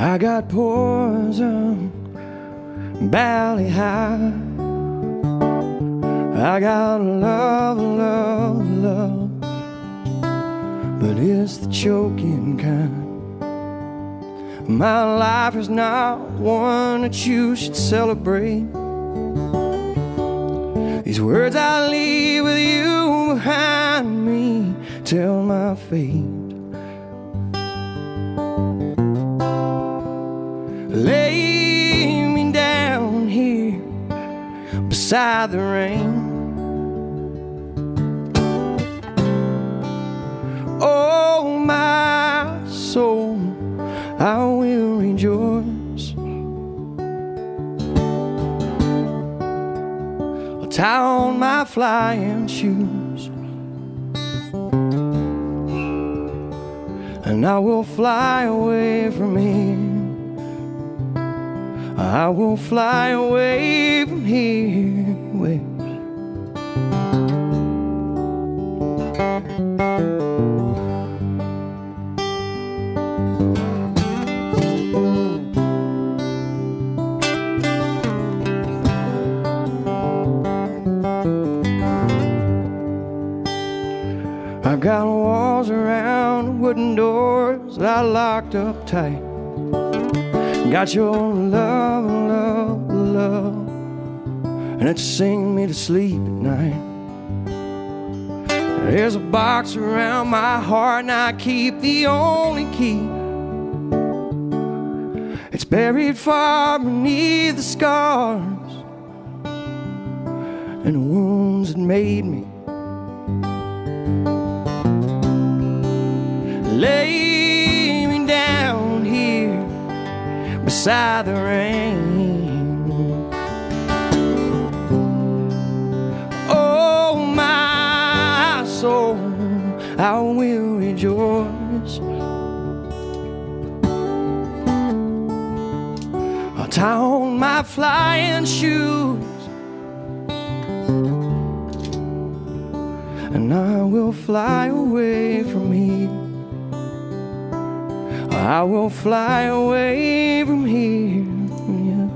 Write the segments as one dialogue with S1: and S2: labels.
S1: I got poison valley high. I got love, love, love, but it's the choking kind. My life is not one that you should celebrate. These words I leave with you behind me tell my fate. Lay me down here beside the rain. Oh, my soul, I will rejoice. I'll tie on my flying shoes, and I will fly away from here. I will fly away from here. Away. I got walls around, wooden doors that I locked up tight. Got your love, love, love, and it's singing me to sleep at night. There's a box around my heart, and I keep the only key. It's buried far beneath the scars and the wounds that made me. Lay me down here beside the rain. Oh, my soul, I will rejoice. I'll tie on my flying shoes, and I will fly away from here. I will fly away from here, yeah.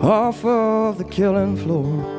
S1: Off of the killing floor.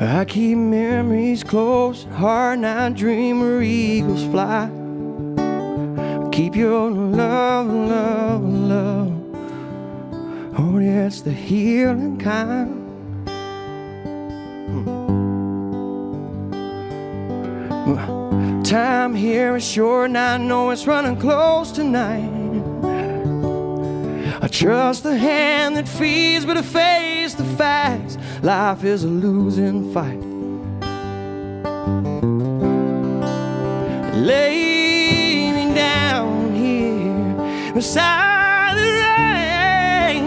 S1: I keep memories close at heart, and I dream where eagles fly. Keep your love, love, love. Oh, that's the healing kind. Time here is short, and I know it's running close tonight. I trust the hand that feeds, but I face the facts. Life is a losing fight. Lay me down here beside the rain.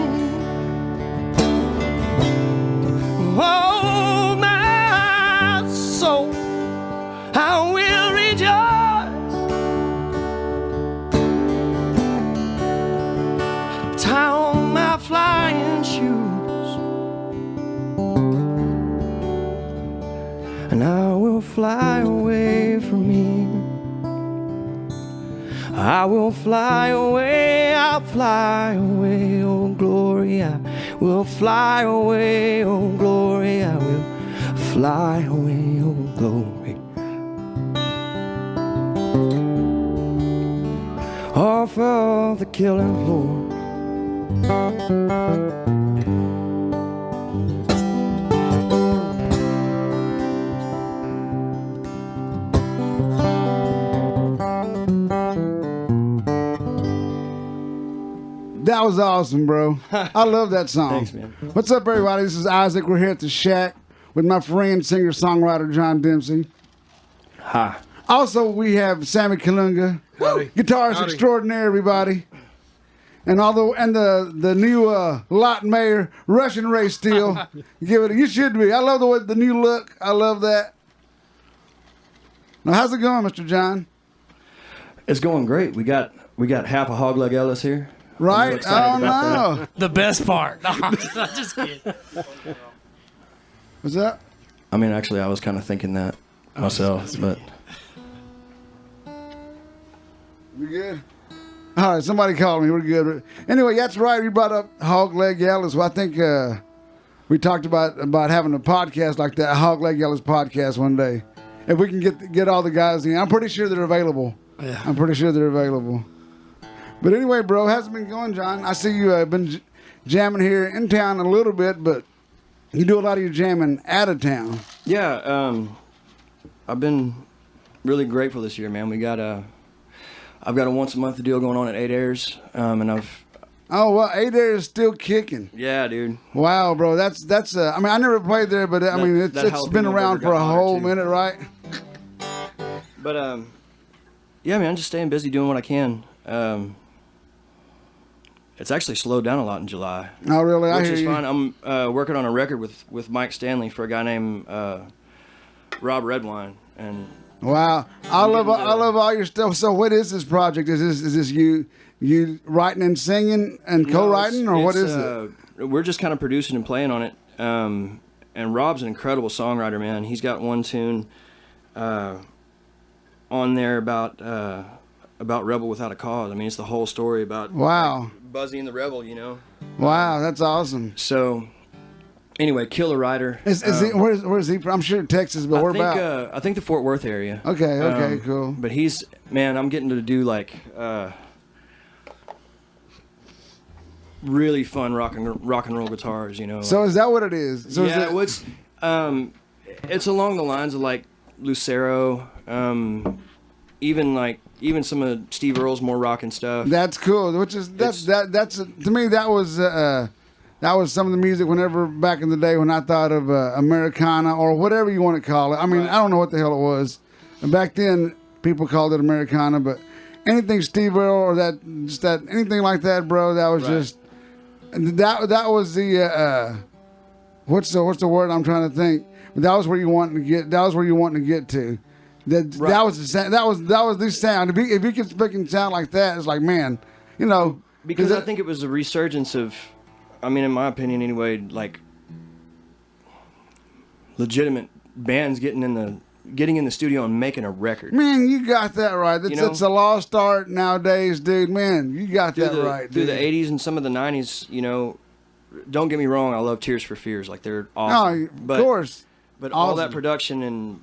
S1: Oh, my soul, I will rejoice. Tie on my flying shoes, and I will fly away from here. I will fly away, I'll fly away, oh glory. I will fly away, oh glory. I will fly away, oh glory. Off of the killing floor.
S2: That was awesome, bro. I love that song.
S1: Thanks, man.
S2: What's up, everybody? This is Isaac. We're here at the Shack with my friend, singer-songwriter John Dempsey.
S1: Hi.
S2: Also, we have Sammy Kalunga, guitarist extraordinaire, everybody. And the new lot mayor, Russian Ray Steele. Give it. You should be. I love the new look. I love that. Now, how's it going, Mr. John?
S1: It's going great. We got half a hog leg Ellis here.
S2: Right? Oh no.
S3: The best part. No, I'm just kidding.
S2: What's that?
S1: I mean, actually, I was kind of thinking that myself, but
S2: We good? All right, somebody called me. We're good. Anyway, that's right. We brought up Hog Leg Ellis. Well, I think we talked about having a podcast like that, a Hog Leg Ellis podcast one day. If we can get all the guys in. I'm pretty sure they're available.
S3: Yeah.
S2: I'm pretty sure they're available. But anyway, bro, how's it been going, John? I see you been jamming here in town a little bit, but you do a lot of your jamming out of town.
S1: yeah, I've been really grateful this year, man. I've got a once a month deal going on at 8 Airs, and
S2: Oh, well, 8 Air is still kicking.
S1: yeah, dude.
S2: Wow, bro, that's. I mean, I never played there, but I mean, it's been
S1: jalapeno
S2: around
S1: burger
S2: for a
S1: got hotter,
S2: whole
S1: too.
S2: minute, right?
S1: But yeah, man, just staying busy doing what I can. It's actually slowed down a lot in July.
S2: Oh, really? I
S1: Which
S2: hear
S1: is
S2: you.
S1: fine. I'm working on a record with Mike Stanley for a guy named Rob Redwine, and
S2: Wow, I love all your stuff. So, what is this project? Is this you writing and singing and co-writing, or what is it?
S1: We're just kind of producing and playing on it. And Rob's an incredible songwriter, man. He's got one tune on there about Rebel Without a Cause. I mean, it's the whole story about
S2: Wow,
S1: like, Buzzy and the Rebel, you know.
S2: wow, that's awesome.
S1: So anyway, Killer Rider.
S2: Is he? Where's he? I'm sure Texas, but where about?
S1: I think the Fort Worth area.
S2: Okay, cool.
S1: But I'm getting to do like really fun rock and roll guitars, you know.
S2: So is that what it is? So
S1: yeah,
S2: is
S1: it's along the lines of like Lucero, even some of Steve Earle's more rock and stuff.
S2: that's cool. That's to me that was some of the music whenever back in the day when I thought of Americana or whatever you want to call it. I mean,
S1: Right.
S2: I don't know what the hell it was. And back then, people called it Americana, but anything Steve Earle or anything like that, bro, that was
S1: Right.
S2: just that was the what's the word I'm trying to think. But that was where you wanting to get. That was where you wanting to get to. That
S1: Right.
S2: that was the sound. That was the sound. If you could speak and sound like that, it's like, man, you know.
S1: Because I think it was a resurgence of, I mean, in my opinion anyway, like legitimate bands getting in the studio and making a record.
S2: Man, you got that right.
S1: You know?
S2: It's a lost art nowadays, dude. Man, you got that right,
S1: Through
S2: dude.
S1: the 80s and some of the 90s, you know, don't get me wrong, I love Tears for Fears. Like, they're
S2: Oh,
S1: awesome.
S2: of course.
S1: But all that
S2: Awesome.
S1: production and,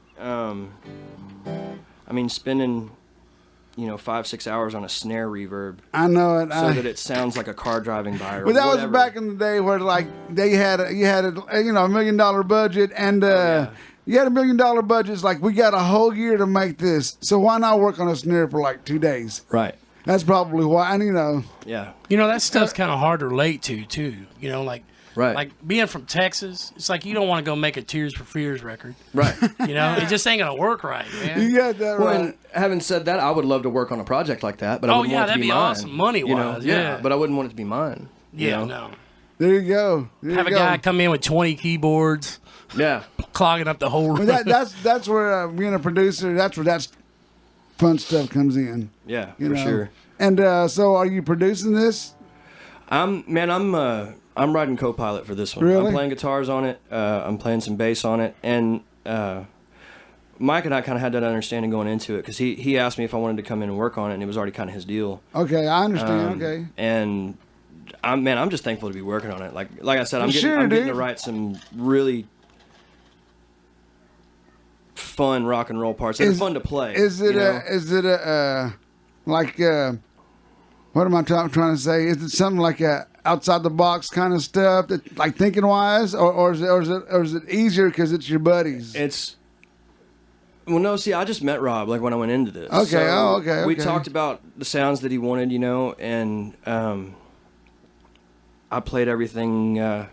S1: I mean, spending, 5-6 hours on a snare reverb
S2: I know it.
S1: so that it sounds like a car driving by or
S2: But that
S1: whatever.
S2: was back in the day where like you had a $1 million budget and you had $1 million budget. It's like we got a whole year to make this, so why not work on a snare for like 2 days?
S1: Right.
S2: That's probably why. And
S1: Yeah.
S3: You know, that stuff's kind of hard to relate to, too. You know, like
S1: Right.
S3: like being from Texas, it's like you don't want to go make a Tears for Fears record.
S1: Right.
S3: You know, it just ain't going to work right, man.
S2: you got that
S1: Well,
S2: right.
S1: and having said that, I would love to work on a project like that, but I
S3: Oh,
S1: wouldn't
S3: yeah,
S1: want it to
S3: that'd
S1: be
S3: be
S1: mine.
S3: awesome, money-wise, yeah.
S1: But I wouldn't want it to be mine. you
S3: Yeah,
S1: know?
S3: no.
S2: There you go. There
S3: Have
S2: you
S3: a
S2: go.
S3: guy come in with 20 keyboards,
S1: Yeah.
S3: clogging up the whole room.
S2: But that's where being a producer. That's where that fun stuff comes in.
S1: Yeah,
S2: You
S1: for
S2: know?
S1: sure.
S2: And so, are you producing this?
S1: I'm riding co-pilot for this one.
S2: Really?
S1: I'm playing guitars on it. I'm playing some bass on it, and Mike and I kind of had that understanding going into it because he asked me if I wanted to come in and work on it, and it was already kind of his deal.
S2: Okay, I understand. Okay.
S1: And I'm just thankful to be working on it. Like I said, I'm
S2: Sure,
S1: getting
S2: dude.
S1: to write some really fun rock and roll parts that are fun to play.
S2: Is it
S1: you know?
S2: What am I trying to say? Is it something like a outside the box kind of stuff, that like thinking wise, or is it easier because it's your buddies?
S1: Well, no. See, I just met Rob like when I went into this.
S2: Okay.
S1: So
S2: Okay.
S1: We talked about the sounds that he wanted, you know, and I played everything.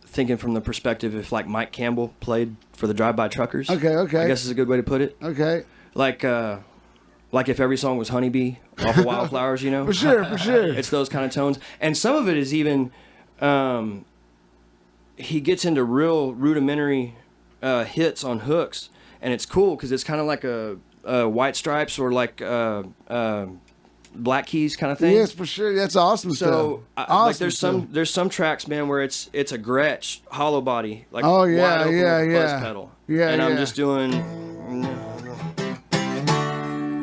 S1: Thinking from the perspective if like Mike Campbell played for the Drive-By Truckers.
S2: Okay.
S1: I guess is a good way to put it.
S2: Okay.
S1: Like if every song was Honeybee off of Wildflowers, you know?
S2: For sure.
S1: It's those kind of tones. And some of it is even, he gets into real rudimentary hits on hooks. And it's cool because it's kind of like a White Stripes or like Black Keys kind of thing.
S2: Yes, for sure. That's awesome
S1: So,
S2: stuff.
S1: like there's some tracks, man, where it's a Gretsch hollow body, like
S2: Oh, yeah,
S1: wide open
S2: yeah,
S1: with a
S2: yeah.
S1: fuzz pedal,
S2: Yeah,
S1: and I'm
S2: yeah.
S1: just doing,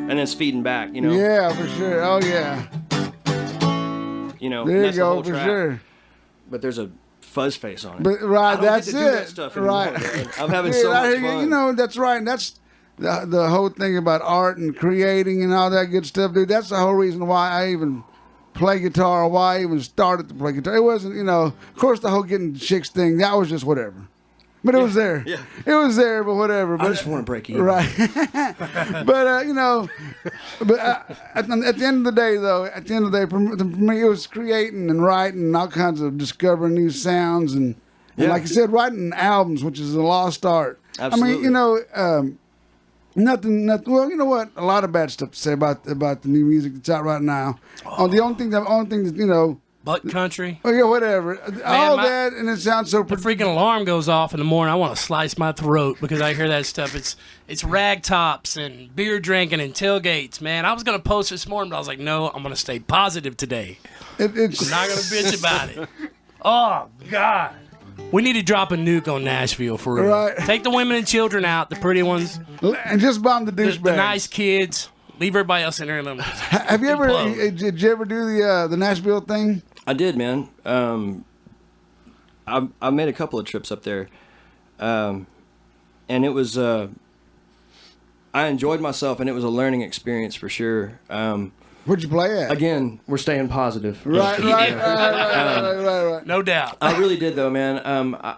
S1: and it's feeding back, you know.
S2: Yeah, for sure. Oh yeah.
S1: You know,
S2: There you
S1: that's the
S2: go,
S1: whole
S2: for
S1: track.
S2: sure.
S1: But there's a fuzz face on it.
S2: But right,
S1: I don't
S2: that's
S1: get to
S2: it.
S1: do that stuff anymore,
S2: right.
S1: man. I'm having
S2: Dude,
S1: so
S2: I
S1: much
S2: hear you.
S1: fun.
S2: You know, that's right. And that's the whole thing about art and creating and all that good stuff, dude. That's the whole reason why I even play guitar, why I even started to play guitar. It wasn't, you know, of course the whole getting chicks thing, that was just whatever. But it was there.
S1: Yeah.
S2: It was there, but whatever. But,
S1: I just want to break even.
S2: Right. But, you know, but at the end of the day, though, for me, it was creating and writing and all kinds of discovering new sounds and like you said, writing albums, which is a lost art.
S1: Absolutely.
S2: I mean, you know, nothing. Well, you know what? A lot of bad stuff to say about the new music that's out right now. The only thing that you know.
S3: Butt country.
S2: Oh yeah, whatever. All that, and it sounds so.
S3: The freaking alarm goes off in the morning. I want to slice my throat because I hear that stuff. It's rag tops and beer drinking and tailgates, man. I was gonna post this morning, but I was like, no, I'm gonna stay positive today.
S2: It's
S3: I'm not gonna bitch about it. Oh God, we need to drop a nuke on Nashville for real.
S2: Right.
S3: Take the women and children out, the pretty ones,
S2: and just bomb the
S3: the
S2: douchebags.
S3: nice kids. Leave everybody else in there alone.
S2: Have you ever? Did you ever do the Nashville thing?
S1: I did, man. I made a couple of trips up there, and it was. I enjoyed myself, and it was a learning experience for sure.
S2: Where'd you play at?
S1: Again, we're staying positive.
S2: Right.
S3: No doubt.
S1: I really did, though, man.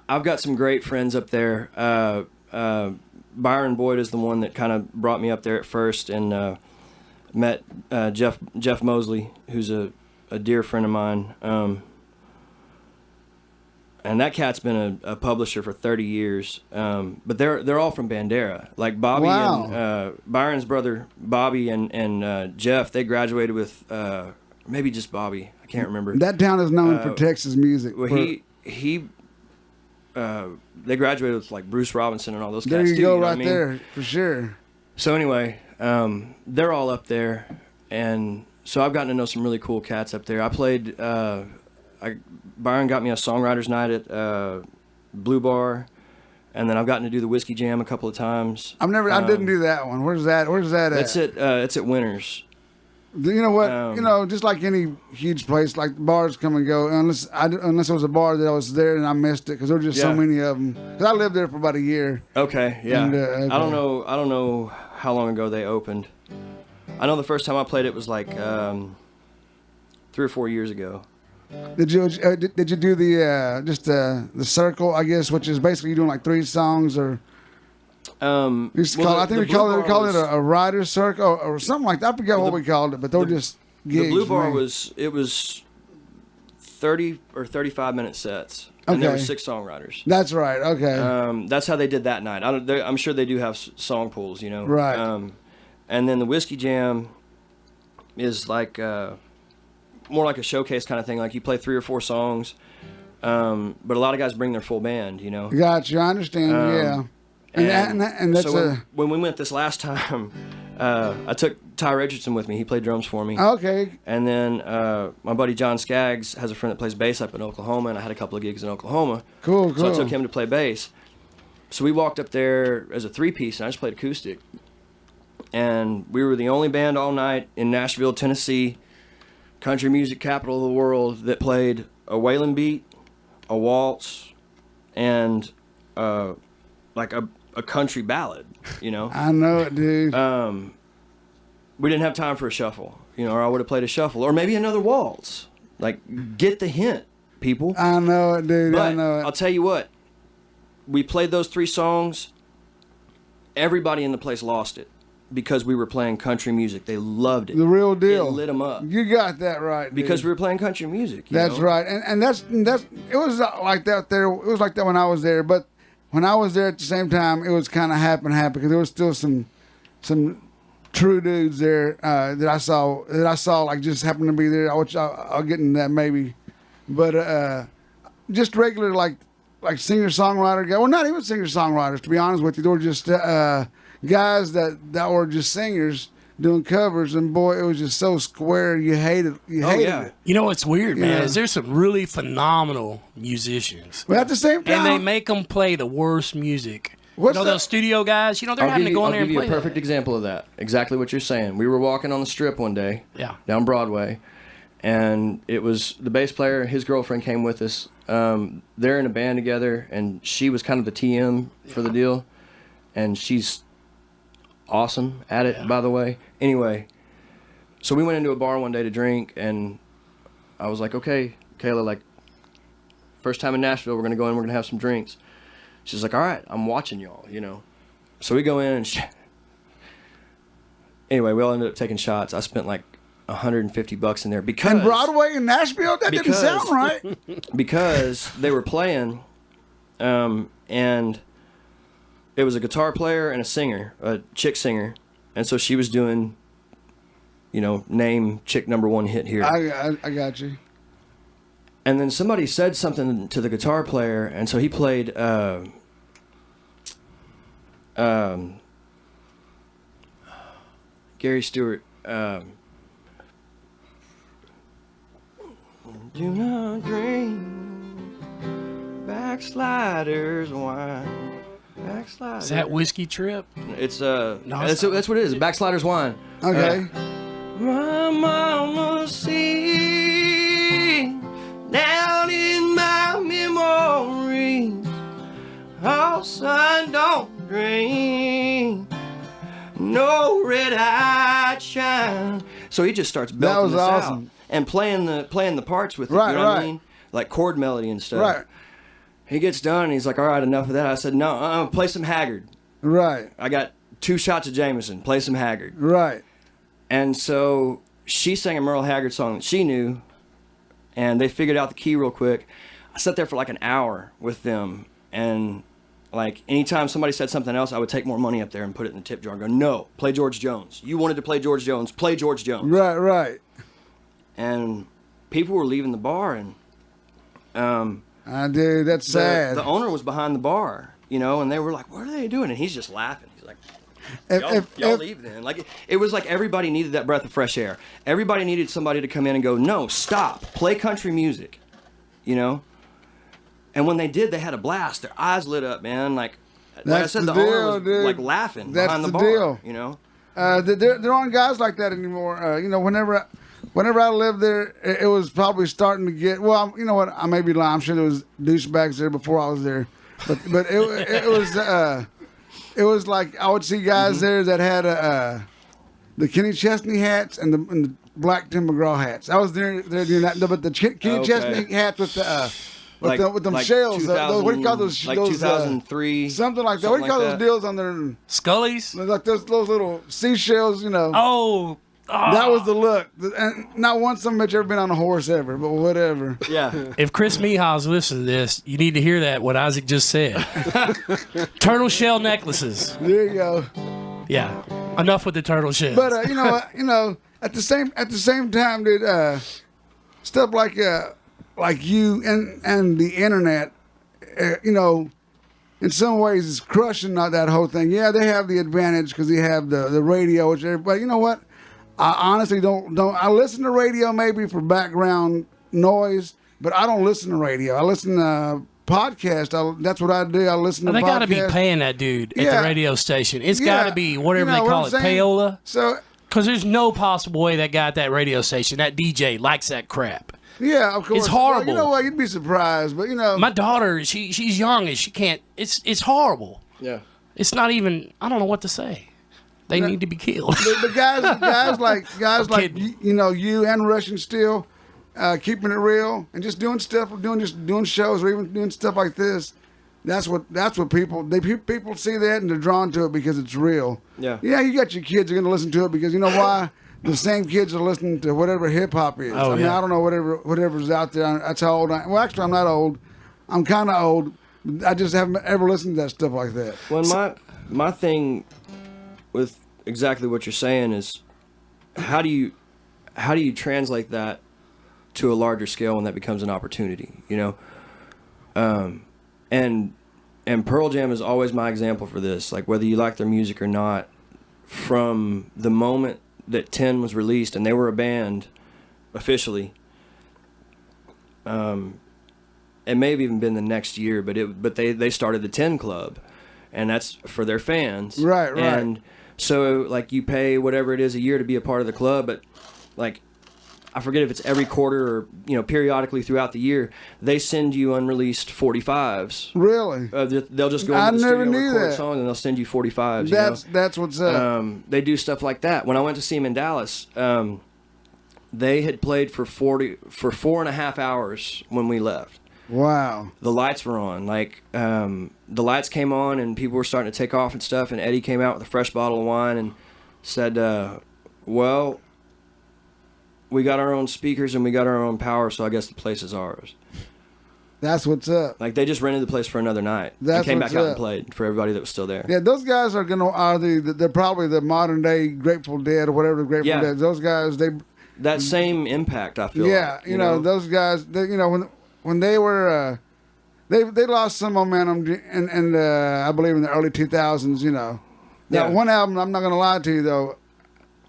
S1: I've got some great friends up there. Byron Boyd is the one that kind of brought me up there at first, and met Jeff Mosley, who's a dear friend of mine. And that cat's been a publisher for 30 years. But they're all from Bandera. Like Bobby and Byron's brother Bobby and Jeff, they graduated with maybe just Bobby. I can't remember.
S2: That town is known for Texas music.
S1: Well, they graduated with like Bruce Robinson and all those
S2: There
S1: cats
S2: you
S1: too.
S2: go,
S1: You know
S2: right
S1: what I mean?
S2: there, for sure.
S1: So anyway, they're all up there, and so I've gotten to know some really cool cats up there. I played. Byron got me a songwriters night at Blue Bar, and then I've gotten to do the Whiskey Jam a couple of times.
S2: I didn't do that one. Where's that at?
S1: It's at Winners.
S2: You know what? Just like any huge place, like bars come and go. Unless it was a bar that I was there and I missed it because there were just so many of them. Because I lived there for about a year.
S1: Okay, yeah.
S2: And,
S1: I don't know how long ago they opened. I know the first time I played it was like 3 or 4 years ago.
S2: Did you do the the circle? I guess, which is basically you doing like 3 songs or. I think we call it a writer's circle or something like that. I forget what we called it, but they were just gigs.
S1: The Blue Bar
S2: man.
S1: was 30 or 35-minute sets, and there were
S2: Okay.
S1: 6 songwriters.
S2: That's right. Okay.
S1: That's how they did that night. I'm sure they do have song pools, you know.
S2: Right.
S1: And then the Whiskey Jam is like more like a showcase kind of thing. Like you play 3 or 4 songs, but a lot of guys bring their full band, you know.
S2: Gotcha. I understand. Yeah. And that's
S1: so when we went this last time, I took Ty Richardson with me. He played drums for me.
S2: okay.
S1: And then my buddy John Skaggs has a friend that plays bass up in Oklahoma, and I had a couple of gigs in Oklahoma.
S2: Cool.
S1: So I took him to play bass. So we walked up there as a 3-piece, and I just played acoustic. And we were the only band all night in Nashville, Tennessee, country music capital of the world, that played a Waylon beat, a waltz, and like a country ballad, you know?
S2: I know it, dude.
S1: We didn't have time for a shuffle, you know, or I would have played a shuffle, or maybe another waltz. Like, get the hint, people.
S2: I know it, dude.
S1: But
S2: I know it.
S1: I'll tell you what, we played those 3 songs. Everybody in the place lost it because we were playing country music. They loved it.
S2: The real deal.
S1: It lit them up.
S2: You got that right, dude.
S1: Because we were playing country music.
S2: That's
S1: know?
S2: right, and that's it was like that there. It was like that when I was there, but when I was there at the same time, it was kind of half and half because there was still some true dudes there that I saw like just happened to be there. Which I'll get into that maybe, but just regular like singer songwriter guy. Well, not even singer songwriters to be honest with you. They were just guys that were just singers doing covers, and boy, it was just so square. You hated it.
S3: You know what's weird, man?
S2: Yeah.
S3: Is there's some really phenomenal musicians,
S2: But at the same time,
S3: and they make them play the worst music.
S2: What's
S3: you know
S2: that?
S3: those studio guys? You know they're
S1: I'll
S3: having
S1: give
S3: to
S1: you,
S3: go in
S1: I'll
S3: there
S1: give
S3: and
S1: you
S3: play
S1: a perfect
S3: that.
S1: example of that. Exactly what you're saying. We were walking on the strip one day,
S3: Yeah.
S1: down Broadway, and it was the bass player. His girlfriend came with us. They're in a band together, and she was kind of the TM for the deal, and she's awesome at it, by the way. Anyway, so we went into a bar one day to drink, and I was like, okay, Kayla, like, first time in Nashville, we're going to go in, we're going to have some drinks. She's like, all right, I'm watching y'all, you know. So we go in, and anyway, we all ended up taking shots. I spent like $150 in there because...
S2: and Broadway in Nashville? That didn't sound right.
S1: Because they were playing, and it was a guitar player and a singer, a chick singer, and so she was doing, you know, name chick number 1 hit here.
S2: I got you.
S1: And then somebody said something to the guitar player, and so he played Gary Stewart. Do not drink backsliders wine. Backsliders.
S3: Is that Whiskey Trip?
S1: It's
S3: it's
S1: that's what it is. Backsliders wine.
S2: Okay.
S1: My mama sing down in my memories. Oh, son, don't drink no red-eyed shine. So he just starts belting
S2: was
S1: this
S2: awesome.
S1: out and playing the parts with it.
S2: Right,
S1: You know what I
S2: right.
S1: mean? Like chord melody and stuff.
S2: Right.
S1: He gets done and he's like, all right, enough of that. I said, no, play some Haggard.
S2: Right.
S1: I got 2 shots of Jameson. Play some Haggard.
S2: Right.
S1: And so she sang a Merle Haggard song that she knew, and they figured out the key real quick. I sat there for like an hour with them, and like anytime somebody said something else, I would take more money up there and put it in the tip jar and go, no, play George Jones. You wanted to play George Jones, play George Jones.
S2: Right. Right.
S1: And people were leaving the bar, and
S2: I do. That's sad.
S1: the owner was behind the bar, you know, and they were like, what are they doing? And he's just laughing. He's like, y'all leave then. Like it was like everybody needed that breath of fresh air. Everybody needed somebody to come in and go, no, stop, play country music, you know. And when they did, they had a blast. Their eyes lit up, man. Like I
S2: That's
S1: said,
S2: the
S1: the owner
S2: deal,
S1: was
S2: dude.
S1: like laughing
S2: That's
S1: behind the
S2: the
S1: bar,
S2: deal.
S1: you know.
S2: There aren't guys like that anymore. You know, whenever I lived there, it was probably starting to get. Well, you know what? I may be lying. I'm sure there was douchebags there before I was there, but it was like I would see guys there that had the Kenny Chesney hats and the black Tim McGraw hats. I was there doing that, but the Kenny Chesney hats with the with them shells. What do you call those?
S1: Like
S2: those
S1: 2003,
S2: something like that. What do you call those deals on there?
S3: Scully's?
S2: Like those little seashells, you know.
S3: Oh.
S2: That was the look. And not once some bitch ever been on a horse ever, but whatever.
S1: Yeah.
S3: If Chris Mihal's listening to this, you need to hear that, what Isaac just said. Turtle shell necklaces.
S2: There you go.
S3: Yeah. Enough with the turtle shell.
S2: But you know, at the same time, dude, stuff like you and the internet, you know, in some ways is crushing that whole thing. Yeah, they have the advantage because they have the radio, which everybody. You know what? I honestly don't. I listen to radio maybe for background noise, but I don't listen to radio. I listen to podcast. That's what I do. I listen to
S3: They
S2: podcasts.
S3: got to be paying that dude at the radio station. It's got to be whatever they call it, payola.
S2: So,
S3: because there's no possible way that guy at that radio station, that DJ, likes that crap.
S2: yeah, of course.
S3: It's horrible.
S2: Well, you know what? You'd be surprised, but
S3: My daughter, she's young and she can't. It's horrible.
S1: Yeah.
S3: It's not even. I don't know what to say. They need to be killed.
S2: But guys like
S3: kidding.
S2: you and Russian Steel, keeping it real and just doing stuff, doing shows or even doing stuff like this. That's what people see that and they're drawn to it because it's real.
S1: Yeah.
S2: Yeah, you got your kids are going to listen to it because you know why? The same kids are listening to whatever hip hop is.
S3: Oh,
S2: I mean,
S3: yeah.
S2: I don't know whatever's out there. That's how old I am. Well, actually, I'm not old. I'm kind of old. I just haven't ever listened to that stuff like that.
S1: Well, my thing with exactly what you're saying is how do you translate that to a larger scale when that becomes an opportunity, and Pearl Jam is always my example for this, like whether you like their music or not. From the moment that 10 was released and they were a band officially, it may have even been the next year, but they started the 10 Club, and that's for their fans.
S2: Right.
S1: And so, like, you pay whatever it is a year to be a part of the club, but, like, I forget if it's every quarter or, periodically throughout the year, they send you unreleased 45s.
S2: Really?
S1: They'll just go into the studio, record a song, and they'll send you 45s.
S2: That's what's up.
S1: They do stuff like that. When I went to see them in Dallas, they had played for 4.5 hours when we left.
S2: Wow.
S1: The lights were on. Like, the lights came on and people were starting to take off and stuff, and Eddie came out with a fresh bottle of wine and said, well, we got our own speakers and we got our own power, so I guess the place is ours.
S2: That's what's up.
S1: Like, they just rented the place for another night.
S2: That's
S1: and came
S2: what's
S1: back out
S2: up.
S1: and played for everybody that was still there.
S2: Yeah, those guys are they're probably the modern day Grateful Dead or whatever the Grateful Dead. Those guys,
S1: that same impact, I feel.
S2: Yeah,
S1: like,
S2: you know, those guys. When they were they lost some momentum, and I believe in the early 2000s. That one album, I'm not gonna lie to you though.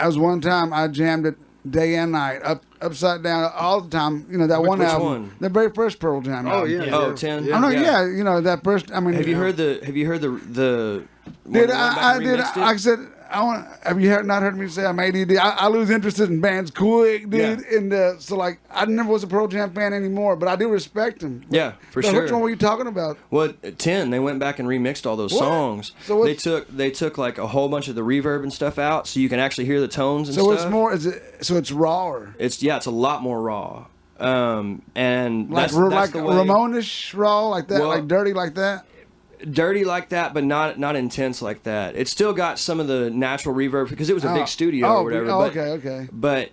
S2: As one time I jammed it day and night, upside down all the time. That one album, the very first Pearl Jam album.
S4: Yeah.
S1: Oh, 10.
S2: I know, that first. I mean,
S1: Have you heard the?
S2: Did I did? I said. Have you not heard me say I'm ADD? I lose interest in bands quick, dude.
S1: Yeah.
S2: And so, like, I never was a Pearl Jam fan anymore, but I do respect them.
S1: Yeah, for
S2: So
S1: sure.
S2: Which one were you talking about?
S1: Well, 10. They went back and remixed all those songs.
S2: So
S1: they took like a whole bunch of the reverb and stuff out, so you can actually hear the tones and
S2: so
S1: stuff.
S2: it's more. So it's rawer.
S1: It's a lot more raw. And
S2: Like
S1: that's
S2: like
S1: the way,
S2: Ramonish raw, like that,
S1: Well,
S2: like dirty, like that.
S1: dirty like that, but not intense like that. It's still got some of the natural reverb because it was a big studio or whatever. But,
S2: okay.
S1: But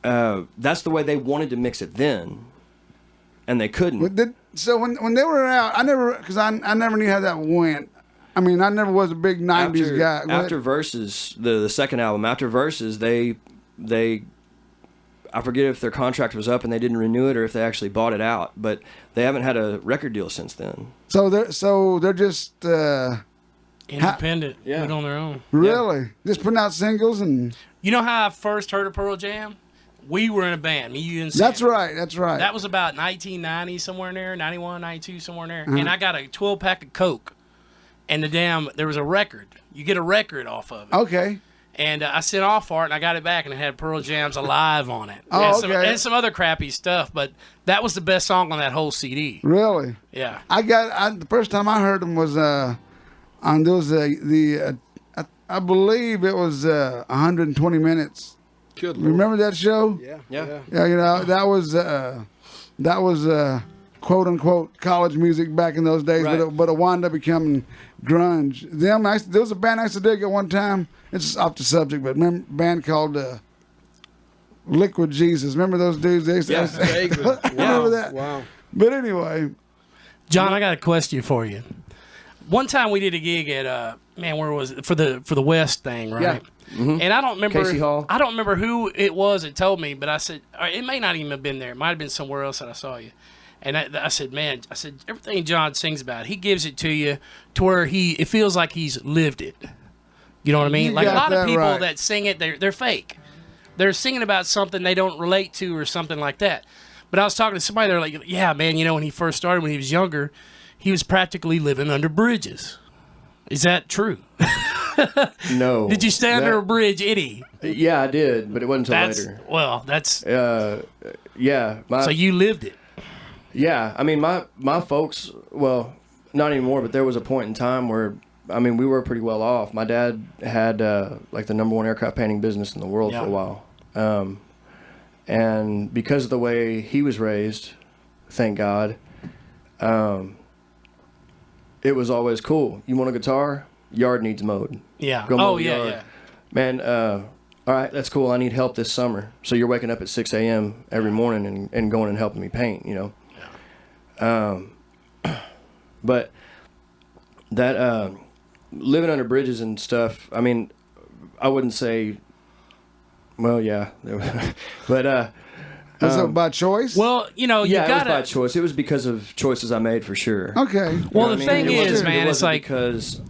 S1: that's the way they wanted to mix it then, and they couldn't.
S2: So when they were out, I never knew how that went. I mean, I never was a big '90s guy.
S1: After Versus, the second album, after Versus, they I forget if their contract was up and they didn't renew it or if they actually bought it out, but they haven't had a record deal since then.
S2: So they're just
S3: Independent,
S1: Yeah.
S3: put on their own.
S2: really just putting out singles and.
S3: You know how I first heard of Pearl Jam? We were in a band, me, you, and Sam.
S2: That's right.
S3: That was about 1990, somewhere in there, 91, 92, somewhere in there. And I got a 12-pack of Coke, and there was a record. You get a record off of it.
S2: Okay.
S3: And I sent off for it, and I got it back, and it had Pearl Jam's Alive on it.
S2: Oh,
S3: And some other crappy stuff, but that was the best song on that whole CD.
S2: Really?
S3: Yeah.
S2: The first time I heard them was on those I believe it was 120 Minutes.
S4: Good Lord.
S2: Remember that show?
S4: Yeah.
S2: Yeah, that was quote unquote college music back in those days,
S1: Right.
S2: but it wound up becoming grunge. There was a band I used to dig at one time. It's off the subject, but remember a band called Liquid Jesus. Remember those dudes? They used to,
S4: Vaguely.
S2: remember that?
S4: Wow.
S2: But anyway,
S3: John, I got a question for you. One time we did a gig at where was it for the West thing, right?
S2: Yeah.
S1: Mm-hmm.
S3: And I don't remember.
S1: Casey Hall.
S3: I don't remember who it was that told me, but I said it may not even have been there. It might have been somewhere else that I saw you. And I said, man, everything John sings about, he gives it to you to where it feels like he's lived it. You know what I mean?
S2: You
S3: Like a
S2: got
S3: lot of
S2: that
S3: people
S2: right.
S3: that sing it, they're fake. They're singing about something they don't relate to or something like that. But I was talking to somebody, they're like, yeah, man, you know, when he first started, when he was younger, he was practically living under bridges. Is that true?
S1: No.
S3: Did you stay under a bridge, Eddie?
S1: Yeah, I did, but it wasn't until later.
S3: Well, that's...
S1: Yeah.
S3: So you lived it.
S1: Yeah, I mean, my folks, well, not anymore, but there was a point in time where, I mean, we were pretty well off. My dad had, like, the #1 aircraft painting business in the world for a while. And because of the way he was raised, thank God, it was always cool. You want a guitar? Yard needs mowed.
S3: Yeah.
S1: Go mow the
S3: yeah,
S1: yard.
S3: yeah.
S1: Man, all right, that's cool. I need help this summer. So you're waking up at 6 a.m. every morning and going and helping me paint, you know? But that living under bridges and stuff, I mean, I wouldn't say, well, yeah, but
S2: Was it by choice?
S3: Well, you know, you
S1: yeah,
S3: gotta...
S1: it was by choice. It was because of choices I made for sure.
S2: Okay.
S3: Well,
S1: You know
S3: the
S1: what I
S3: thing
S1: mean?
S3: is, man,
S1: it
S3: it's
S1: wasn't
S3: like...
S1: because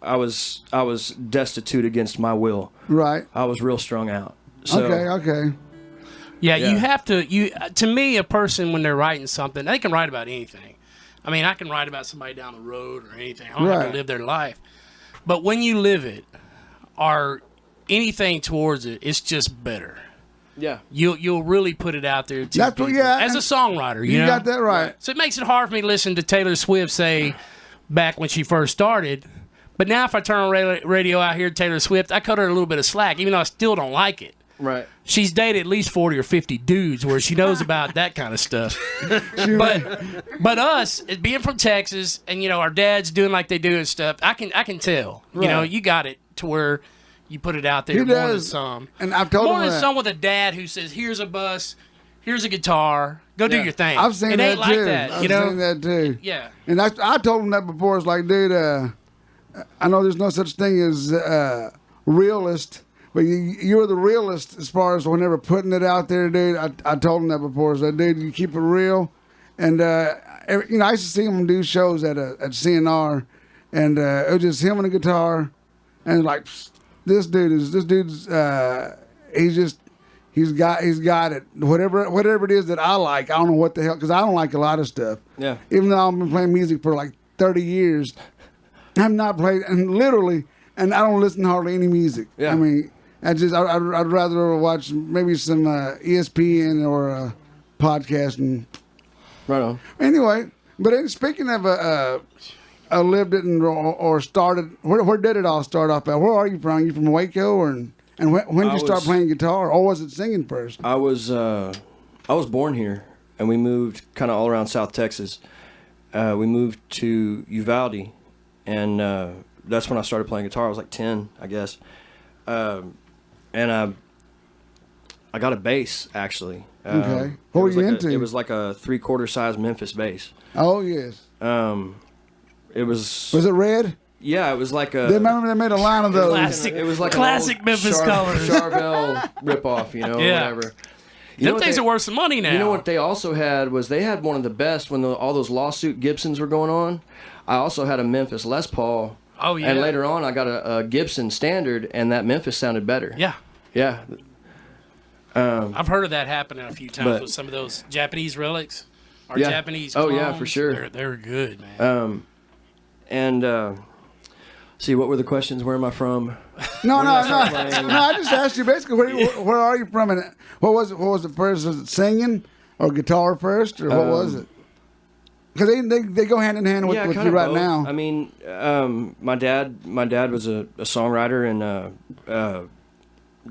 S1: I was destitute against my will.
S2: Right.
S1: I was real strung out. So,
S2: Okay.
S3: Yeah,
S1: Yeah.
S3: you have to. To me, a person when they're writing something, they can write about anything. I mean, I can write about somebody down the road or anything. I don't have
S2: Right.
S3: to live their life. But when you live it, or anything towards it, it's just better.
S1: Yeah.
S3: You'll really put it out there. To
S2: That's what-
S3: people.
S2: yeah,
S3: As a
S2: and
S3: songwriter,
S2: You
S3: know?
S2: got that right.
S3: So it makes it hard for me to listen to Taylor Swift say back when she first started. But now if I turn on radio out here, Taylor Swift, I cut her a little bit of slack, even though I still don't like it.
S1: Right.
S3: She's dated at least 40 or 50 dudes where she knows about that kind of stuff. But us, being from Texas, and, you know, our dads doing like they do and stuff, I can tell. You know, you got it to where you put it out there
S2: He
S3: more than
S2: does.
S3: some.
S2: And I've told
S3: more
S2: him
S3: than
S2: that.
S3: some with a dad who says, here's a bus, here's a guitar, go do your thing.
S2: I've seen
S3: it
S2: that
S3: ain't like
S2: too.
S3: that,
S2: I've
S3: you know?
S2: seen that too.
S3: Yeah.
S2: And I told him that before. It's like, dude, I know there's no such thing as realist, but you're the realist as far as whenever putting it out there, dude. I told him that before. So, dude, you keep it real. And, you know, I used to see him do shows at CNR, and it was just him and a guitar. And, like, this dude's, he's got it. Whatever it is that I like, I don't know what the hell, because I don't like a lot of stuff.
S1: Yeah.
S2: Even though I've been playing music for like 30 years, I've not played, and literally, and I don't listen to hardly any music.
S1: Yeah.
S2: I mean, I'd rather watch maybe some ESPN or a podcast. And
S1: Right on.
S2: anyway, but speaking of lived it or started, where did it all start off at? Where are you from? You from Waco, and when did you start playing guitar, or was it singing first?
S1: I was born here, and we moved kind of all around South Texas. We moved to Uvalde, and that's when I started playing guitar. I was like 10, I guess. And I got a bass, actually.
S2: Okay. What were you into?
S1: It was like a 3/4 size Memphis bass.
S2: Oh yes.
S1: It was.
S2: Was it red?
S1: Yeah, it was like a.
S2: They remember they made a line of those.
S3: Classic.
S1: It was like
S3: Classic
S1: an old
S3: Memphis colors.
S1: Charvel ripoff, you know,
S3: Yeah.
S1: whatever.
S3: Them things are worth some money now.
S1: You know what they also had was they had one of the best when all those lawsuit Gibsons were going on. I also had a Memphis Les Paul.
S3: Oh, yeah.
S1: And later on, I got a Gibson Standard, and that Memphis sounded better.
S3: Yeah.
S1: Yeah.
S3: I've heard of that happening a few times
S1: But-
S3: with some of those Japanese relics or
S1: Yeah.
S3: Japanese
S1: Oh, yeah,
S3: clones.
S1: for sure.
S3: They're good, man.
S1: And see, what were the questions? Where am I from?
S2: No.
S1: I start playing?
S2: No, I just asked you basically where are you from, and what was it first? Was it singing or guitar first, or what was it? Because they go hand in hand with
S1: kind
S2: you
S1: of
S2: right
S1: both.
S2: now.
S1: I mean, my dad was a songwriter and a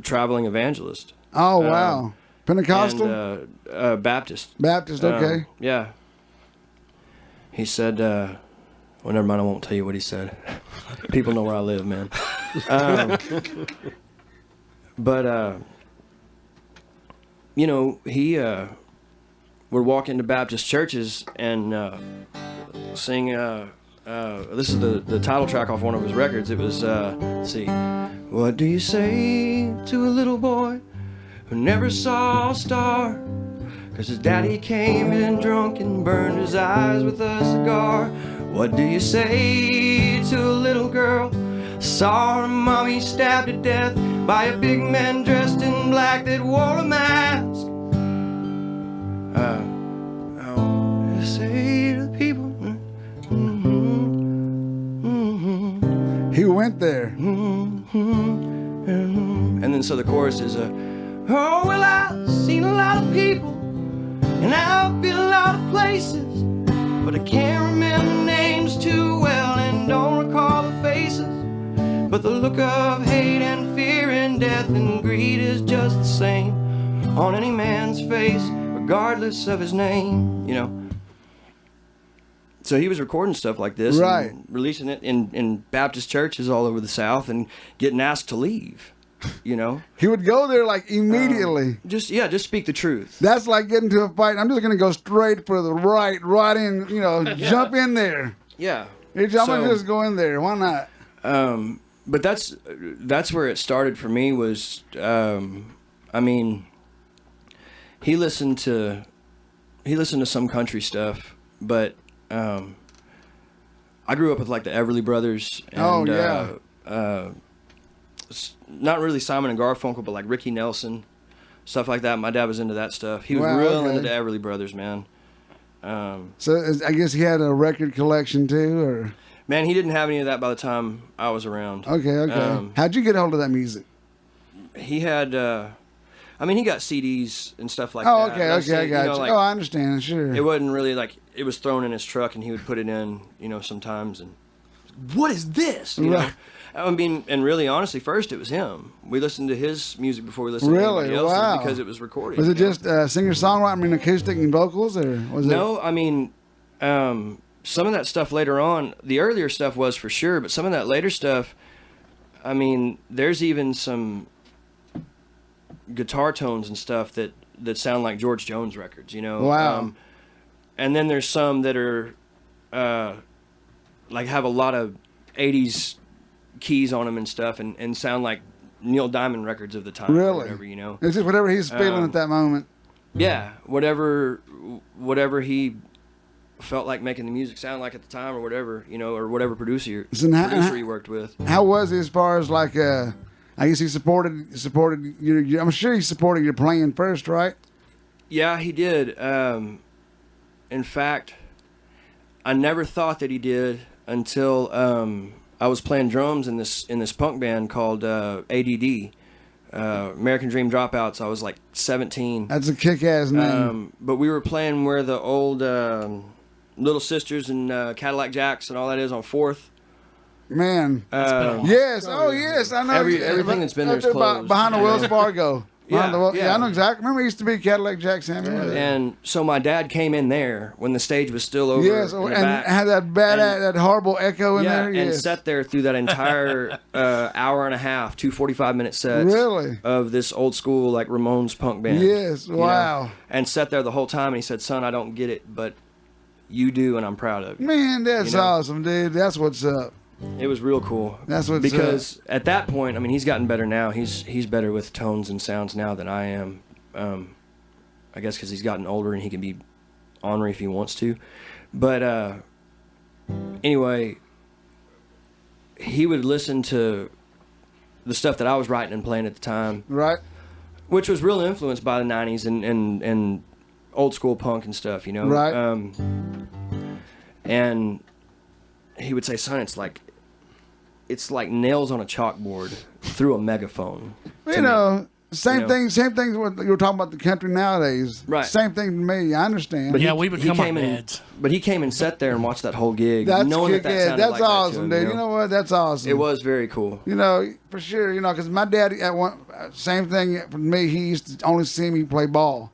S1: traveling evangelist.
S2: Oh wow, Pentecostal,
S1: And Baptist.
S2: Baptist. Okay,
S1: Yeah. He said, well, never mind, I won't tell you what he said. People know where I live, man. But, you know, we're walking to Baptist churches and sing, this is the title track off one of his records. It was, let's see. What do you say to a little boy who never saw a star? 'Cause his daddy came in drunk and burned his eyes with a cigar. What do you say to a little girl? Saw her mommy stabbed to death by a big man dressed in black that wore a mask. so the chorus is oh, well, I've seen a lot of people, and I've been a lot of places, but I can't remember names too well and don't recall the faces. But the look of hate and fear and death and greed is just the same on any man's face, regardless of his name, you know. So he was recording stuff like this,
S2: right,
S1: and releasing it in Baptist churches all over the South and getting asked to leave, you know.
S2: He would go there like immediately.
S1: Just speak the truth.
S2: That's like getting to a fight. I'm just going to go straight for the right in, you know, jump in there.
S1: Yeah.
S2: I'm going to just go in there. Why not?
S1: But that's where it started for me was, I mean, he listened to some country stuff, but I grew up with like the Everly Brothers and not really Simon and Garfunkel, but like Ricky Nelson, stuff like that. My dad was into that stuff. He was into the Everly Brothers, man.
S2: So I guess he had a record collection too, or?
S1: Man, he didn't have any of that by the time I was around.
S2: Okay. How'd you get a hold of that music?
S1: He had, he got CDs and stuff like that.
S2: Oh, okay, I got you.
S1: Like,
S2: I understand, sure.
S1: It wasn't really like, it was thrown in his truck and he would put it in, you know, sometimes. And what is this? You know? I mean, and really, honestly, first it was him. We listened to his music before we listened to anybody else's because it was recorded.
S2: Was it just singer-songwriter, I mean, acoustic and vocals, or was it?
S1: No, I mean, some of that stuff later on, the earlier stuff was for sure, but some of that later stuff, I mean, there's even some guitar tones and stuff that sound like George Jones records, you know?
S2: Wow.
S1: And then there's some that are, like have a lot of 80s keys on them and stuff and sound like Neil Diamond records of the time.
S2: Really?
S1: Or whatever, you know?
S2: It's just whatever he's feeling at that moment.
S1: Yeah, whatever he felt like making the music sound like at the time or whatever, you know, or whatever producer he worked with.
S2: How was he as far as like, I guess he supported your, I'm sure he supported your playing first, right?
S1: Yeah, he did. In fact, I never thought that he did until I was playing drums in this punk band called ADD, American Dream Dropouts. I was like 17.
S2: That's a kick-ass name.
S1: But we were playing where the old Little Sisters and Cadillac Jacks and all that is on 4th.
S2: Man. Yes. Oh, yes. I know.
S1: Everything that's been there is closed.
S2: Behind the Wells Fargo.
S1: Yeah,
S2: I know exactly. Remember, it used to be Cadillac Jack Samuel.
S1: And so my dad came in there when the stage was still over.
S2: Yes,
S1: in the
S2: and
S1: back,
S2: had that horrible echo in there.
S1: And sat there through that entire hour and a half, 2 45-minute sets.
S2: Really?
S1: Of this old school like Ramones punk band.
S2: Yes, wow.
S1: Know? And sat there the whole time, and he said, "Son, I don't get it, but you do, and I'm proud of you."
S2: Man, that's awesome, dude. That's what's up.
S1: It was real cool.
S2: That's what's
S1: because at that point, I mean, he's gotten better now. He's better with tones and sounds now than I am. I guess because he's gotten older and he can be ornery if he wants to. But anyway, he would listen to the stuff that I was writing and playing at the time,
S2: right?
S1: Which was real influenced by the '90s and old school punk and stuff, you know,
S2: right?
S1: And he would say, "Son, it's like nails on a chalkboard through a megaphone."
S2: You know, same thing. What you were talking about the country nowadays.
S1: Right.
S2: Same thing to me. I understand.
S1: But
S3: we become our dads.
S1: But he came and sat there and watched that whole gig.
S2: That's
S1: knowing that sounded
S2: that's
S1: like
S2: awesome,
S1: that to him,
S2: dude. You know what? That's awesome.
S1: It was very cool.
S2: You know, for sure. You know, because my dad same thing for me. He used to only see me play ball.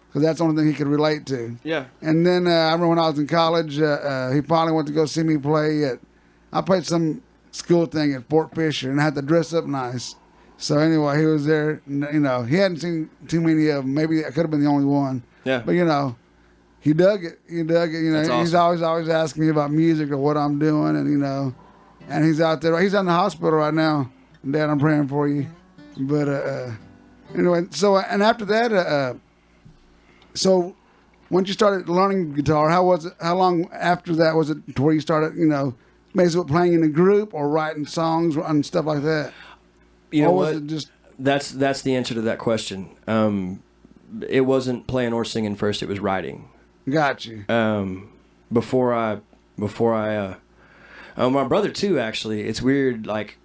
S2: Because that's the only thing he could relate to.
S1: Yeah.
S2: And then I remember when I was in college, he finally went to go see me play I played some school thing at Fort Fisher, and I had to dress up nice. So anyway, he was there. You know, he hadn't seen too many of them. Maybe I could have been the only one.
S1: Yeah.
S2: But you know, he dug it. You know,
S1: awesome.
S2: He's always asking me about music or what I'm doing, and you know, and he's out there. He's in the hospital right now. Dad, I'm praying for you. But anyway, so and after that, so once you started learning guitar, how was it? How long after that was it to where you started? You know. Basically playing in a group or writing songs and stuff like that.
S1: You know
S2: or was
S1: what?
S2: It just...
S1: That's the answer to that question. It wasn't playing or singing first; it was writing.
S2: Got you.
S1: Before I, my brother too. Actually, it's weird. Like,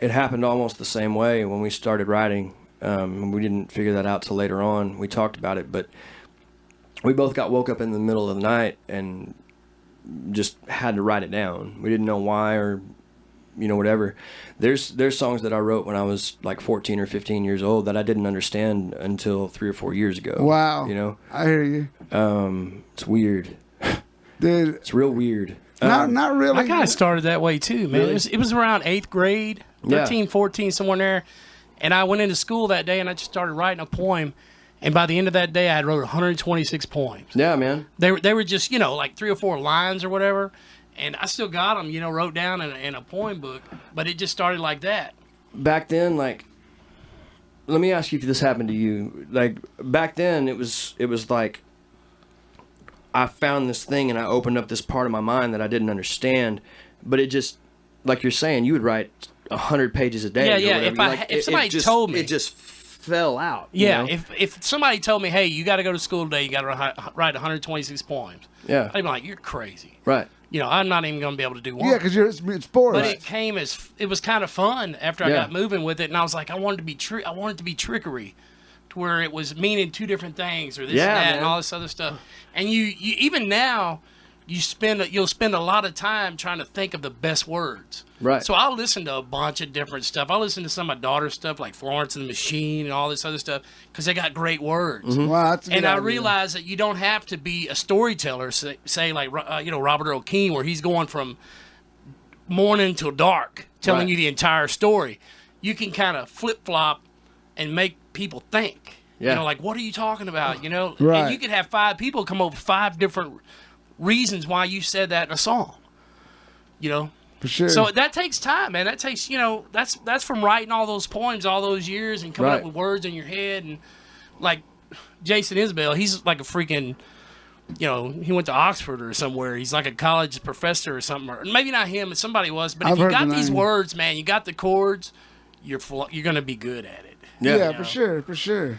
S1: it happened almost the same way when we started writing. We didn't figure that out till later on. We talked about it, but we both woke up in the middle of the night and just had to write it down. We didn't know why or, whatever. There's songs that I wrote when I was like 14 or 15 years old that I didn't understand until 3 or 4 years ago.
S2: Wow. I hear you.
S1: It's weird.
S2: Dude.
S1: It's real weird.
S2: Not really.
S3: I kind of started that way too, man.
S1: Really?
S3: It was around 8th grade, 13, 14, somewhere in there. And I went into school that day and I just started writing a poem. And by the end of that day, I had wrote 126 poems.
S1: Yeah, man.
S3: They were just, like 3 or 4 lines or whatever. And I still got them, wrote down in a poem book. But it just started like that.
S1: Back then, let me ask you if this happened to you. Like, back then, it was like I found this thing and I opened up this part of my mind that I didn't understand. But it just, like you're saying, you would write 100 pages a day.
S3: Yeah. If somebody told me.
S1: It just fell out.
S3: Yeah, if somebody told me, hey, you got to go to school today, you got to write 126 poems.
S1: Yeah.
S3: I'd be like, you're crazy.
S1: Right.
S3: I'm not even going to be able to do one.
S2: Yeah, because it's boring.
S3: But it was kind of fun after I got moving with it, and I was like, I wanted it to be trickery, to where it was meaning 2 different things, or this and that,
S1: man.
S3: and all this other stuff. And you even now, you'll spend a lot of time trying to think of the best words.
S1: Right.
S3: So I'll listen to a bunch of different stuff. I'll listen to some of my daughter's stuff, like Florence and the Machine and all this other stuff, because they got great words.
S2: Mm-hmm. Wow, that's a good
S3: I
S2: idea.
S3: realize that you don't have to be a storyteller, say like Robert Earl Keen, where he's going from morning till dark, telling you the entire story. You can kind of flip flop and make people think.
S1: Yeah.
S3: Like, what are you talking about?
S2: Right.
S3: And you could have 5 people come up with 5 different reasons why you said that in a song.
S2: For sure.
S3: So that takes time, man. That takes, that's from writing all those poems all those years and coming up with words in your head. And like Jason Isbell, he's like a freaking, he went to Oxford or somewhere. He's like a college professor or something. Or maybe not him, but somebody was. But if you got these words, man, you got the chords, you're going to be good at it.
S2: Yeah, for sure.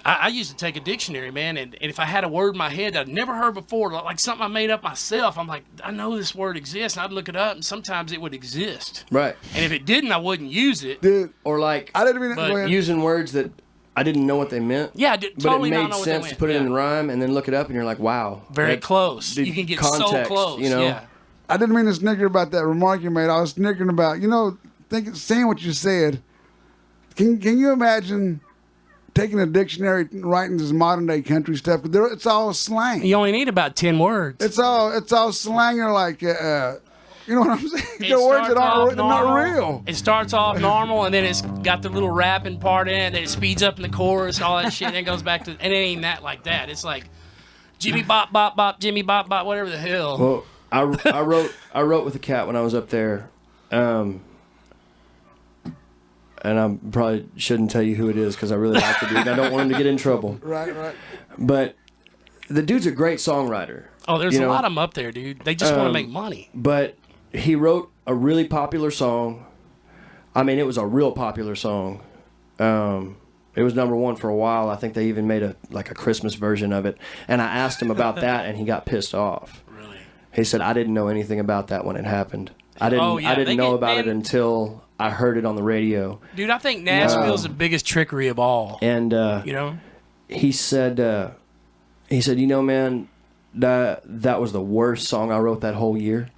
S3: I used to take a dictionary, man, and if I had a word in my head that I'd never heard before, like something I made up myself, I'm like, I know this word exists, and I'd look it up, and sometimes it would exist.
S1: Right.
S3: And if it didn't, I wouldn't use it.
S2: Dude,
S1: Or like
S2: I didn't mean
S1: using words that I didn't know what they meant.
S3: Yeah, totally
S1: but it
S3: not
S1: made
S3: know what they
S1: sense
S3: meant.
S1: to put it in rhyme and then look it up, and you're like, wow.
S3: Very
S1: like,
S3: close.
S1: the
S3: You can get
S1: context,
S3: so close. Yeah.
S2: I didn't mean to snicker about that remark you made. I was snickering about, saying what you said. Can you imagine taking a dictionary and writing this modern day country stuff? It's all slang.
S3: You only need about 10 words.
S2: It's all slang, or like, you know what I'm saying? The words that aren't not real.
S3: It starts off normal, and then it's got the little rapping part in it. Then it speeds up in the chorus and all that shit. And then it goes back to, and it ain't that like that. It's like Jimmy Bop Bop Bop, Jimmy Bop Bop, whatever the hell.
S1: Well, I wrote with a cat when I was up there. And I probably shouldn't tell you who it is because I really like the dude. I don't want him to get in trouble.
S2: Right.
S1: But the dude's a great songwriter.
S3: Oh, there's a lot of them up there, dude. They just want to make money.
S1: But he wrote a really popular song. I mean, it was a real popular song. It was #1 for a while. I think they even made a Christmas version of it. And I asked him about that, and he got pissed off.
S3: Really?
S1: He said, I didn't know anything about that when it happened. I didn't know about it until I heard it on the radio.
S3: Dude, I think Nashville's the biggest trickery of all.
S1: And he said, man, that was the worst song I wrote that whole year.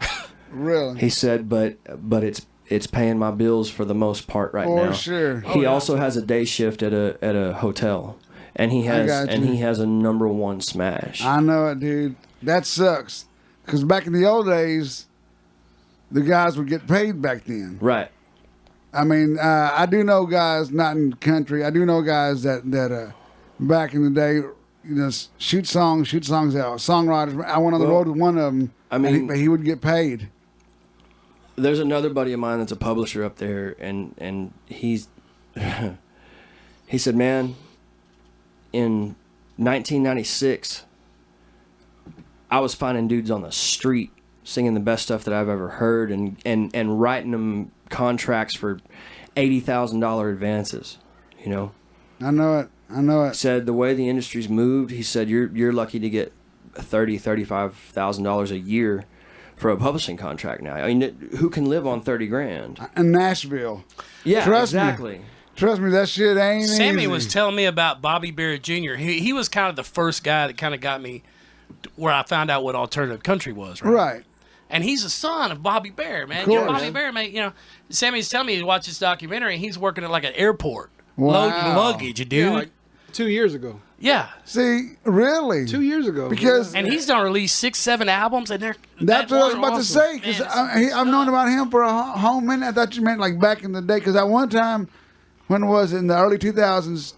S2: Really?
S1: He said, but it's paying my bills for the most part right now.
S2: For sure.
S1: He also has a day shift at a hotel, and he has a #1 smash.
S2: I know it, dude. That sucks. Because back in the old days, the guys would get paid back then.
S1: Right.
S2: I mean, I do know guys, not in country. I do know guys that back in the day, shoot songs out. Songwriters. I went on the road with one of them. I mean, he would get paid.
S1: There's another buddy of mine that's a publisher up there, and he said, man, in 1996, I was finding dudes on the street singing the best stuff that I've ever heard, and writing them contracts for $80,000 advances.
S2: I know it.
S1: Said the way the industry's moved, he said you're lucky to get $35,000 a year for a publishing contract now. I mean, who can live on $30,000
S2: in Nashville?
S1: Yeah,
S2: Trust
S1: exactly.
S2: me. Trust me, that shit ain't
S3: Sammy
S2: easy.
S3: was telling me about Bobby Bear Jr. He was kind of the first guy that kind of got me where I found out what alternative country was, right?
S2: Right.
S3: And he's the son of Bobby Bear, man.
S2: Course.
S3: Bobby Bear, man. Sammy's telling me to watch this documentary, and he's working at like an airport,
S2: Wow.
S3: loading luggage, dude.
S4: Yeah, like 2 years ago.
S3: Yeah.
S2: See, really?
S4: 2 years ago.
S2: Because
S3: And he's done released 6, 7 albums, and
S2: that's what I was about to
S3: awesome.
S2: say. Because
S3: Man,
S2: I've known about him for a whole minute. I thought you meant like back in the day. Because at one time, when was it, in the early 2000s,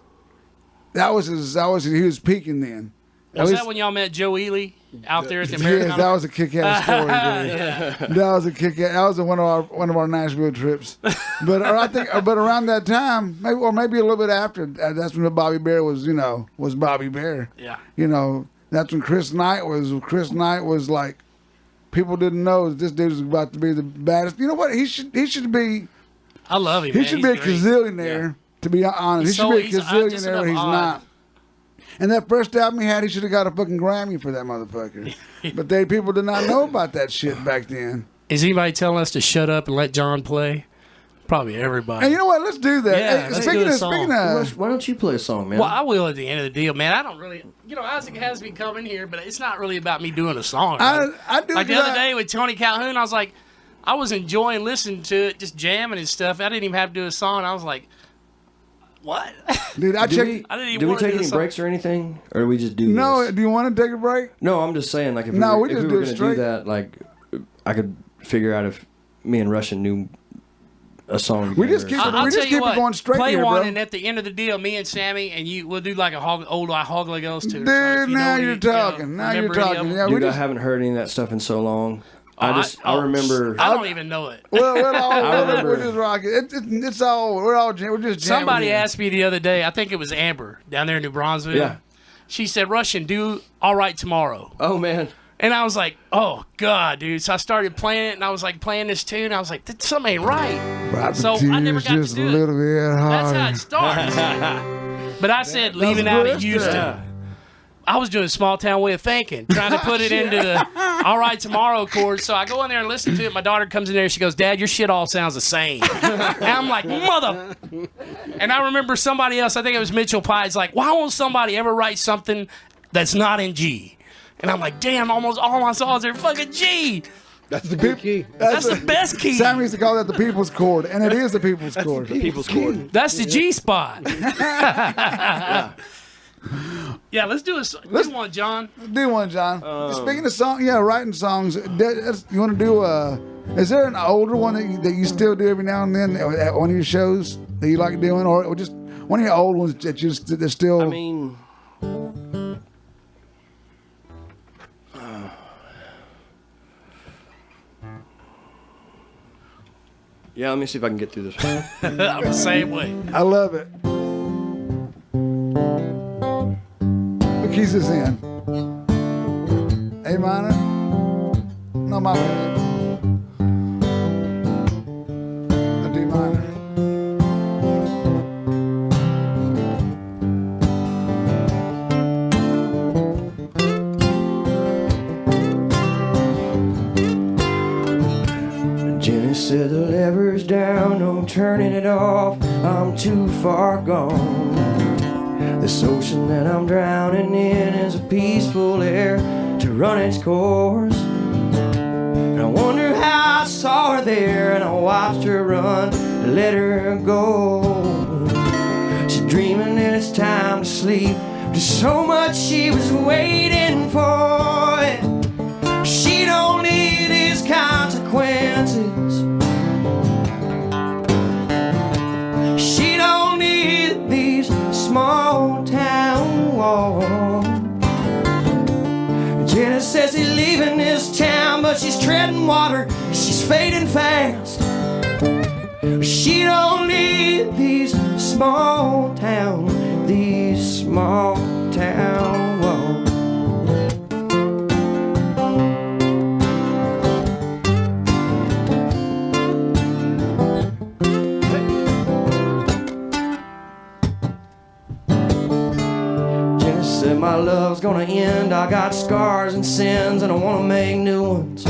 S2: he was peaking then.
S3: was that when y'all met Joe Ely out there at the
S2: Yes,
S3: American?
S2: that was a kick-ass story, dude. That was a kick-ass. That was one of our Nashville trips. But around that time, maybe a little bit after, that's when Bobby Bear was Bobby Bear.
S3: Yeah.
S2: That's when Chris Knight was like, people didn't know that this dude was about to be the baddest. You know what? He should be.
S3: I love him.
S2: He
S3: man.
S2: should
S3: He's
S2: be a
S3: great.
S2: gazillionaire. To be honest,
S3: He's
S2: he should be a
S3: just
S2: gazillionaire.
S3: enough
S2: He's
S3: odd.
S2: not. And that first album he had, he should have got a fucking Grammy for that motherfucker. But people did not know about that shit back then.
S3: Is anybody telling us to shut up and let John play? Probably everybody.
S2: And you know what? Let's do that.
S3: Yeah,
S2: Hey,
S3: let's
S2: speaking
S3: do a
S2: of,
S3: song.
S1: Why don't you play a song, man?
S3: Well, I will at the end of the deal, man. I don't really, Isaac has me coming here, but it's not really about me doing a song.
S2: I
S3: right?
S2: do
S3: Like the
S2: that.
S3: other day with Tony Calhoun, I was like, I was enjoying listening to it, just jamming and stuff. I didn't even have to do a song. I was like, what?
S2: Dude, I
S1: do
S2: checked.
S1: we,
S3: I didn't even
S1: do we
S3: wanna
S1: take
S3: do
S1: any
S3: the song.
S1: breaks or anything, or do we just do
S2: No,
S1: this?
S2: do you want to take a break?
S1: No, I'm just saying, like, if
S2: No,
S1: we
S2: we just
S1: were
S2: do it
S1: going to
S2: straight.
S1: do that, like, I could figure out if me and Russian knew a song.
S2: We just
S1: together
S2: keep
S1: or
S2: it-
S3: I'll
S2: we
S3: tell
S2: just
S3: you
S2: keep it
S3: what,
S2: going straight
S3: play
S2: here,
S3: one,
S2: bro.
S3: and at the end of the deal, me and Sammy, we'll do like a Hog Legos too.
S2: Dude, now you're talking. Now you're talking. Yeah, we
S1: Dude, I
S2: just.
S1: haven't heard any of that stuff in so long.
S3: Oh,
S1: I remember.
S3: I don't even know it.
S2: We're just rocking. It's all. We're just jamming.
S3: Somebody
S2: here.
S3: asked me the other day, I think it was Amber down there in New Braunfels.
S1: Yeah.
S3: She said, Russian, do All Right Tomorrow.
S1: Oh man.
S3: And I was like, oh, God, dude. So I started playing it, and I was like playing this tune. I was like, something ain't right.
S2: Robert
S3: So I never
S2: T's
S3: got to
S2: just
S3: do
S2: a
S3: it.
S2: little bit
S3: That's how
S2: harder.
S3: it starts. But I said, leaving out of Houston.
S2: Yeah.
S3: I was doing small town way of thinking, trying to put it into the All Right Tomorrow chord. So I go in there and listen to it. My daughter comes in there and she goes, Dad, your shit all sounds the same. And I'm like, mother. And I remember somebody else, I think it was Mitchell Pye's like, why won't somebody ever write something that's not in G? And I'm like, damn, almost all my songs are fucking G.
S4: That's the good key.
S3: That's the best key.
S2: Sam used to call that the people's chord, and it is the people's chord.
S1: People's chord.
S3: That's the G spot. Yeah, let's do one, John.
S2: Do one, John. Speaking of songs, writing songs. You want to do is there an older one that you still do every now and then at one of your shows that you like doing, or just one of your old ones that still?
S1: I mean. Yeah, let me see if I can get through this one.
S3: I'm the same way.
S2: I love it. What keys is in? A minor? No, my bad. A D minor.
S1: Jenny said the lever's down, no turning it off, I'm too far gone. This ocean that I'm drowning in is a peaceful air to run its course. And I wonder how I saw her there and I watched her run, let her go. She's dreaming and it's time to sleep, there's so much she was waiting for. She don't need these consequences. She don't need these small town walls. Jenna says she's leaving this town, but she's treading water, she's fading fast. She don't need these small town walls. Said my love's gonna end, I got scars and sins and I wanna make new ones.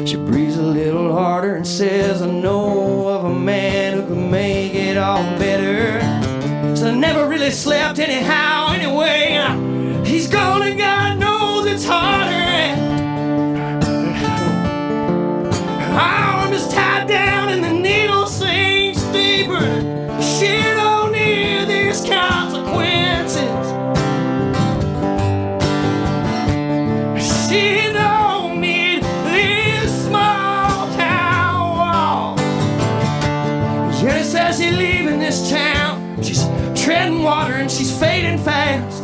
S1: She breathes a little harder and says, I know of a man who could make it all better. So I never really slept anyhow, anyway. He's gone and God knows it's harder. Arm is tied down and the needle sinks deeper. She don't need these consequences. She don't need this small town wall. Jenny says she's leaving this town. She's treading water and she's fading fast.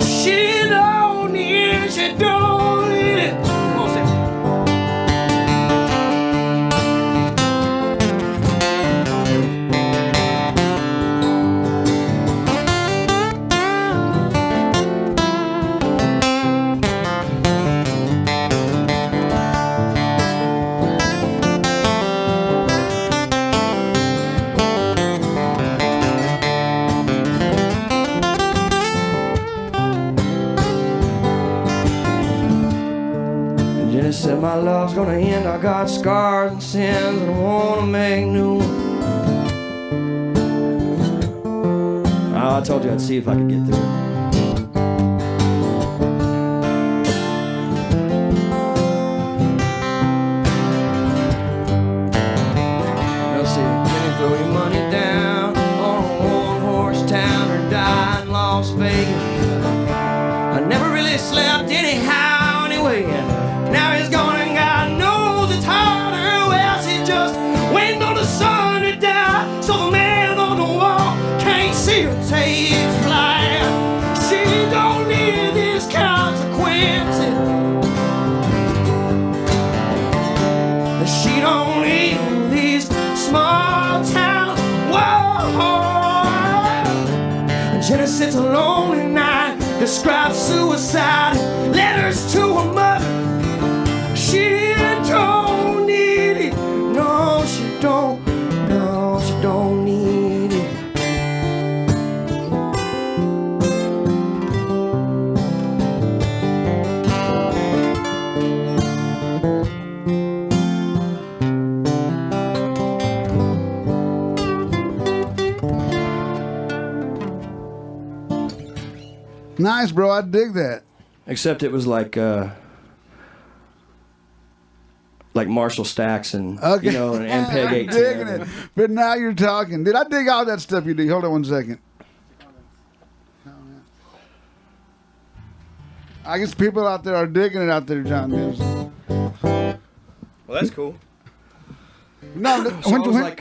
S1: She don't need it, she don't need it. Come on, Sam. Jenny said my love's gonna end. I got scars and sins and I wanna make new ones. Oh, I told you I'd see if I could get through it. Let's see, Jenny, throw your money down on a one-horse town or die in Las Vegas. I never really slept anyhow, anyway. Now he's gone and God knows it's harder. Well, she's just waiting on the sun to die, so the man on the wall can't see her take flight. She don't need these consequences. She don't need these small town walls. Jenny sits alone at night, describes suicide, letters to her mother. She don't need it. No, she don't. No, she don't need it.
S2: Nice, bro. I dig that.
S1: Except it was like Marshall Stacks and
S2: Okay.
S1: you know, and Peg
S2: I'm
S1: 18.
S2: digging it. But now you're talking. Did I dig all that stuff you did? Hold on one second. I guess people out there are digging it out there, John Dempsy.
S1: Well, that's cool.
S2: No,
S1: So I was like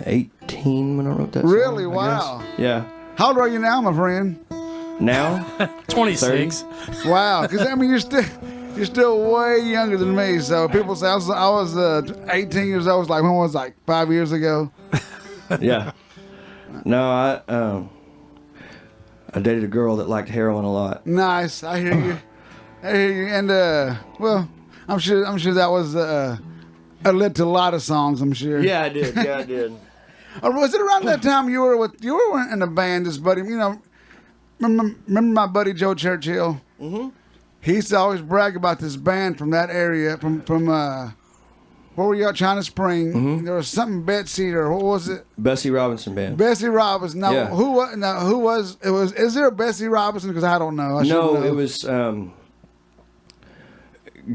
S1: 18 when I wrote that song,
S2: really?
S1: I
S2: Wow.
S1: guess. Yeah.
S2: How old are you now, my friend?
S1: Now?
S3: 26.
S2: Wow, because I mean you're still way younger than me. So people say I was 18 years old. Like when was like 5 years ago?
S1: Yeah. No, I dated a girl that liked heroin a lot.
S2: Nice, I hear you. I hear you. And well, I'm sure that was led to a lot of songs. I'm sure.
S1: Yeah, I did. Yeah, I did.
S2: Or was it around that time you were in a band? This buddy, you know, remember my buddy Joe Churchill?
S1: Mm-hmm.
S2: He used to always brag about this band from that area, from where were you at, China Spring?
S1: Mm-hmm.
S2: There was something Betsy or what was it?
S1: Bessie Robinson Band.
S2: Bessie Robinson. No,
S1: Yeah.
S2: who was it? Was is there a Bessie Robinson? Because I don't know. I should
S1: No,
S2: know.
S1: it was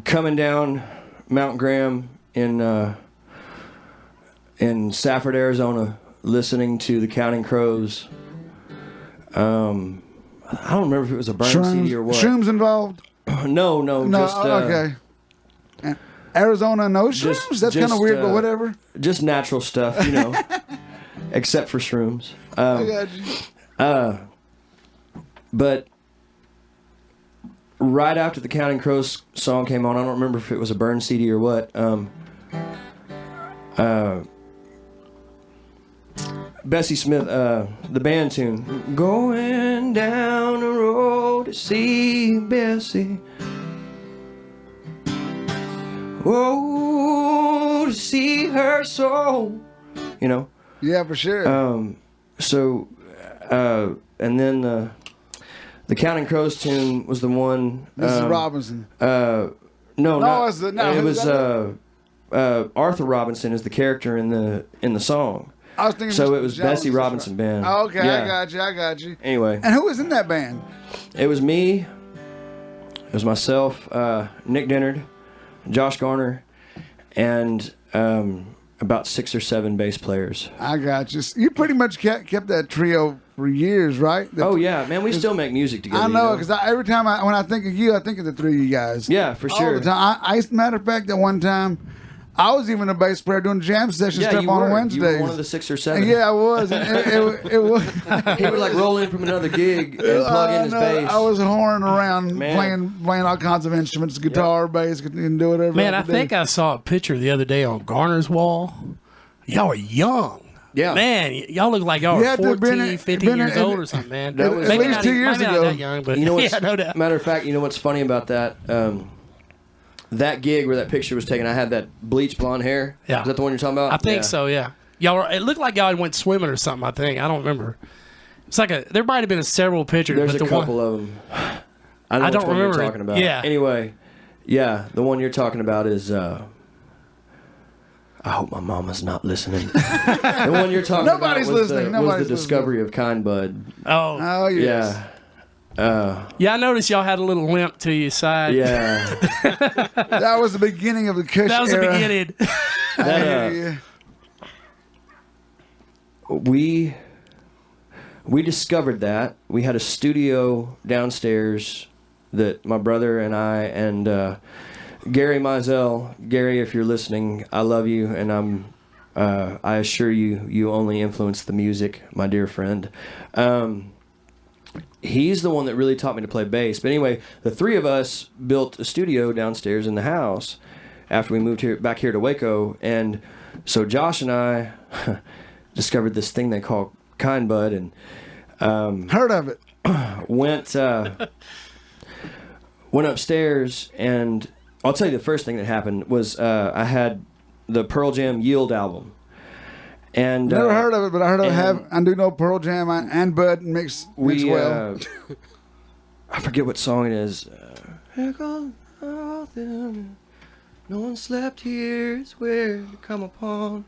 S1: coming down Mount Graham in Safford, Arizona, listening to the Counting Crows. I don't remember if it was a burn CD or what.
S2: Shrooms involved?
S1: No, just
S2: okay. And Arizona, no shrooms. That's kind of weird, but whatever.
S1: Just natural stuff, you know, except for shrooms.
S2: I got you.
S1: But right after the Counting Crows song came on, I don't remember if it was a burn CD or what. Bessie Smith, the band tune, going down the road to see Bessie. Oh, to see her soul. You know.
S2: Yeah, for sure.
S1: And then the Counting Crows tune was the one.
S2: Mrs. Robinson.
S1: No,
S2: No,
S1: not,
S2: it's the- no,
S1: it
S2: who
S1: was
S2: was that?
S1: Arthur Robinson is the character in the song.
S2: I was thinking.
S1: So it was
S2: Jones,
S1: Bessie Robinson Band.
S2: Oh, okay,
S1: Yeah.
S2: I got you.
S1: Anyway,
S2: And who was in that band?
S1: it was me. It was myself, Nick Dennard, Josh Garner, and about 6 or 7 bass players.
S2: I got you. You pretty much kept that trio for years, right?
S1: Oh yeah, man, we still make music together.
S2: I know,
S1: you
S2: because every time when I think of you, I think of the three of you guys.
S1: Yeah, for
S2: All
S1: sure.
S2: the time. Matter of fact, at one time, I was even a bass player doing jam session stuff
S1: you
S2: on
S1: were.
S2: Wednesdays.
S1: You were one of the 6 or 7.
S2: Yeah, I was. And it was.
S1: He would like roll in from another gig and plug in his bass.
S2: I was horning around,
S1: Man.
S2: playing all kinds of instruments, guitar, bass, and do whatever.
S3: Man, I
S2: could do.
S3: think I saw a picture the other day on Garner's wall. Y'all are young.
S1: Yeah.
S3: Man, y'all look like y'all
S2: You
S3: are
S2: had to have
S3: 14, 15
S2: been
S3: years
S2: in-
S3: old or something, man.
S1: That was-
S2: at
S3: Maybe
S2: least
S3: not
S2: 2
S3: even-
S2: years
S3: maybe
S2: ago.
S3: not that young, but
S1: You know what's,
S3: yeah, no doubt.
S1: matter of fact, you know what's funny about that? That gig where that picture was taken, I had that bleach blonde hair.
S3: Yeah.
S1: Is that the one you're talking about?
S3: I think
S1: Yeah.
S3: so, yeah. It looked like y'all went swimming or something, I think. I don't remember. It's like there might have been several pictures.
S1: There's
S3: but
S1: a
S3: the
S1: couple of them. I know
S3: I
S1: which
S3: don't
S1: one
S3: remember
S1: you're
S3: it.
S1: talking about.
S3: Yeah.
S1: Anyway, yeah, the one you're talking about is. I hope my mama's not listening. The one you're talking
S2: Nobody's
S1: about was
S2: listening.
S1: the
S2: Nobody's
S1: discovery of Kind Bud.
S3: Oh,
S2: Oh yes.
S1: Yeah.
S3: yeah, I noticed y'all had a little limp to your side.
S1: Yeah.
S2: That was the beginning of the Kush
S3: That was the
S2: era.
S3: beginning.
S1: That,
S2: Yeah.
S1: we discovered that. We had a studio downstairs that my brother and I and Gary Mizell. Gary, if you're listening, I love you, and I assure you, you only influence the music, my dear friend. He's the one that really taught me to play bass. But anyway, the three of us built a studio downstairs in the house after we moved back here to Waco, and so Josh and I discovered this thing they call Kind Bud, and
S2: Heard of it.
S1: went upstairs, and I'll tell you the first thing that happened was I had the Pearl Jam Yield album, and
S2: Never heard of it, but I heard of I do know Pearl Jam and Bud mix well.
S1: I forget what song it is. Here goes nothing. No one slept here. It's where to come upon.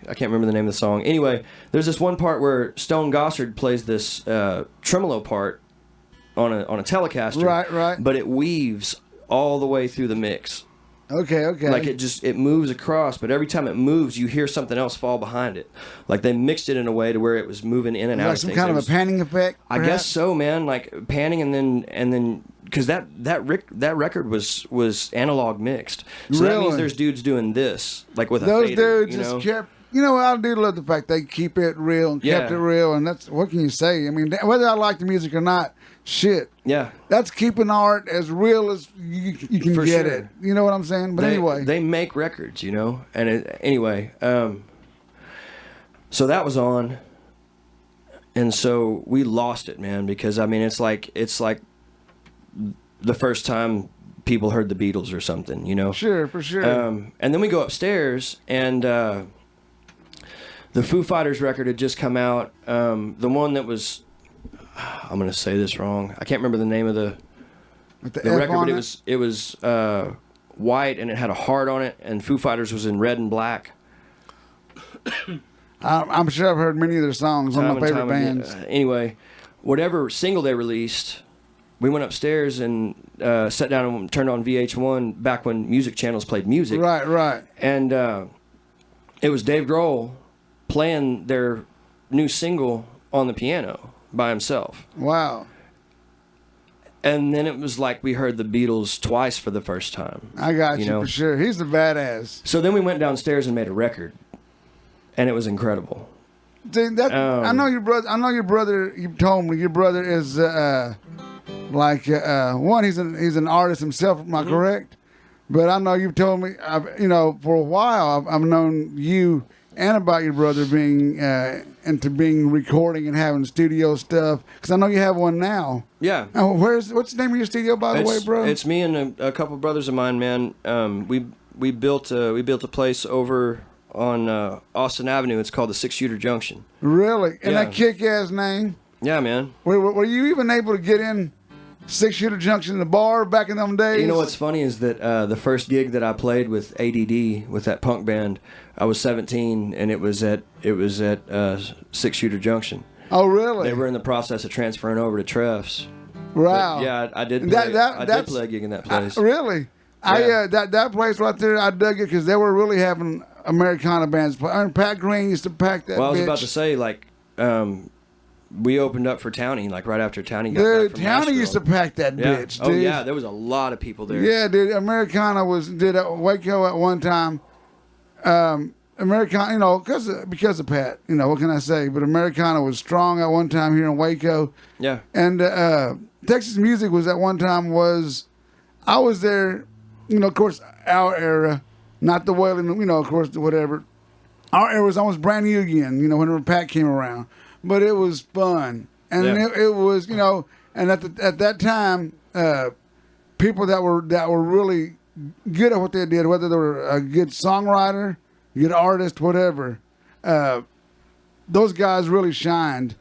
S1: I can't remember the name of the song. Anyway, there's this one part where Stone Gossard plays this tremolo part on a Telecaster.
S2: Right.
S1: But it weaves all the way through the mix.
S2: Okay.
S1: Like it moves across, but every time it moves, you hear something else fall behind it. Like they mixed it in a way to where it was moving in and out
S2: like
S1: of
S2: some
S1: things.
S2: kind
S1: It
S2: of
S1: was-
S2: a panning effect.
S1: I guess
S2: perhaps?
S1: so, man. Like panning and then because that record was analog mixed. So that means
S2: Really?
S1: there's dudes doing this like with a
S2: Those
S1: fader,
S2: dudes
S1: you
S2: just
S1: know?
S2: kept. You know, I do love the fact they keep it real and kept
S1: Yeah.
S2: it real, and that's what can you say? I mean, whether I like the music or not, shit.
S1: Yeah.
S2: That's keeping art as real as you can
S1: For
S2: get
S1: sure.
S2: it. You know what I'm saying? But anyway,
S1: they make records, you know. And anyway, so that was on, and so we lost it, man. Because I mean, it's like the first time people heard the Beatles or something, you know.
S2: sure, for sure.
S1: And then we go upstairs, and the Foo Fighters record had just come out. The one that was, I'm going to say this wrong. I can't remember the name of the
S2: With the
S1: the
S2: F
S1: record,
S2: on
S1: but it was white, and it had a heart on it, and Foo Fighters was in red and black.
S2: I'm sure I've heard many of their songs. One of my favorite bands.
S1: Anyway, whatever single they released, we went upstairs and sat down and turned on VH1 back when music channels played music.
S2: Right.
S1: And it was Dave Grohl playing their new single on the piano by himself.
S2: Wow.
S1: And then it was like we heard the Beatles twice for the first time.
S2: I got you,
S1: know?
S2: for sure. He's the badass.
S1: So then we went downstairs and made a record. And it was incredible.
S2: See, I know your brother. I know your brother. You told me your brother is one. He's an artist himself. Am I correct? But I know you've told me. For a while, I've known you and about your brother being into being recording and having studio stuff. Because I know you have one now.
S1: Yeah.
S2: Oh, what's the name of your studio, by the way, bro?
S1: It's me and a couple of brothers of mine, man. We built a place over on Austin Avenue. It's called the 6-Shooter Junction.
S2: Really? And
S1: Yeah.
S2: that kick-ass name.
S1: Yeah, man.
S2: Were you even able to get in 6-shooter junction in the bar back in them days.
S1: You know what's funny is that the first gig that I played with ADD with that punk band, I was 17, and it was at 6-shooter junction.
S2: Oh, really?
S1: They were in the process of transferring over to Treff's.
S2: Wow.
S1: But yeah, I did. I did play a gig in that place.
S2: Really?
S1: Yeah.
S2: That place right there, I dug it because they were really having Americana bands play. And Pat Green used to pack that.
S1: Well, I was
S2: bitch.
S1: about to say, like, we opened up for Townie, like right after Townie got
S2: Dude,
S1: back from
S2: Townie
S1: Nashville.
S2: used to pack that
S1: Yeah.
S2: bitch, dude.
S1: Oh yeah, there was a lot of people there.
S2: Yeah, dude. Americana did at Waco at one time. Americana, you know, because of Pat. You know, what can I say? But Americana was strong at one time here in Waco.
S1: Yeah.
S2: And Texas Music was at one time I was there, you know, of course, our era, not the Wailing, you know, of course, whatever. Our era was almost brand new again, you know, whenever Pat came around. But it was fun. And
S1: Yeah.
S2: it was, you know, and at that time, people that were really good at what they did, whether they were a good songwriter, good artist, whatever, those guys really shined.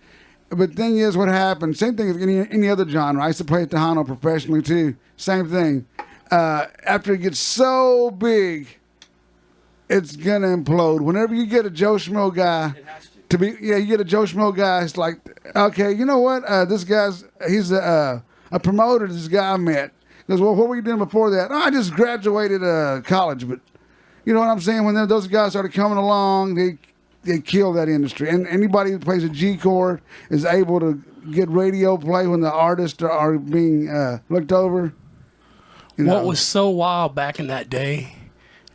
S2: But the thing is, what happened, same thing as any other genre. I used to play at Tejano professionally too. Same thing. After it gets so big, it's going to implode. Whenever you get a Joe Schmo guy, you get a Joe Schmo guy, it's like, okay, you know what? He's a promoter, this guy I met. He goes, well, what were you doing before that? Oh, I just graduated college, but you know what I'm saying? When those guys started coming along, they kill that industry. And anybody who plays a G chord is able to get radio play when the artists are being looked over. You know.
S3: What was so wild back in that day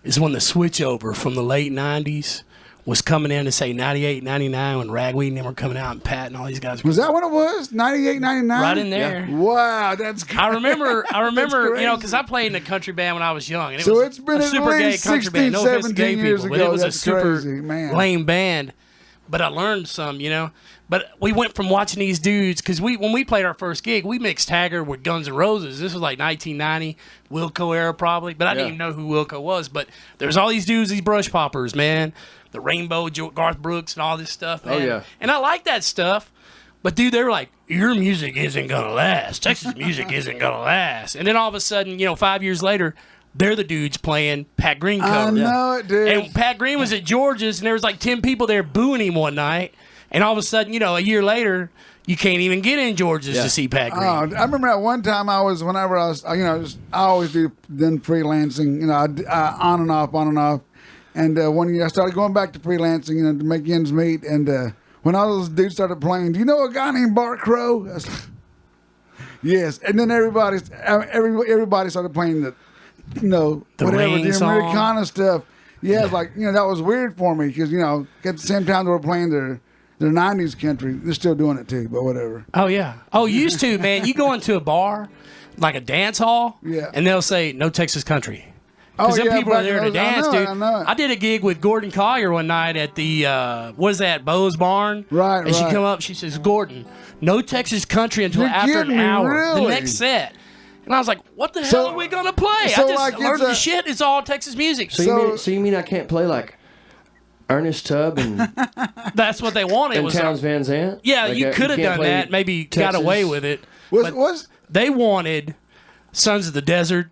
S3: is when the switchover from the late 90s was coming in to say 98, 99 when Ragweed and them were coming out and Pat and all these guys.
S2: Was that what it was? 98, 99?
S3: Right in there.
S2: Yeah. Wow, that's crazy.
S3: I remember,
S2: crazy.
S3: you know, because I played in a country band when I was young. And it
S2: So
S3: was
S2: it's been
S3: a
S2: at
S3: super gay
S2: least
S3: country
S2: 16,
S3: band. No offense to
S2: 17
S3: gay
S2: years
S3: people, but
S2: ago.
S3: it was
S2: That's
S3: a super
S2: crazy, man.
S3: lame band. But I learned some, you know. But we went from watching these dudes, because when we played our first gig, we mixed Taggart with Guns N' Roses. This was like 1990, Wilco era probably. But I didn't even know who Wilco was. But there's all these dudes, these brush poppers, man. The Rainbow, Garth Brooks, and all this stuff, man.
S1: Oh, yeah.
S3: And I like that stuff. But, dude, they were like, your music isn't going to last. Texas music isn't going to last. And then all of a sudden, you know, 5 years later, they're the dudes playing Pat Green covers.
S2: I know it, dude.
S3: And Pat Green was at George's, and there was like 10 people there booing him one night. And all of a sudden, you know, a year later, you can't even get in George's to see Pat Green.
S2: I remember at one time I always do then freelancing, you know, I on and off. And one year I started going back to freelancing, you know, to make ends meet. And when all those dudes started playing, do you know a guy named Bart Crow? I was like, yes. And then everybody started playing the
S3: Rain
S2: the
S3: song.
S2: Americana stuff. Yeah, it's like, you know, that was weird for me because, you know, at the same time they were playing their 90s country. They're still doing it too, but whatever.
S3: Oh, yeah. Oh, used to, man. You go into a bar, like a dance hall,
S2: Yeah.
S3: and they'll say, no Texas country. Because them people are there to dance, dude.
S2: I know it.
S3: I did a gig with Gordon Collier one night at the, Bo's Barn.
S2: Right,
S3: And she
S2: right.
S3: come up, she says, Gordon, no Texas country until
S2: You're
S3: after an
S2: kidding me,
S3: hour.
S2: really?
S3: The next set. And I was like, what the hell
S2: So-
S3: are we going to play?
S2: so
S3: I just
S2: like
S3: learned
S2: it's
S3: the shit. It's all Texas music.
S1: So you mean I can't play like Ernest Tubb and
S3: That's what they wanted.
S1: and
S3: was
S1: Towns Van Zandt?
S3: Yeah,
S1: Like,
S3: you could have
S1: can't
S3: done
S1: play
S3: that. Maybe got
S1: Texas?
S3: away with it.
S2: Was
S3: They wanted Sons of the Desert.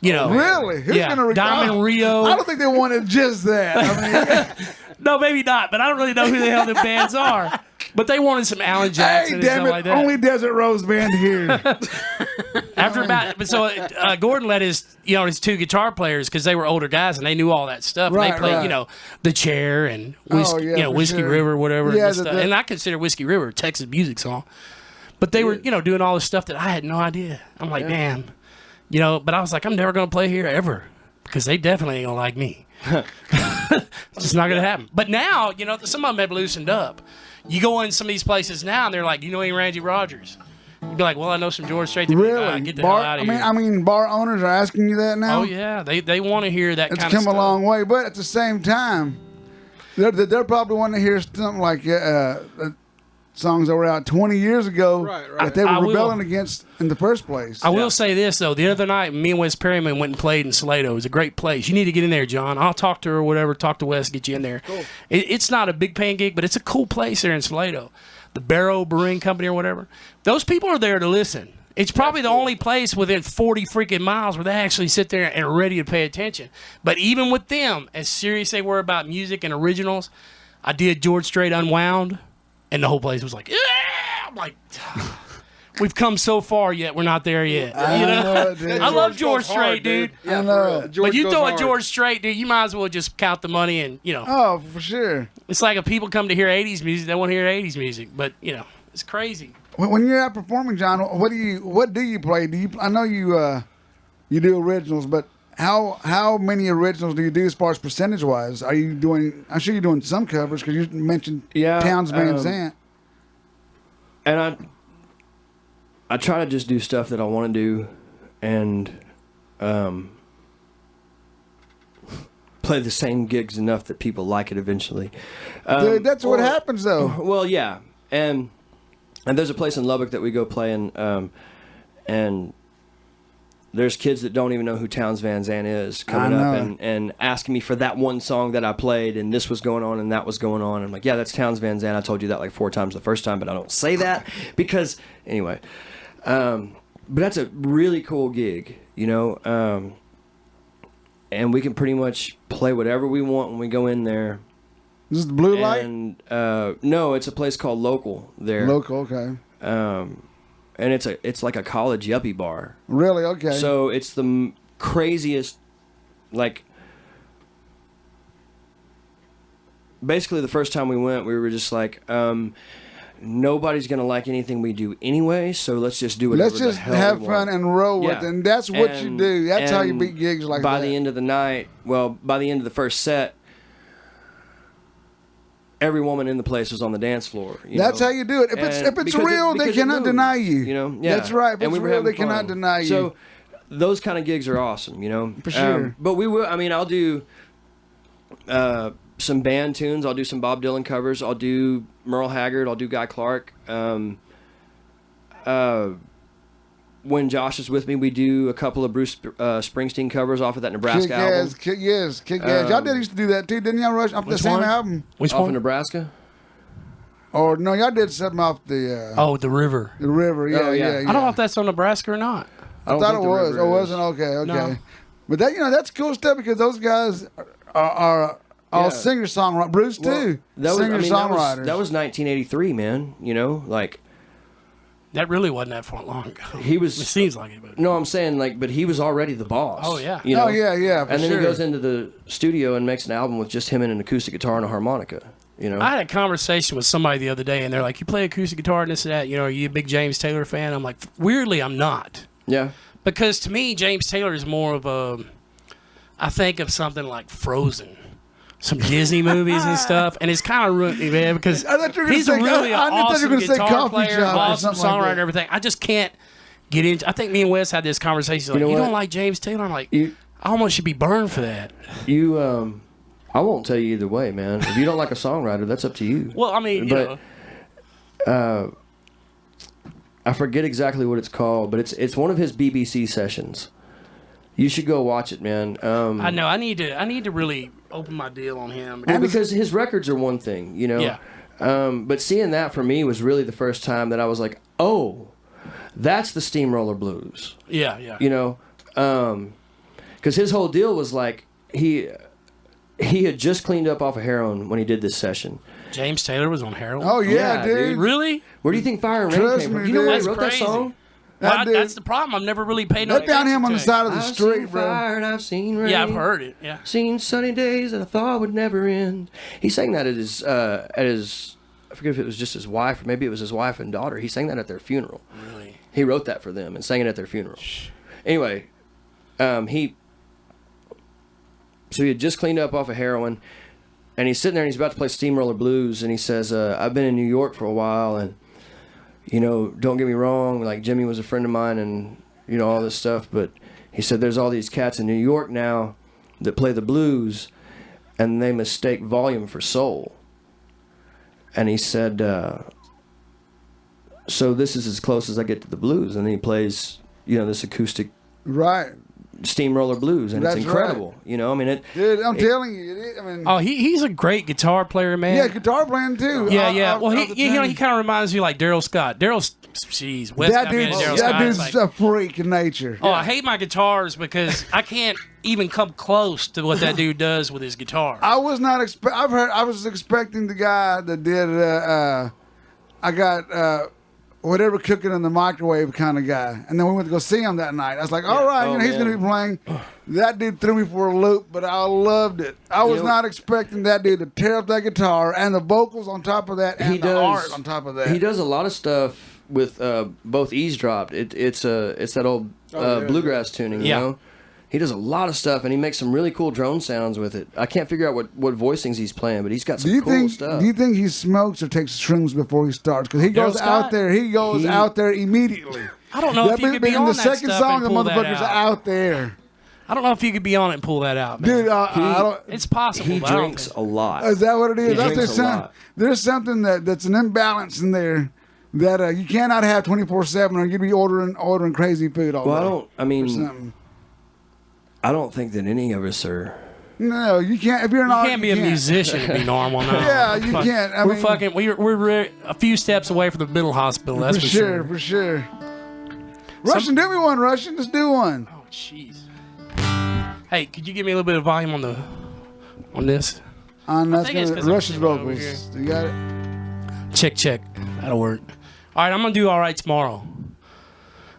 S3: You know,
S2: really? Who's
S3: yeah,
S2: gonna
S3: Diamond Rio.
S2: I don't think they wanted just that. I mean,
S3: No, maybe not. But I don't really know who the hell the bands are. But they wanted some Alan Jackson
S2: hey,
S3: and
S2: damn
S3: stuff
S2: it!
S3: like that.
S2: Only Desert Rose Band here.
S3: After about, so Gordon let his two guitar players, because they were older guys and they knew all that stuff.
S2: Right,
S3: and they played,
S2: right.
S3: you know, The Chair and Whiskey,
S2: yeah, for
S3: Whiskey
S2: sure.
S3: River, whatever.
S2: Yeah,
S3: and, stuff. And I consider Whiskey River a Texas music song. But they were, doing all this stuff that I had no idea. I'm like, damn. But I was like, I'm never going to play here ever, because they definitely ain't going to like me. It's just not going to happen. But now, some of them have loosened up. You go in some of these places now, and they're like, you know any Randy Rogers? You'd be like, well, I know some George Strait.
S2: Really?
S3: Get the hell out of here.
S2: I mean, bar owners are asking you that now.
S3: Oh, yeah. They want to hear that
S2: It's
S3: kind of
S2: come
S3: stuff.
S2: a long way, but at the same time, they're probably wanting to hear something like songs that were out 20 years ago
S4: Right.
S2: that they
S3: I
S2: were
S3: will.
S2: rebelling against in the first place.
S3: I will say this, though. The other night, me and Wes Perryman went and played in Salado. It was a great place. You need to get in there, John. I'll talk to her or whatever, talk to Wes, get you in there.
S4: Cool.
S3: It's not a big paying gig, but it's a cool place there in Salado. The Barrow Brewing Company or whatever. Those people are there to listen. It's probably the only place within 40 freaking miles where they actually sit there and are ready to pay attention. But even with them, as serious they were about music and originals, I did George Strait Unwound, and the whole place was like, yeah! I'm like, we've come so far, yet we're not there yet. You know? I love George Strait, dude.
S4: Yeah,
S2: I know.
S3: But you
S4: goes
S3: throw a
S4: hard.
S3: George Strait, dude, you might as well just count the money and,
S2: Oh, for sure.
S3: it's like if people come to hear 80s music, they want to hear 80s music. But, it's crazy.
S2: When you're out performing, John, what do you play? I know you do originals, but how many originals do you do as far as percentage wise? Are you doing? I'm sure you're doing some covers because you mentioned Towns Van Zandt.
S1: And I try to just do stuff that I want to do, and play the same gigs enough that people like it eventually.
S2: Dude, that's what happens though.
S1: Well, yeah, and there's a place in Lubbock that we go play in, and there's kids that don't even know who Towns Van Zandt is coming up and asking me for that one song that I played, and this was going on and that was going on. I'm like, yeah, that's Towns Van Zandt. I told you that like 4 times the first time, but I don't say that because anyway. But that's a really cool gig, and we can pretty much play whatever we want when we go in there.
S2: This is the Blue Light?
S1: And no, it's a place called Local there.
S2: Local, okay.
S1: And it's like a college yuppie bar.
S2: Really? Okay.
S1: So it's the craziest, like, basically the first time we went, we were just like, nobody's going to like anything we do anyway, so let's just do whatever
S2: let's just
S1: the hell
S2: have
S1: we
S2: fun
S1: want.
S2: and roll with it. And that's what you do. That's how you
S1: and
S2: beat gigs like
S1: by
S2: that.
S1: the end of the night, by the end of the first set, every woman in the place was on the dance floor.
S2: That's how you do it. If it's real, they cannot deny you.
S1: Yeah.
S2: That's right. If
S1: and
S2: it's
S1: we were
S2: real,
S1: having
S2: they cannot
S1: fun.
S2: deny you.
S1: So those kind of gigs are awesome,
S2: For sure.
S1: But we will. I mean, I'll do some band tunes. I'll do some Bob Dylan covers. I'll do Merle Haggard. I'll do Guy Clark. When Josh is with me, we do a couple of Bruce Springsteen covers off of that Nebraska album.
S2: Kick ass. Y'all did used to do that too, didn't y'all? Rush off the same
S3: one?
S2: album?
S3: Which
S1: Off
S3: one?
S1: of Nebraska?
S2: Or no, y'all did something off the
S3: The River.
S2: the river. Yeah,
S1: Oh, yeah.
S2: yeah.
S3: I don't know if that's on Nebraska or not.
S2: I thought it was. Oh, wasn't? Okay.
S3: No.
S2: But that that's cool stuff because those guys are all
S1: Yeah.
S2: singer-songwriters. Bruce too. Singer-songwriters.
S1: That was 1983, man. Like
S3: That really wasn't that far long ago.
S1: he was.
S3: It seems like it, but
S1: No, I'm saying but he was already the boss.
S3: Oh, yeah.
S1: You know?
S2: Oh yeah. For
S1: And then
S2: sure.
S1: he goes into the studio and makes an album with just him and an acoustic guitar and a harmonica.
S3: I had a conversation with somebody the other day, and they're like, "You play acoustic guitar and this and that. Are you a big James Taylor fan?" I'm like, weirdly, I'm not.
S1: Yeah.
S3: Because to me, James Taylor is more of I think of something like Frozen, some Disney movies and stuff, and it's kind of ruined me, man, because
S2: I thought you were gonna
S3: he's
S2: say-
S3: really an
S2: I thought you were
S3: awesome
S2: gonna say
S3: guitar
S2: coffee
S3: player,
S2: shop or
S3: awesome
S2: something like
S3: songwriter,
S2: that.
S3: and everything. I just can't get into. I think me and Wes had this conversation. Like,
S1: know
S3: you
S1: what?
S3: don't like James Taylor? I'm like,
S1: You-
S3: I almost should be burned for that.
S1: I won't tell you either way, man. If you don't like a songwriter, that's up to you.
S3: Well, I mean,
S1: But- I forget exactly what it's called, but it's one of his BBC sessions. You should go watch it, man.
S3: I know. I need to really open my deal on him.
S1: Well, because his records are one thing,
S3: Yeah.
S1: But seeing that for me was really the first time that I was like, oh, that's the Steamroller Blues.
S3: Yeah, yeah.
S1: Because his whole deal was like he had just cleaned up off of heroin when he did this session.
S3: James Taylor was on heroin.
S2: Oh yeah,
S1: Yeah,
S2: dude.
S1: dude.
S3: Really?
S1: Where do you think Fire and Rain
S2: Trust
S1: came from?
S2: me,
S1: Do you know why he
S3: dude.
S1: wrote
S3: That's
S1: that
S3: crazy.
S1: song?
S3: Well,
S2: dude.
S3: that's the problem. I've never really paid no
S2: Let down
S3: attention
S2: him on
S3: to
S2: the
S3: it.
S2: side of the
S1: I've
S2: street,
S1: seen
S2: bro.
S1: fire and I've seen rain.
S3: Yeah, I've heard it. Yeah.
S1: Seen sunny days that I thought would never end. He sang that at his I forget if it was just his wife or maybe it was his wife and daughter. He sang that at their funeral.
S3: Really?
S1: He wrote that for them and sang it at their funeral. Anyway, so he had just cleaned up off of heroin, and he's sitting there and he's about to play Steamroller Blues, and he says, I've been in New York for a while, and don't get me wrong, like Jimmy was a friend of mine and all this stuff, but he said there's all these cats in New York now that play the blues and they mistake volume for soul. And he said, so this is as close as I get to the blues. And then he plays, this acoustic
S2: Right.
S1: Steamroller Blues, and
S2: That's
S1: it's incredible. You know, I mean,
S2: Dude, I'm telling you. I mean,
S3: Oh, he's a great guitar player, man.
S2: yeah, guitar playing too.
S3: Yeah. Well,
S2: Off the
S3: he
S2: chain.
S3: kind of reminds me like Daryl Scott. Jeez, West
S2: That
S3: I mean,
S2: dude's,
S3: Daryl
S2: that
S3: Scott,
S2: dude's
S3: it's like,
S2: a freak in nature.
S3: oh, I hate my guitars because I can't even come close to what that dude does with his guitar.
S2: I was not I was expecting the guy that did I got whatever cooking in the microwave kind of guy, and then we went to go see him that night. I was like, all right,
S1: Oh,
S2: he's
S1: man.
S2: gonna be playing. That dude threw me for a loop, but I loved it. I was not expecting that dude to tear up that guitar and the vocals on top of that, and the art on top of that.
S1: He does a lot of stuff with both eavesdropped. It's that old bluegrass tuning.
S3: Yeah.
S1: You know, he does a lot of stuff, and he makes some really cool drone sounds with it. I can't figure out what voicings he's playing, but he's got some cool stuff.
S2: Do you think he smokes or takes shrooms before he starts? Because he goes
S3: Scott?
S2: out there. He goes out there immediately.
S3: I don't know if you could be
S2: in
S3: on
S2: the
S3: that
S2: second
S3: stuff
S2: song,
S3: and
S2: the
S3: pull that
S2: motherfucker's
S3: out.
S2: out there.
S3: I don't know if you could be on it and pull that out, man.
S2: Dude, I don't.
S3: It's possible.
S1: He
S3: but I don't
S1: drinks
S3: think-
S1: a lot.
S2: Is that what it is?
S1: He
S2: That's
S1: drinks a lot.
S2: There's something that's an imbalance in there that you cannot have 24/7, or you'd be ordering crazy food all day.
S1: I don't think that any of us are.
S2: No, you can't. If you're
S3: You
S2: not,
S3: can't be a musician and be normal now.
S2: Yeah, you can't. I
S3: we're
S2: mean,
S3: fucking. We're a few steps away from the mental hospital. That's
S2: for
S3: for
S2: sure, for sure. Russian, do me one, Russian. Let's do one.
S3: Oh, jeez. Hey, could you give me a little bit of volume on this?
S2: That's
S3: think it's
S2: gonna
S3: 'cause I'm
S2: Russia's
S3: sitting over
S2: vocals. You got it.
S3: Check. That'll work. All right, I'm gonna do all right tomorrow,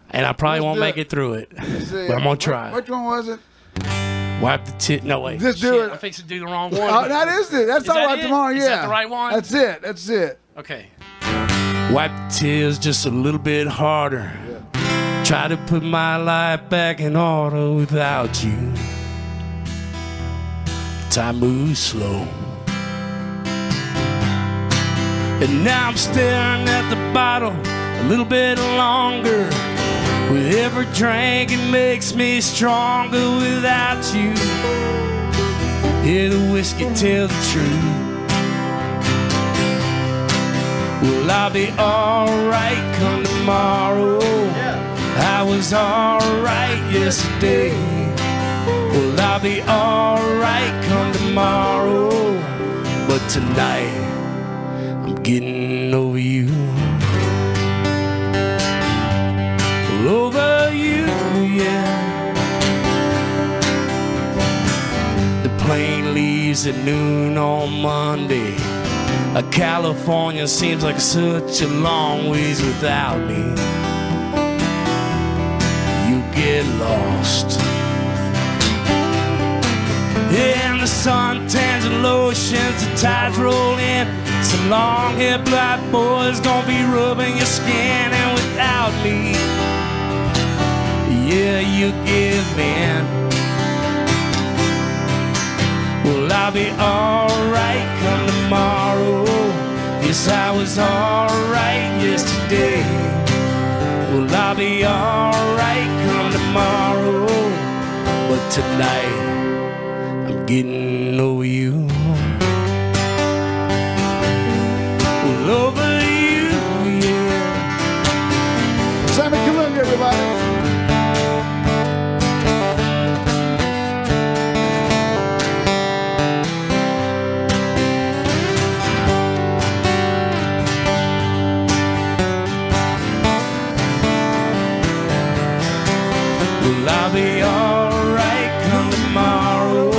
S3: and I probably
S2: Let's
S3: won't
S2: do
S3: make
S2: it.
S3: it through it,
S2: Let's see.
S3: but I'm gonna try.
S2: Which one was it?
S3: Wipe the tit. No way.
S2: Just do
S3: Shit,
S2: it.
S3: I'm fixing to do the wrong one.
S2: Oh, that is it. That's
S3: Is
S2: all
S3: that
S2: right
S3: it?
S2: tomorrow. Yeah.
S3: Is that the right one?
S2: That's it. That's it.
S3: Okay. Wipe the tears just a little bit harder. Try to put my life back in order without you. Time moves slow. And now I'm staring at the bottle a little bit longer. With every drink it makes me stronger without you. Yeah, the whiskey tells the truth. Well, I'll be alright come tomorrow. I was alright yesterday. Well, I'll be alright come tomorrow. But tonight, I'm getting over you. Well, over you, yeah. The plane leaves at noon on Monday. California seems like such a long ways without me. You get lost. And the sun tans and lotions, the tides roll in. Some long-haired black boy's gonna be rubbing your skin. And without me, yeah, you give in. Well, I'll be alright come tomorrow. Yes, I was alright yesterday. Well, I'll be alright come tomorrow. But tonight, I'm getting over you. Well, over you, yeah.
S2: Sammy, come on, everybody.
S3: Well, I'll be alright come tomorrow.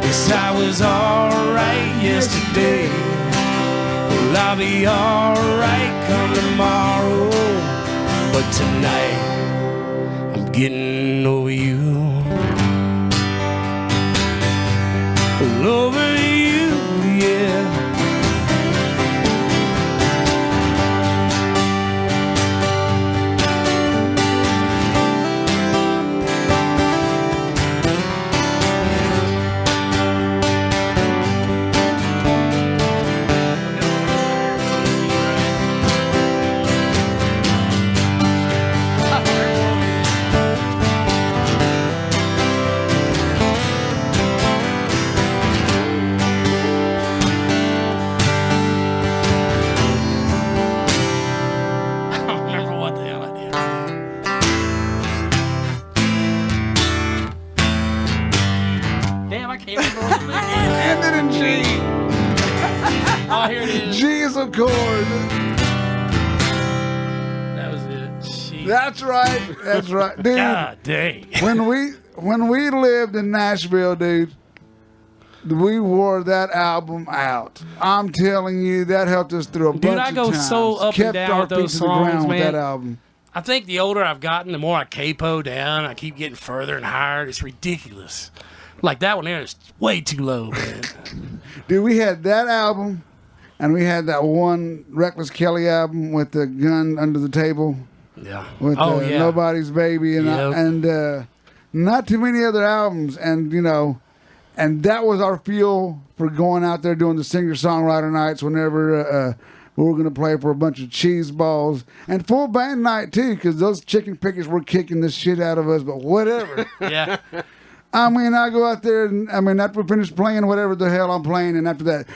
S3: Yes, I was alright yesterday. Well, I'll be alright come tomorrow. But tonight, I'm getting over you. Well, over you, yeah.
S2: Ended in G.
S3: Oh, here it is.
S2: G is a chord.
S3: That was it. Jeez.
S2: That's right. That's right, dude.
S3: God dang.
S2: When we lived in Nashville, dude, we wore that album out. I'm telling you, that helped us through a bunch of times.
S3: I go so up and
S2: Kept
S3: down
S2: our
S3: with those
S2: feet to the
S3: songs,
S2: ground with
S3: man.
S2: that album.
S3: I think the older I've gotten, the more I capo down. I keep getting further and higher. It's ridiculous. Like that one there is way too low, man.
S2: Dude, we had that album, and we had that one Reckless Kelly album with the gun under the table.
S3: Yeah.
S2: With
S3: yeah.
S2: Nobody's Baby and
S3: Yep.
S2: and not too many other albums, and and that was our fuel for going out there doing the singer-songwriter nights whenever we were going to play for a bunch of cheese balls and full band night too, because those chicken pickers were kicking the shit out of us, but whatever.
S3: Yeah.
S2: I mean, I go out there and after we finish playing whatever the hell I'm playing, and after that,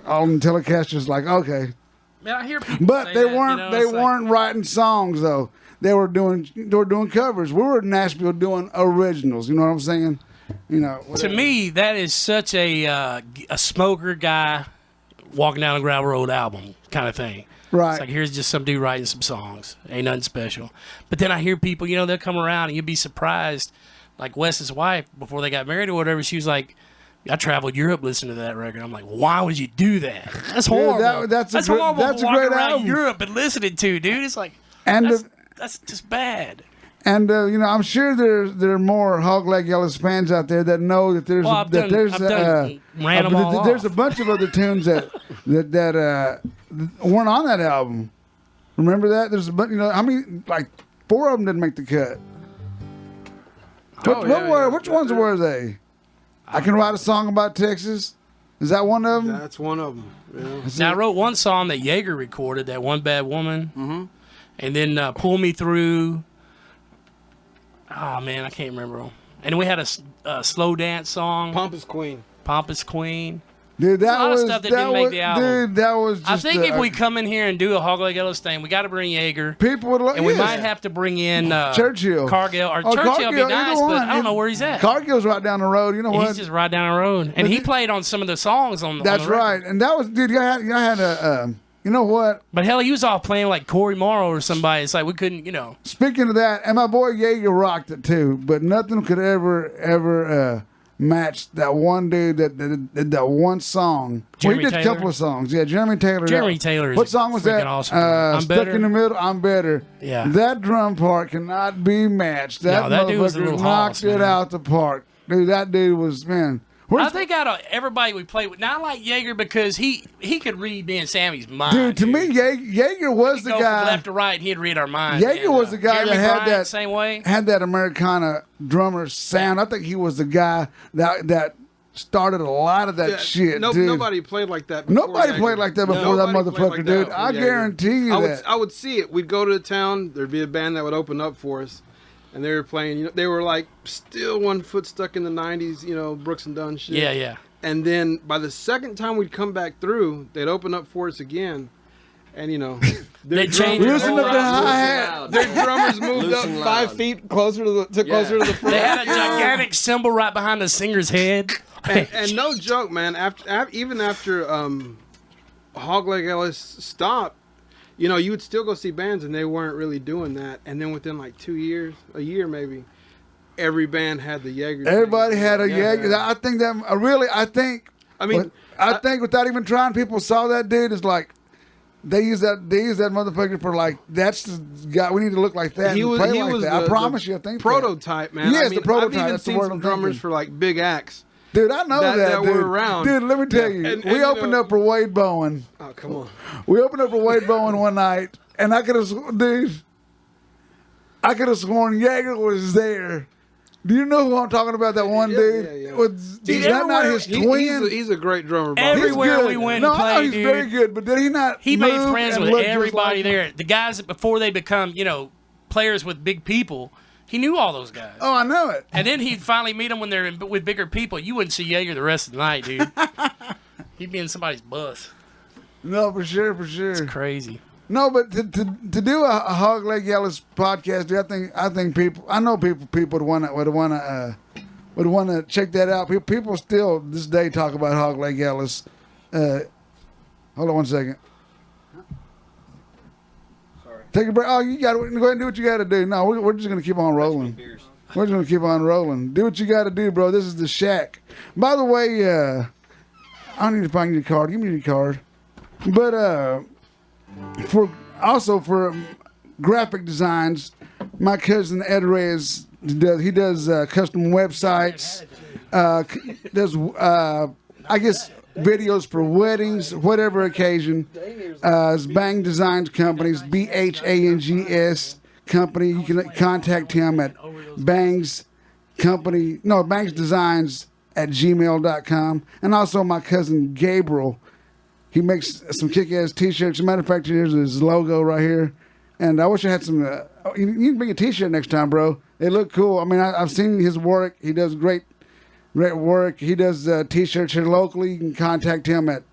S2: all the telecasters like, okay.
S3: Man, I hear people
S2: But
S3: say
S2: they
S3: that,
S2: weren't
S3: it's like-
S2: weren't writing songs though. They were doing covers. We were in Nashville doing originals. You know what I'm saying?
S3: To
S2: whatever.
S3: me, that is such a smoker guy walking down a gravel road album kind of thing.
S2: Right.
S3: It's like, here's just some dude writing some songs. Ain't nothing special. But then I hear people, they'll come around and you'll be surprised. Like Wes's wife, before they got married or whatever, she was like, I traveled Europe listening to that record. I'm like, why would you do that? That's horrible.
S2: that's a
S3: horrible
S2: that's
S3: to
S2: a
S3: walk
S2: great
S3: around
S2: album.
S3: Europe and listening to, dude. It's like,
S2: And
S3: that's just bad.
S2: and I'm sure there are more Hog Leg Ellis fans out there that know that there's
S3: Well, I've done ran 'em all
S2: there's
S3: off.
S2: a bunch of other tunes that weren't on that album. Remember that? There's a bunch. How many? Like 4 of them didn't make the cut. Which ones were they? I Can Write a Song About Texas. Is that one of them?
S4: That's one of them. Yeah.
S3: Now, I wrote one song that Yeager recorded, that One Bad Woman.
S4: Mm-hmm.
S3: And then Pull Me Through. Oh, man, I can't remember them. And we had a slow dance song,
S4: Pompous Queen.
S3: Pompous Queen.
S2: Dude, that
S3: a lot of
S2: was
S3: stuff that didn't make the album.
S2: Dude, that was just.
S3: I think if we come in here and do a Hog Leg Ellis thing, we got to bring Yeager.
S2: people would,
S3: And we might have to bring in
S2: Churchill,
S3: Cargill. Or
S2: Oh,
S3: Churchill would
S2: Cargill,
S3: be
S2: either
S3: nice,
S2: one.
S3: but I don't know where he's at.
S2: Cargill's right down the road. You know what?
S3: He's just right down the road. And he played on some of the songs on
S2: That's
S3: the record.
S2: right. And that was, dude. I had a. You know what?
S3: But hell, he was off playing like Corey Morrow or somebody. It's like we couldn't,
S2: Speaking of that, and my boy Yeager rocked it too, but nothing could ever match that one dude that did that one song.
S3: Jeremy
S2: he did a
S3: Taylor?
S2: couple of songs. Yeah, Jeremy Taylor.
S3: Jeremy Taylor is
S2: What song was
S3: freaking
S2: that?
S3: awesome. I'm
S2: Stuck
S3: Better.
S2: in the Middle. I'm Better.
S3: Yeah.
S2: That drum part cannot be matched. That
S3: No, that dude was a
S2: motherfucker
S3: little
S2: knocked
S3: hoss,
S2: it
S3: man.
S2: out the park. Dude, that dude was, man.
S3: I think out of everybody we played with, now I like Yeager because he could read me and Sammy's mind.
S2: Dude, to me, Yeager was the
S3: Go from
S2: guy.
S3: left to right, and he'd read our minds.
S2: Yeager
S3: man.
S2: was the guy
S3: Jeremy
S2: that had
S3: Bryant,
S2: that
S3: same way.
S2: Had that Americana drummer sound. I think he was the guy that started a lot of that shit, dude.
S4: Nobody played like that before.
S2: Nobody
S4: Yeager.
S2: played like that before that
S4: Nobody played
S2: motherfucker,
S4: like
S2: dude.
S4: that before
S2: I
S4: Yeager.
S2: guarantee you that.
S4: I would see it. We'd go to the town. There'd be a band that would open up for us, and they were playing. They were like still 1 foot stuck in the '90s. Brooks and Dunn shit.
S3: Yeah, yeah.
S4: And then by the second time we'd come back through, they'd open up for us again, and
S3: They changed
S4: drummers-
S2: Listen to the hi-hat.
S5: Loud.
S4: Their drummers moved
S5: Loose
S4: up
S5: and
S4: 5
S5: loud.
S4: feet closer to the front.
S3: They had a gigantic symbol right behind the singer's head.
S4: and no joke, man. Even after Hog Leg Ellis stopped, you would still go see bands, and they weren't really doing that. And then within like 2 years, a year maybe, every band had the Jaeger.
S2: Everybody had a Yeager. I think that I think without even trying, people saw that dude as like they use that motherfucker for like that's the guy. We need to look like that.
S4: He
S2: and
S4: was.
S2: play
S4: He
S2: like
S4: was.
S2: that. I
S4: The
S2: promise you. I think
S4: prototype, man.
S2: Yes, the prototype.
S4: I've even
S2: That's the
S4: seen
S2: word
S4: some
S2: I'm
S4: drummers
S2: thinking.
S4: for like big acts.
S2: Dude, I know that
S4: were
S2: dude.
S4: around.
S2: Dude, let me tell you,
S4: And
S2: we opened up for Wade Bowen.
S4: Oh, come on.
S2: We opened up for Wade Bowen one night, and I could have, dude, I could have sworn Yeager was there. Do you know who I'm talking about? That one dude?
S4: Yeah.
S2: Is that not his twin?
S4: He's a great drummer. Bob.
S3: Everywhere
S2: He's good.
S3: we went
S2: no,
S3: and
S2: I know
S3: played,
S2: he's very
S3: dude.
S2: good, but did he not?
S3: He made
S2: move
S3: friends
S2: and
S3: with
S2: look just
S3: everybody
S2: like
S3: there. The guys that before they become, players with big people, he knew all those guys.
S2: Oh, I know it.
S3: And then he'd finally meet them when they're with bigger people. You wouldn't see Yeager the rest of the night, dude. He'd be in somebody's bus.
S2: No, for sure, for sure.
S3: Crazy.
S2: No, but to do a Hog Leg Ellis podcast, dude, I think people. I know people would want to would want to check that out. People still this day talk about Hog Leg Ellis. Hold on 1 second.
S5: Sorry.
S2: Take a break. Oh, you got to go ahead and do what you got to do. No, we're just going to keep on rolling. We're just going to keep on rolling. Do what you got to do, bro. This is the Shack. By the way, I need to find your card. Give me your card. But for graphic designs, my cousin Ed Reyes does custom websites. Does I guess videos for weddings, whatever occasion. It's Bang Designs Companies, BHANGS Company. You can contact him at Bangs Designs at gmail.com. And also my cousin Gabriel. He makes some kick-ass T-shirts. As a matter of fact, here's his logo right here. And I wish I had some. You can bring a T-shirt next time, bro. They look cool. I mean, I've seen his work. He does great work. He does T-shirts here locally. You can contact him at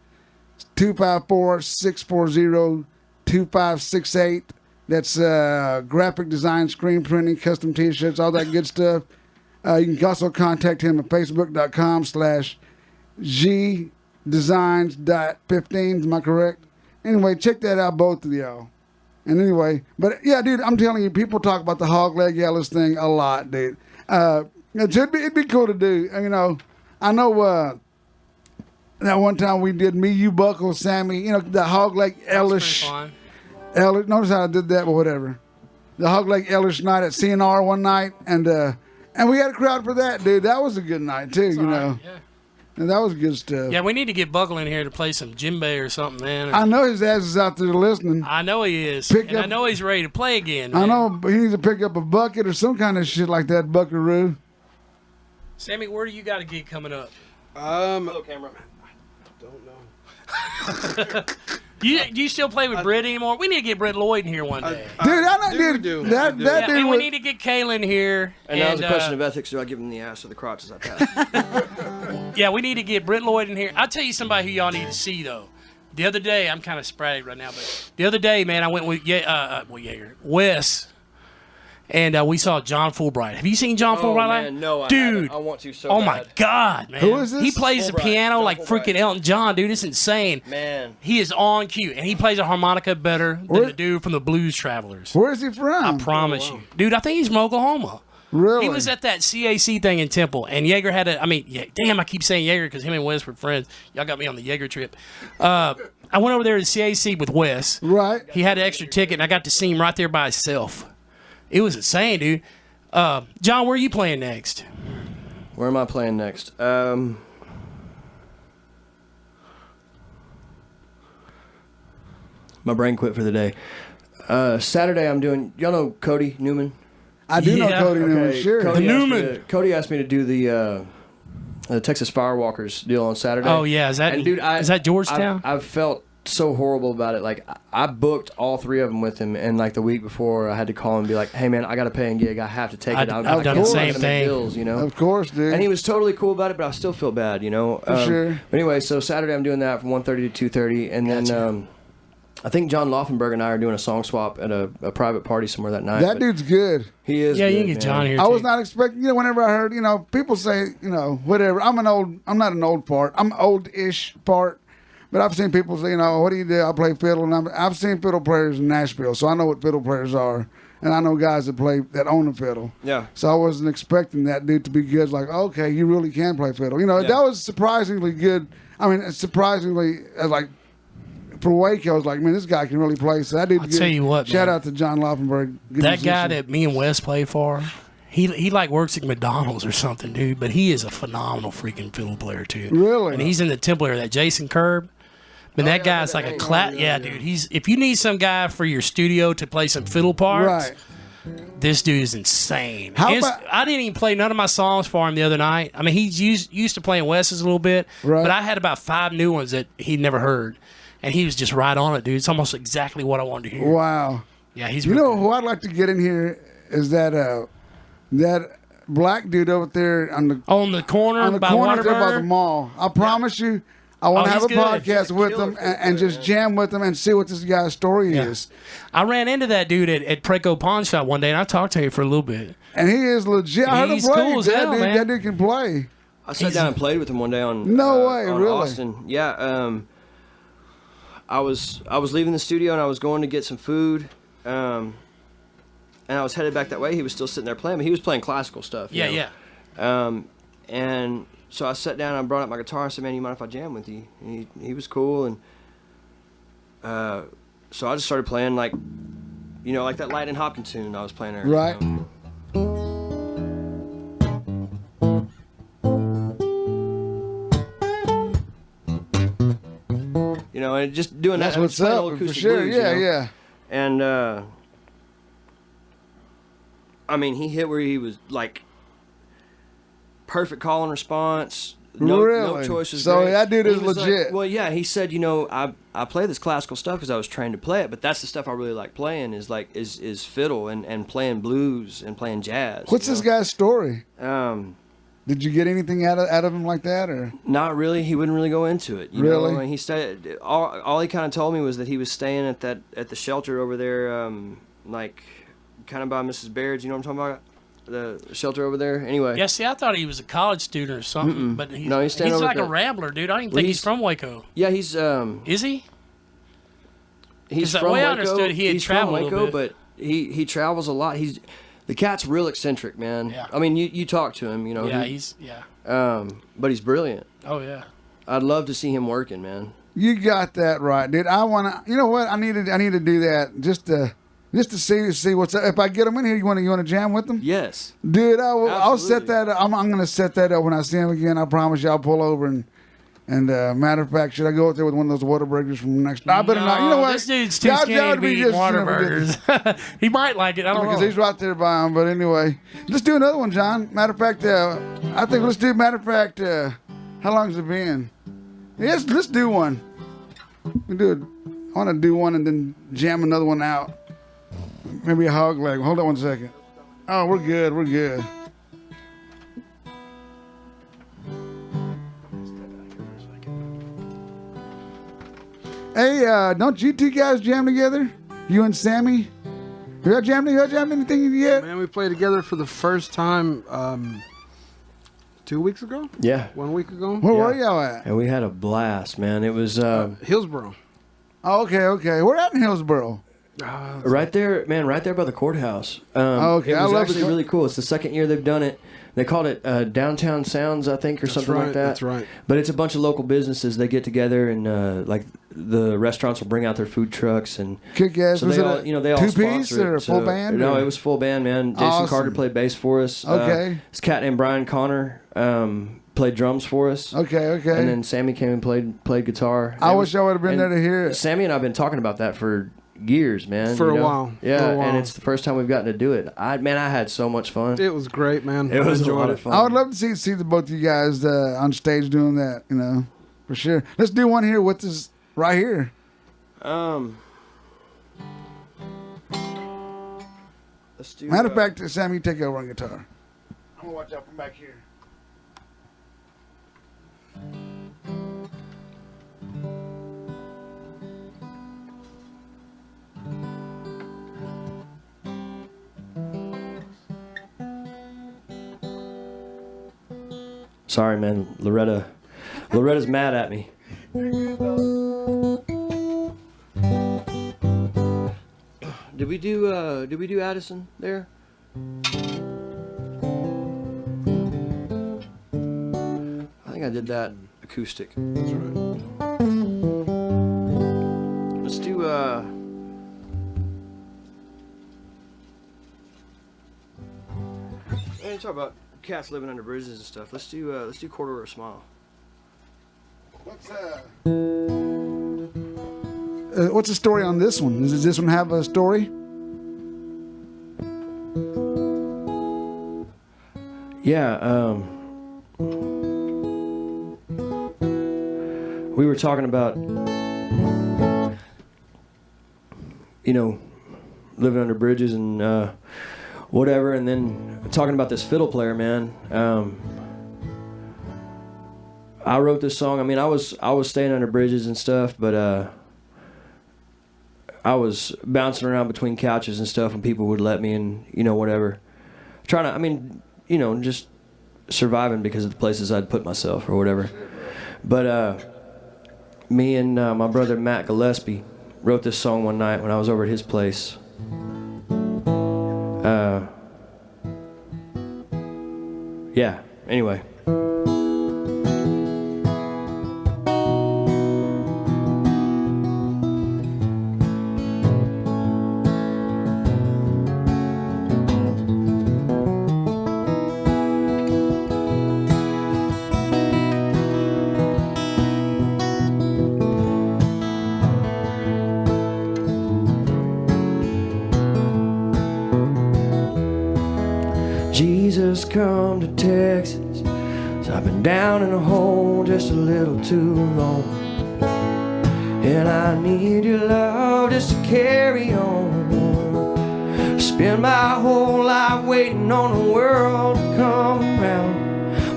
S2: 254-640-2568. That's graphic design, screen printing, custom T-shirts, all that good stuff. You can also contact him at facebook.com/gdesigns.15. Am I correct? Anyway, check that out, both of y'all. And anyway, but yeah, dude, I'm telling you, people talk about the Hog Leg Ellis thing a lot, dude. It'd be cool to do. You know, I know that one time we did Me, You, Buckle, Sammy, you know, the Hog Leg Ellis. Ellis, notice how I did that, but whatever. The Hog Leg Ellis night at CNR one night, and we had a crowd for that, dude. That was a good night too, you know.
S3: Yeah.
S2: And that was good stuff.
S3: Yeah, we need to get Buckle in here to play some djembe or something, man.
S2: I know his ass is out there listening.
S3: I know he is. I know he's ready to play again, man.
S2: I know, but he needs to pick up a bucket or some kind of shit like that, buckaroo.
S3: Sammy, where do you got a gig coming up?
S4: Hello, camera. I don't know.
S3: Do you still play with Britt anymore? We need to get Britt Lloyd in here one day.
S2: We
S3: need to get Kaylin here.
S5: And that was a question of ethics. Do I give him the ass or the crotch as I pass?
S3: Yeah, we need to get Britt Lloyd in here. I'll tell you somebody who y'all need to see, though. The other day, I'm kind of sporadic right now, but the other day, man, I went with Wes, and we saw John Fulbright. Have you seen John Fulbright?
S5: Man, no,
S3: dude,
S5: I want to so
S3: oh
S5: bad.
S3: my God, man.
S2: Who is this?
S3: He plays the
S5: Fulbright.
S3: piano
S5: John
S3: like
S5: Fulbright.
S3: freaking Elton John, dude. It's insane.
S5: Man.
S3: He is on cue, and he plays a harmonica better than the dude from the Blues Travelers.
S2: Where is he from?
S3: I promise you. Dude, I think he's from Oklahoma.
S2: Really?
S3: He was at that CAC thing in Temple, and Yeager had damn, I keep saying Yeager because him and Wes were friends. Y'all got me on the Yeager trip. I went over there to CAC with Wes.
S2: Right.
S3: He had an extra ticket, and I got to see him right there by himself. It was insane, dude. John, where are you playing next?
S5: Where am I playing next? My brain quit for the day. Saturday I'm doing, y'all know Cody Newman?
S2: I do know Cody Newman, sure.
S5: Cody asked me to do the Texas Firewalkers deal on Saturday.
S3: Oh, yeah. Is that,
S5: and dude,
S3: is that Georgetown?
S5: I've felt so horrible about it. Like, I booked all three of them with him, and like the week before, I had to call him and be like, "Hey man, I got a paying gig. I have to take it.
S3: I've done the same thing.
S5: Bills, you know."
S2: Of course, dude.
S5: And he was totally cool about it, but I still feel bad, you know.
S2: For sure.
S5: But anyway, so Saturday I'm doing that from 1:30 to 2:30, and then I think John Laufenberg and I are doing a song swap at a private party somewhere that night.
S2: That dude's good.
S5: He is.
S3: Yeah,
S5: good,
S3: you can get
S5: man.
S3: John here.
S2: I was
S3: too.
S2: not expecting, you know, whenever I heard, you know, people say, you know, whatever. I'm not an old part. I'm old-ish part. But I've seen people say, you know, what do you do? I play fiddle. And I've seen fiddle players in Nashville, so I know what fiddle players are. And I know guys that own a fiddle.
S5: Yeah.
S2: So I wasn't expecting that dude to be good. It's like, okay, you really can play fiddle. You know, that was surprisingly good. I mean, surprisingly, like, for Waco, I was like, man, this guy can really play. So that dude.
S3: I'll tell you what,
S2: shout
S3: man.
S2: out to John Laufenberg. Good
S3: That
S2: musician.
S3: guy that me and Wes played for, he like works at McDonald's or something, dude. But he is a phenomenal freaking fiddle player too.
S2: Really?
S3: And he's in the Temple area, that Jason Curb. But that guy's like a dude. If you need some guy for your studio to play some fiddle parts,
S2: Right.
S3: this dude is insane.
S2: How
S3: And
S2: about-
S3: I didn't even play none of my songs for him the other night. I mean, he's used to playing Wes's a little bit,
S2: Right.
S3: but I had about 5 new ones that he'd never heard, and he was just right on it, dude. It's almost exactly what I wanted to hear.
S2: Wow.
S3: Yeah, he's.
S2: You
S3: real
S2: know
S3: good.
S2: who I'd like to get in here is that black dude over there on the
S3: on the corner
S2: there by the
S3: Whataburger?
S2: mall. I promise you, I want to
S3: he's
S2: have a
S3: good.
S2: podcast with him and just jam with him and see what this guy's story is.
S3: I ran into that dude at Preco Pawn Shop one day, and I talked to him for a little bit.
S2: And he is legit. I heard him
S3: He's
S2: play.
S3: cool as hell, man.
S2: That dude can play.
S5: I sat down and played with him one day on
S2: No way,
S5: on
S2: really?
S5: Austin. Yeah, I was leaving the studio and I was going to get some food, and I was headed back that way. He was still sitting there playing, but he was playing classical stuff. you
S3: Yeah,
S5: know?
S3: yeah.
S5: And so I sat down and I brought up my guitar. I said, "Man, you mind if I jam with you?" And he was cool, and so I just started playing like that Lightning Hopkins tune I was playing earlier.
S2: Right.
S5: And just doing
S2: That's
S5: that.
S2: what's
S5: playing
S2: up,
S5: old
S2: for
S5: acoustic
S2: sure.
S5: blues,
S2: Yeah,
S5: you know?
S2: yeah.
S5: And I mean, he hit where he was like perfect call and response. No
S2: Really?
S5: choice was
S2: So
S5: great.
S2: that dude
S5: He
S2: is
S5: was
S2: legit.
S5: Like, well, yeah, he said, I play this classical stuff because I was trained to play it, but that's the stuff I really like playing is fiddle and playing blues and playing jazz.
S2: What's this guy's story?
S5: Did
S2: you get anything out of him like that, or?
S5: Not really. He wouldn't really go into it. You
S2: Really?
S5: know? And he stayed. All he kind of told me was that he was staying at the shelter over there, like kind of by Mrs. Baird's. You know what I'm talking about? The shelter over there. Anyway.
S3: Yeah, see, I thought he was a college student or something, but
S5: No, he's staying over
S3: like
S5: at
S3: a
S5: the-
S3: rambler, dude. I don't even
S5: Well,
S3: think he's from Waco.
S5: Yeah, he's
S3: Is he? 'Cause the
S5: from
S3: way I
S5: Waco.
S3: understood, he had
S5: he's from
S3: traveled a little
S5: Waco,
S3: bit.
S5: but he travels a lot. The cat's real eccentric, man.
S3: Yeah.
S5: I mean, you talk to him,
S3: Yeah,
S5: but he's brilliant.
S3: Oh yeah.
S5: I'd love to see him working, man.
S2: You got that right, dude. I wanna. You know what? I need to do that just to see what's up. If I get him in here, you wanna jam with him?
S5: Yes.
S2: Dude, I'll set
S5: Absolutely.
S2: that up. I'm gonna set that up when I see him again. I promise you, I'll pull over and matter of fact, should I go out there with one of those water breakers from next? I better not. You know what?
S3: This dude's too
S2: That
S3: skinny
S2: would
S3: to
S2: be
S3: be
S2: just,
S3: eating water
S2: you know,
S3: burgers. He might like it. I don't
S2: because
S3: know.
S2: he's right there by him. But anyway, let's do another one, John. Matter of fact, I think let's do. Matter of fact, how long has it been? Yes, let's do one. We do it. I want to do one and then jam another one out. Maybe a hog leg. Hold on one second. Oh, we're good. We're good. Hey, don't you two guys jam together? You and Sammy? Have y'all jammed anything yet?
S4: Man, we played together for the first time 2 weeks ago?
S5: Yeah.
S4: 1 week ago?
S2: Where were y'all at?
S5: And we had a blast, man. It was
S4: Hillsboro.
S2: Oh, okay. We're at in Hillsboro.
S5: right there, man. Right there by the courthouse.
S2: Okay,
S5: It
S2: I
S5: was
S2: love
S5: actually
S2: the-
S5: really cool. It's the second year they've done it. They called it Downtown Sounds, I think, or something
S4: right,
S5: like that.
S4: that's right.
S5: But it's a bunch of local businesses. They get together and like the restaurants will bring out their food trucks and
S2: Kick ass.
S5: so
S2: Was
S5: they
S2: it
S5: all, they all
S2: two-piece
S5: sponsor
S2: or a
S5: it.
S2: full
S5: So-
S2: band?
S5: No,
S2: or-
S5: it was full band, man. Jason
S2: Awesome.
S5: Carter played bass for us.
S2: Okay.
S5: This cat named Brian Connor played drums for us.
S2: Okay.
S5: And then Sammy came and played guitar.
S2: I
S5: It
S2: wish I would have been
S5: and
S2: there to hear it.
S5: Sammy and I've been talking about that for years, man.
S4: For
S5: you
S4: a
S5: know?
S4: while.
S5: Yeah,
S4: For a while.
S5: and it's the first time we've gotten to do it. I had so much fun.
S4: It was great, man.
S5: It was
S4: I
S5: a
S4: enjoyed
S5: lot
S4: it.
S5: of fun.
S2: I would love to see the both of you guys on stage doing that, for sure. Let's do one here with this right here.
S5: Let's do.
S2: Matter of fact, Sam, you take over on guitar. I'm gonna watch out from back here.
S5: Sorry, man. Loretta's mad at me. Did we do Addison there? I think I did that acoustic.
S4: That's right.
S5: Let's do and talk about cats living under bridges and stuff. Let's do Quarter or Smile.
S2: What's the story on this one? Does this one have a story?
S5: Yeah, we were talking about, living under bridges and whatever, and then talking about this fiddle player, man. I wrote this song. I mean, I was staying under bridges and stuff, but I was bouncing around between couches and stuff, and people would let me, and whatever. Trying to, I mean, just surviving because of the places I'd put myself or whatever. But me and my brother Matt Gillespie wrote this song one night when I was over at his place. Yeah. Anyway. Jesus come to Texas, 'cause I've been down in a hole just a little too long, and I need your love just to carry on. Spend my whole life waiting on the world to come around.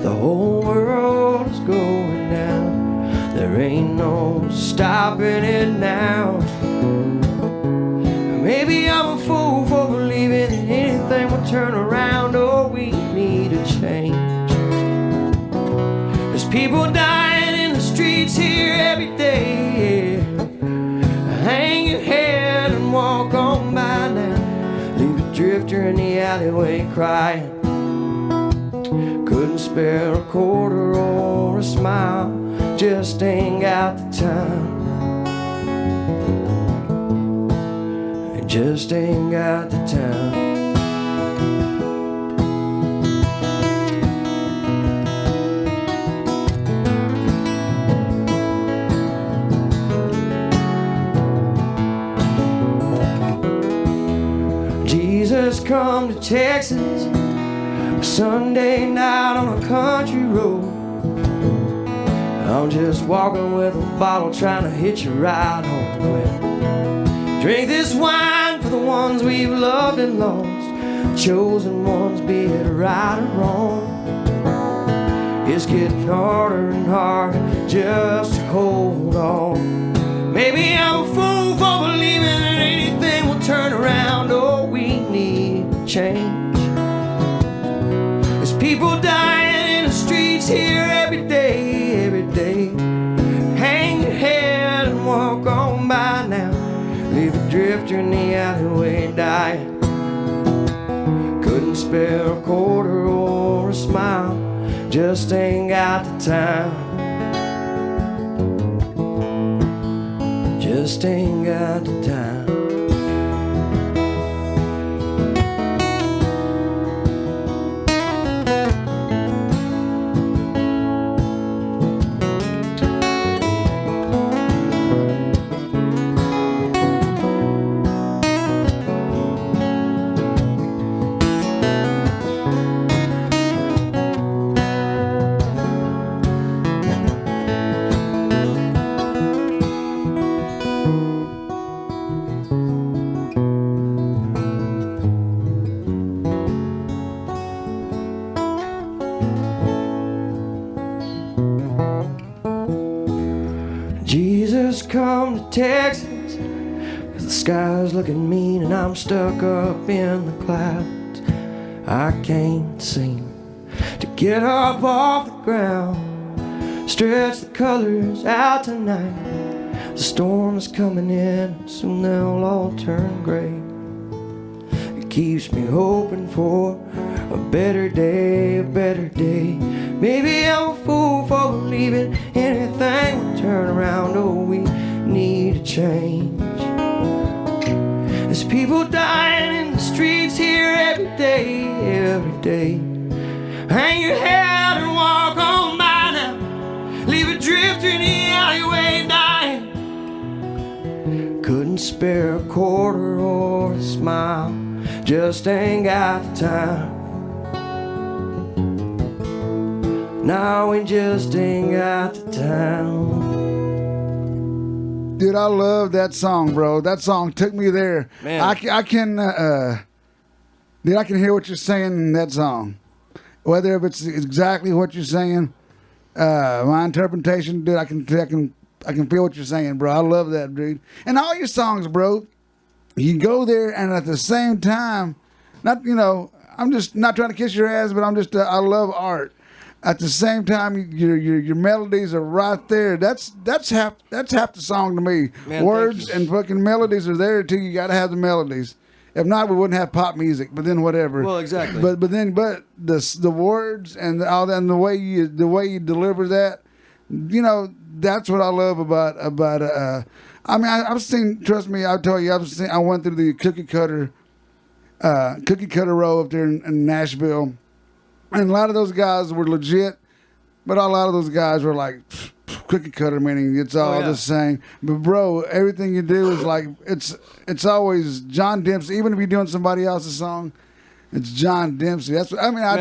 S5: The whole world is going down, there ain't no stopping it now. Maybe I'm a fool for believing that anything will turn around. Oh, we need a change. There's people dying in the streets here every day. Hang your head and walk on by now. Leave a drifter in the alleyway crying. Couldn't spare a quarter or a smile, just ain't got the time. Just ain't got the time. Jesus come to Texas Sunday night on a country road. I'm just walking with a bottle trying to hitch a ride home with. Drink this wine for the ones we've loved and lost, chosen ones, be it right or wrong. It's getting harder and harder just to hold on. Maybe I'm a fool for believing that anything will turn around. Oh, we need change. There's people dying in the streets here every day, every day. Hang your head and walk on by now. Leave a drifter in the alleyway dying. Couldn't spare a quarter or a smile, just ain't got the time. Just ain't got the time. Jesus come to Texas, 'cause the sky's looking mean and I'm stuck up in the clouds. I can't seem to get up off the ground. Stretch the colors out tonight. The storm is coming in, soon they'll all turn gray. It keeps me hoping for a better day, a better day. Maybe I'm a fool for believing anything will turn around. Oh, we need a change. There's people dying in the streets here every day, every day. Hang your head and walk on by now. Leave a drifter in the alleyway dying. Couldn't spare a quarter or a smile, just ain't got the time. Now we just ain't got the time.
S2: Dude, I love that song, bro. That song took me there.
S5: Man.
S2: I can hear what you're saying in that song. Whether if it's exactly what you're saying, My interpretation, dude. I can feel what you're saying, bro. I love that, dude. And all your songs, bro. You go there, and at the same time, not I'm just not trying to kiss your ass, but I love art. At the same time, your melodies are right there. That's half the song to me.
S5: Man,
S2: Words and fucking melodies are there too. You got to have the melodies. If not, we wouldn't have pop music. But then whatever.
S5: Well, exactly.
S2: But the words and all that, and the way you deliver that, that's what I love about. I mean, I've seen. Trust me, I'll tell you. I went through the cookie cutter row up there in Nashville. And a lot of those guys were legit, but a lot of those guys were like cookie cutter, meaning it's all the same. But bro, everything you do is like it's always John Dempsey. Even if you're doing somebody else's song, it's John Dempsey. I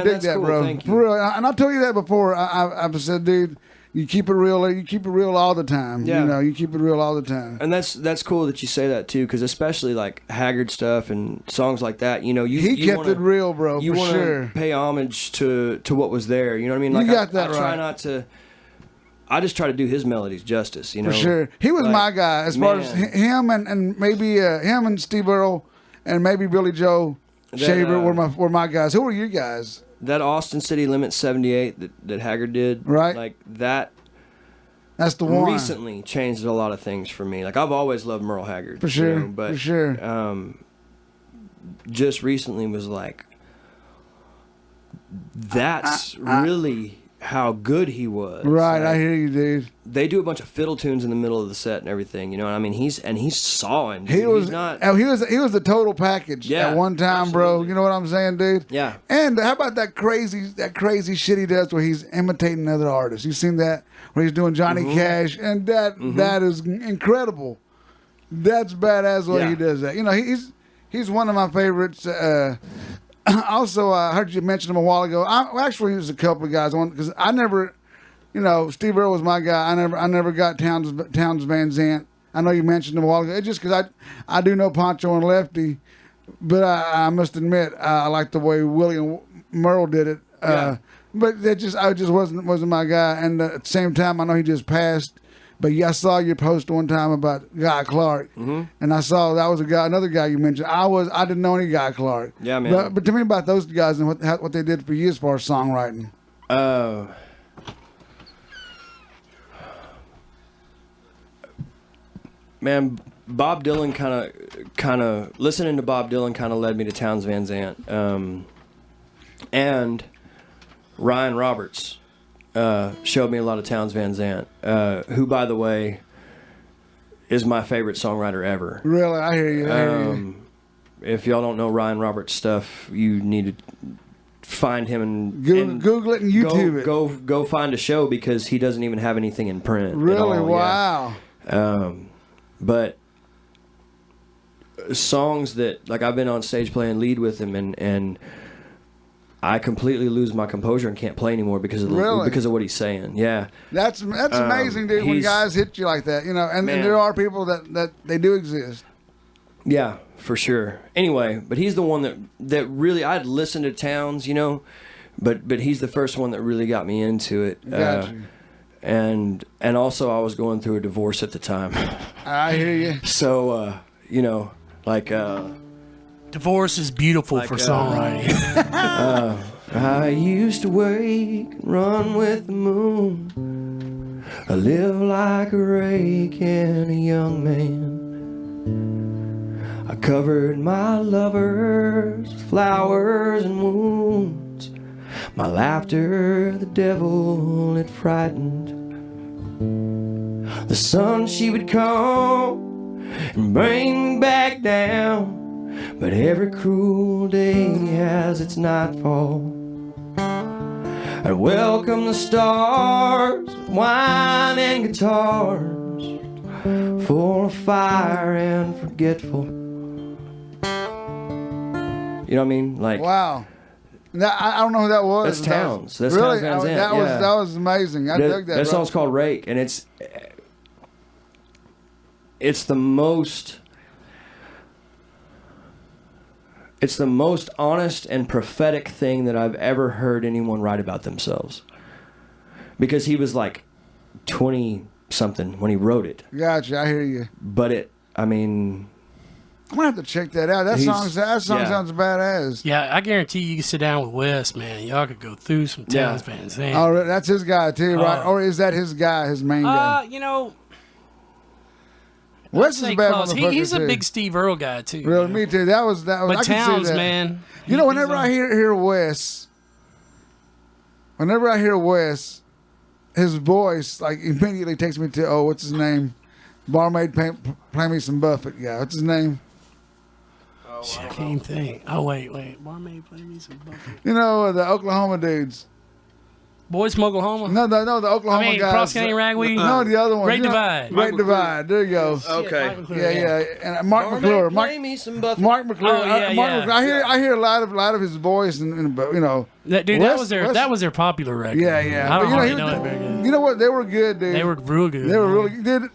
S2: dig that,
S5: cool.
S2: bro.
S5: Thank you.
S2: For real. And I told you that before. I've said, dude, you keep it real. You keep it real all the time.
S5: Yeah.
S2: You keep it real all the time.
S5: And that's cool that you say that too, because especially like Haggard stuff and songs like that,
S2: He kept it real, bro.
S5: You
S2: for
S5: want
S2: sure.
S5: to pay homage to what was there. You know what I mean? Like
S2: You got that
S5: I try
S2: right.
S5: not to. I just try to do his melodies justice.
S2: For sure. He was
S5: Like,
S2: my guy as far as him and maybe him and Steve Earle and maybe Billy Joe Shaver were my guys. Who were you guys?
S5: That Austin City Limits 78 that Haggard did,
S2: Right.
S5: Like that.
S2: That's the one.
S5: Recently changed a lot of things for me. Like I've always loved Merle Haggard.
S2: For sure.
S5: But
S2: for sure.
S5: Just recently was like, that's really how good he was.
S2: Right,
S5: Like,
S2: I hear you, dude.
S5: they do a bunch of fiddle tunes in the middle of the set and everything. You know what I mean? He's sawing. Dude.
S2: He was
S5: He's not.
S2: he was the total package
S5: Yeah,
S2: at one time, bro.
S5: absolutely.
S2: You know what I'm saying, dude?
S5: Yeah.
S2: And how about that crazy shit he does where he's imitating other artists? You seen that where he's doing Johnny
S5: Mm-hmm.
S2: Cash, and that is incredible. That's badass the way
S5: Yeah.
S2: he does that. He's one of my favorites. Also, I heard you mention him a while ago. Actually, there's a couple of guys on because I never, Steve Earle was my guy. I never got Towns Van Zandt. I know you mentioned him a while ago. It's just because I do know Poncho and Lefty, but I must admit I like the way William Merle did it.
S5: Yeah.
S2: But I just wasn't my guy. And at the same time, I know he just passed. But yeah, I saw your post one time about Guy Clark, and I saw that was another guy you mentioned. I didn't know any Guy Clark.
S5: Yeah, man.
S2: But to me about those guys and what they did for you as far as songwriting.
S5: Man, Bob Dylan kind of listening to Bob Dylan kind of led me to Towns Van Zandt, and Ryan Roberts showed me a lot of Towns Van Zandt, who, by the way, is my favorite songwriter ever.
S2: Really, I hear you.
S5: If y'all don't know Ryan Roberts' stuff, you need to find him and
S2: Google it and YouTube it.
S5: Go find a show because he doesn't even have anything in print. at
S2: Really,
S5: all,
S2: wow.
S5: yeah. But songs that, like, I've been on stage playing lead with him, and I completely lose my composure and can't play anymore because of what he's saying. Yeah,
S2: That's amazing, dude. When
S5: he's-
S2: guys hit you like that, and
S5: Man.
S2: there are people that they do exist.
S5: yeah, for sure. Anyway, but he's the one that really, I'd listened to Towns, but he's the first one that really got me into it.
S2: Got you.
S5: And also I was going through a divorce at the time,
S2: I hear you.
S5: so like.
S3: Divorce is beautiful for songwriting.
S5: I used to wake and run with the moon. I live like a rake and a young man. I covered my lovers with flowers and wounds. My laughter, the devil, it frightened. The sun, she would come and bring me back down. But every cruel day has its nightfall. I welcome the stars with wine and guitars, full of fire and forgetful. You know what I mean? Like,
S2: Wow. I don't know who that was.
S5: That's Towns. That's
S2: really?
S5: Towns Van Zandt,
S2: That
S5: yeah.
S2: was amazing. I dug that.
S5: That
S2: bro.
S5: song's called Rake, and it's the most honest and prophetic thing that I've ever heard anyone write about themselves. because he was like 20 something when he wrote it.
S2: Gotcha. I hear you.
S5: But I mean,
S2: I'm gonna have to check that out. That song sounds badass.
S3: Yeah, I guarantee you can sit down with Wes, man. Y'all could go through some Towns bands. Man.
S2: Oh, that's his guy too, right? Or is that his guy, his main guy?
S3: You know,
S2: Wes is a bad
S3: close.
S2: motherfucker
S3: He's
S2: too.
S3: a big Steve Earle guy too.
S2: Really,
S3: you know?
S2: me too. That was.
S3: But
S2: I can see
S3: Towns,
S2: that.
S3: man.
S2: You know, whenever I hear Wes, his voice like immediately takes me to what's his name? Barmaid play me some Buffett guy. What's his name?
S3: Shit, I can't even think. Oh wait. Barmaid play me some Buffett.
S2: You know the Oklahoma dudes.
S3: Boys from Oklahoma.
S2: No, the Oklahoma guys.
S3: Cross County Ragweed.
S2: No, the other one.
S3: Great Divide.
S2: Great Divide. There you go.
S5: okay.
S2: Yeah. And Mark McClure.
S5: Play me some Buffett.
S2: Mark McClure.
S3: Oh, yeah,
S2: Mark McClure. I hear a lot of his voice and you know.
S3: Dude,
S2: Wes-
S3: that was their popular record.
S2: Yeah.
S3: I don't
S2: But,
S3: hardly know it very good.
S2: You know what? They were good, dude.
S3: They were real good.
S2: They were
S3: man.
S2: really good.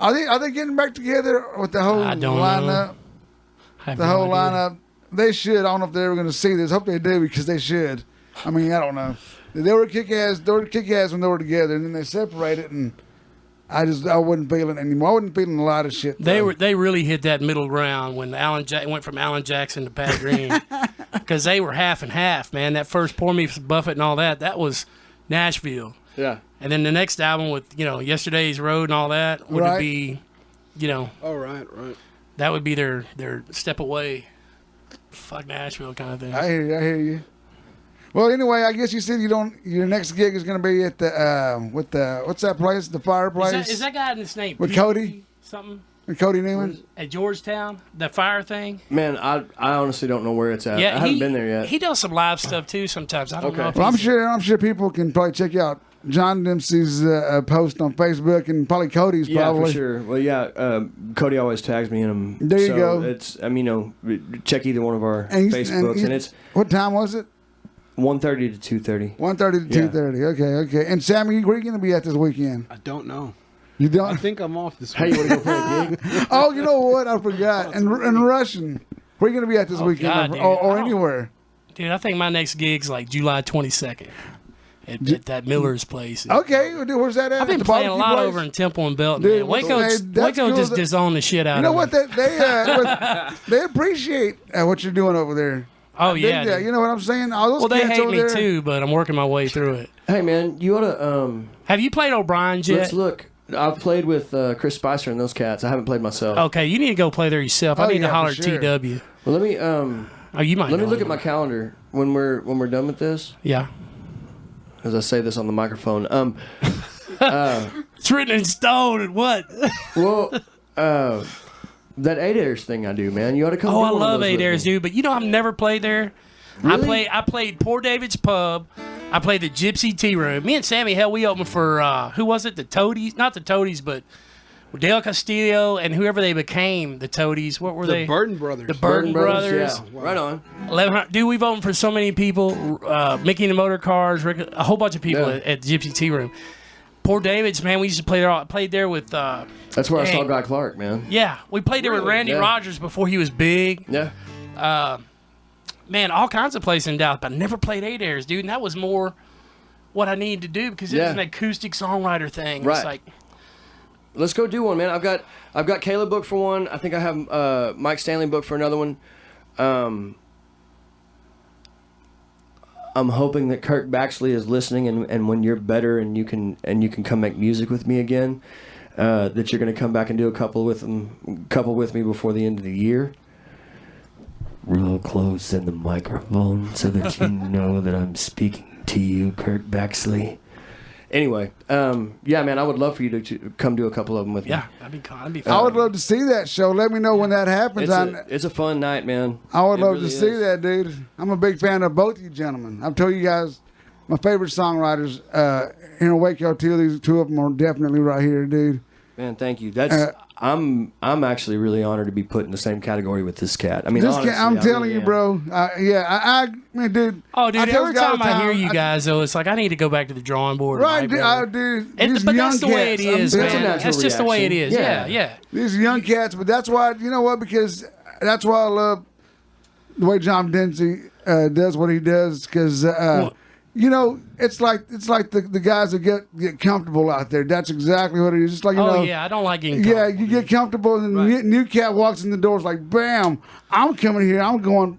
S2: Are they getting back together with the whole
S3: I don't
S2: lineup?
S3: know. I have
S2: The
S3: no
S2: whole
S3: idea.
S2: lineup. They should. I don't know if they're ever going to see this. Hope they do because they should. I mean, I don't know. They were kick ass. They were kick ass when they were together, and then they separated, and I wasn't feeling it anymore. I wasn't feeling a lot of shit. though.
S3: They really hit that middle ground when went from Alan Jackson to Pat Green because they were half and half, man. That first Pour Me Some Buffett and all that was Nashville,
S5: Yeah.
S3: and then the next album with Yesterday's Road and all that would
S2: Right.
S3: be,
S4: Oh, right.
S3: that would be their step away, fuck Nashville kind of thing.
S2: I hear you. Well, anyway, I guess you said your next gig is going to be at the what's that place? The Fireplace.
S3: Is that guy in his name?
S2: With Cody?
S3: Something
S2: With Cody Newman?
S3: at Georgetown, the fire thing.
S5: Man, I honestly don't know where it's at.
S3: Yeah,
S5: I haven't been there yet.
S3: He does some live stuff too sometimes. I don't know. If
S2: Well, I'm
S3: he's-
S2: sure people can probably check out John Dempsey's post on Facebook and probably Cody's
S5: Yeah,
S2: probably.
S5: for sure. Well, yeah, Cody always tags me in them.
S2: There you go.
S5: It's check either one of our
S2: And
S5: Facebooks, and it's
S2: what time was it?
S5: 1:30 to 2:30.
S2: 1:30 to
S5: Yeah.
S2: 2:30. Okay. And Sammy, where are you going to be at this weekend?
S4: I don't know.
S2: You
S4: I
S2: don't?
S4: think I'm off this
S5: Hey,
S4: week.
S5: you want to go play a gig?
S2: Oh, you know what? I forgot. And Russian, where are you going to be at this weekend?
S3: God, dude.
S2: or
S3: I don't-
S2: anywhere?
S3: Dude, I think my next gig's like July 22nd at that Miller's place.
S2: Okay, dude, where's that at?
S3: I've been
S2: The
S3: playing a
S2: barbecue
S3: lot
S2: place?
S3: over in Temple and Belton.
S2: Dude,
S3: Man.
S2: what's
S3: Waco,
S2: the name? That's
S3: Waco
S2: cool
S3: just
S2: that-
S3: disowned the shit out
S2: You know
S3: of
S2: what?
S3: me.
S2: They appreciate what you're doing over there.
S3: Oh,
S2: Dig
S3: yeah.
S2: that.
S3: dude.
S2: You know what I'm saying? All those
S3: Well, they
S2: cats
S3: hate
S2: over
S3: me
S2: there,
S3: too, but I'm working my way through it.
S5: Hey, man, you ought to
S3: Have you played O'Brien's yet?
S5: let's look. I've played with Chris Spicer and those cats. I haven't played myself.
S3: Okay, you need to go play there yourself. I
S2: Oh,
S3: need
S2: yeah,
S3: to holler
S2: for
S3: at
S2: sure.
S3: TW.
S5: Well, let me
S3: Oh, you might
S5: let me
S3: know
S5: look
S3: him.
S5: at my calendar when we're done with this.
S3: Yeah.
S5: As I say this on the microphone.
S3: It's written in stone and what?
S5: Well, that 8 Airs thing I do, man. You ought to come.
S3: Oh,
S5: do
S3: I
S5: one of
S3: love
S5: those
S3: 8
S5: with
S3: Airs,
S5: me.
S3: dude. But I've never played there.
S5: Really?
S3: I played Poor David's Pub. I played the Gypsy Tea Room. Me and Sammy, hell, we opened for who was it? The Toadies, not the Toadies, but Dale Castillo and whoever they became. The Toadies. What were
S4: The
S3: they?
S4: Burton Brothers.
S3: The Burton Brothers.
S5: Yeah, right on.
S3: 1100. Dude, we've opened for so many people. Mickey and the Motor Cars, Rick, a whole bunch of people
S5: Yeah.
S3: at the Gypsy Tea Room. Poor David's, man. We used to play there. I played there with.
S5: That's where I saw
S3: Dang.
S5: Guy Clark, man.
S3: Yeah, we played there with Randy
S5: Yeah.
S3: Rogers before he was big.
S5: Yeah.
S3: Man, all kinds of places in Dallas, but I never played 8 Airs, dude. And that was more what I needed to do because it was
S5: Yeah.
S3: an acoustic songwriter thing.
S5: Right.
S3: It's like,
S5: Let's go do one, man. I've got Caleb booked for one. I think I have Mike Stanley booked for another one. I'm hoping that Kirk Baxley is listening, and when you're better and you can come make music with me again, that you're going to come back and do a couple with me before the end of the year. Real close in the microphone so that you know that I'm speaking to you, Kirk Baxley. Anyway, yeah, man, I would love for you to come do a couple of them with me.
S3: yeah, that'd be
S2: I
S3: fun.
S2: would love to see that show. Let me know when that happens.
S5: It's a fun night, man.
S2: I would
S5: It
S2: love
S5: really
S2: to see
S5: is.
S2: that, dude. I'm a big fan of both you gentlemen. I've told you guys my favorite songwriters here in Waco. These two of them are definitely right here, dude.
S5: Man, thank you. That's I'm actually really honored to be put in the same category with this cat. I mean,
S2: This
S5: honestly,
S2: I'm
S5: I
S2: telling
S5: really
S2: you,
S5: am.
S2: bro. I mean, dude.
S3: Oh, dude,
S2: I tell
S3: every
S2: this guy all
S3: time
S2: the
S3: I hear you
S2: I-
S3: guys, though, it's like I need to go back to the drawing board.
S2: Right,
S3: and
S2: dude.
S3: write,
S2: Dude
S3: but
S2: these
S3: that's the
S2: young
S3: way it
S2: cats,
S3: is,
S2: I'm
S3: man.
S2: telling you.
S5: natural
S3: That's just the way it is.
S5: reaction.
S3: Yeah, yeah.
S2: These young cats, but that's why, you know what? Because that's why I love the way John Dempsey does what he does. Because you know, it's like the guys that get comfortable out there. That's exactly what it is. Just like, you know.
S3: Yeah, I don't like getting
S2: Yeah,
S3: comfortable,
S2: you get comfortable, and the new cat walks in the door. It's like, bam! I'm coming here. I'm going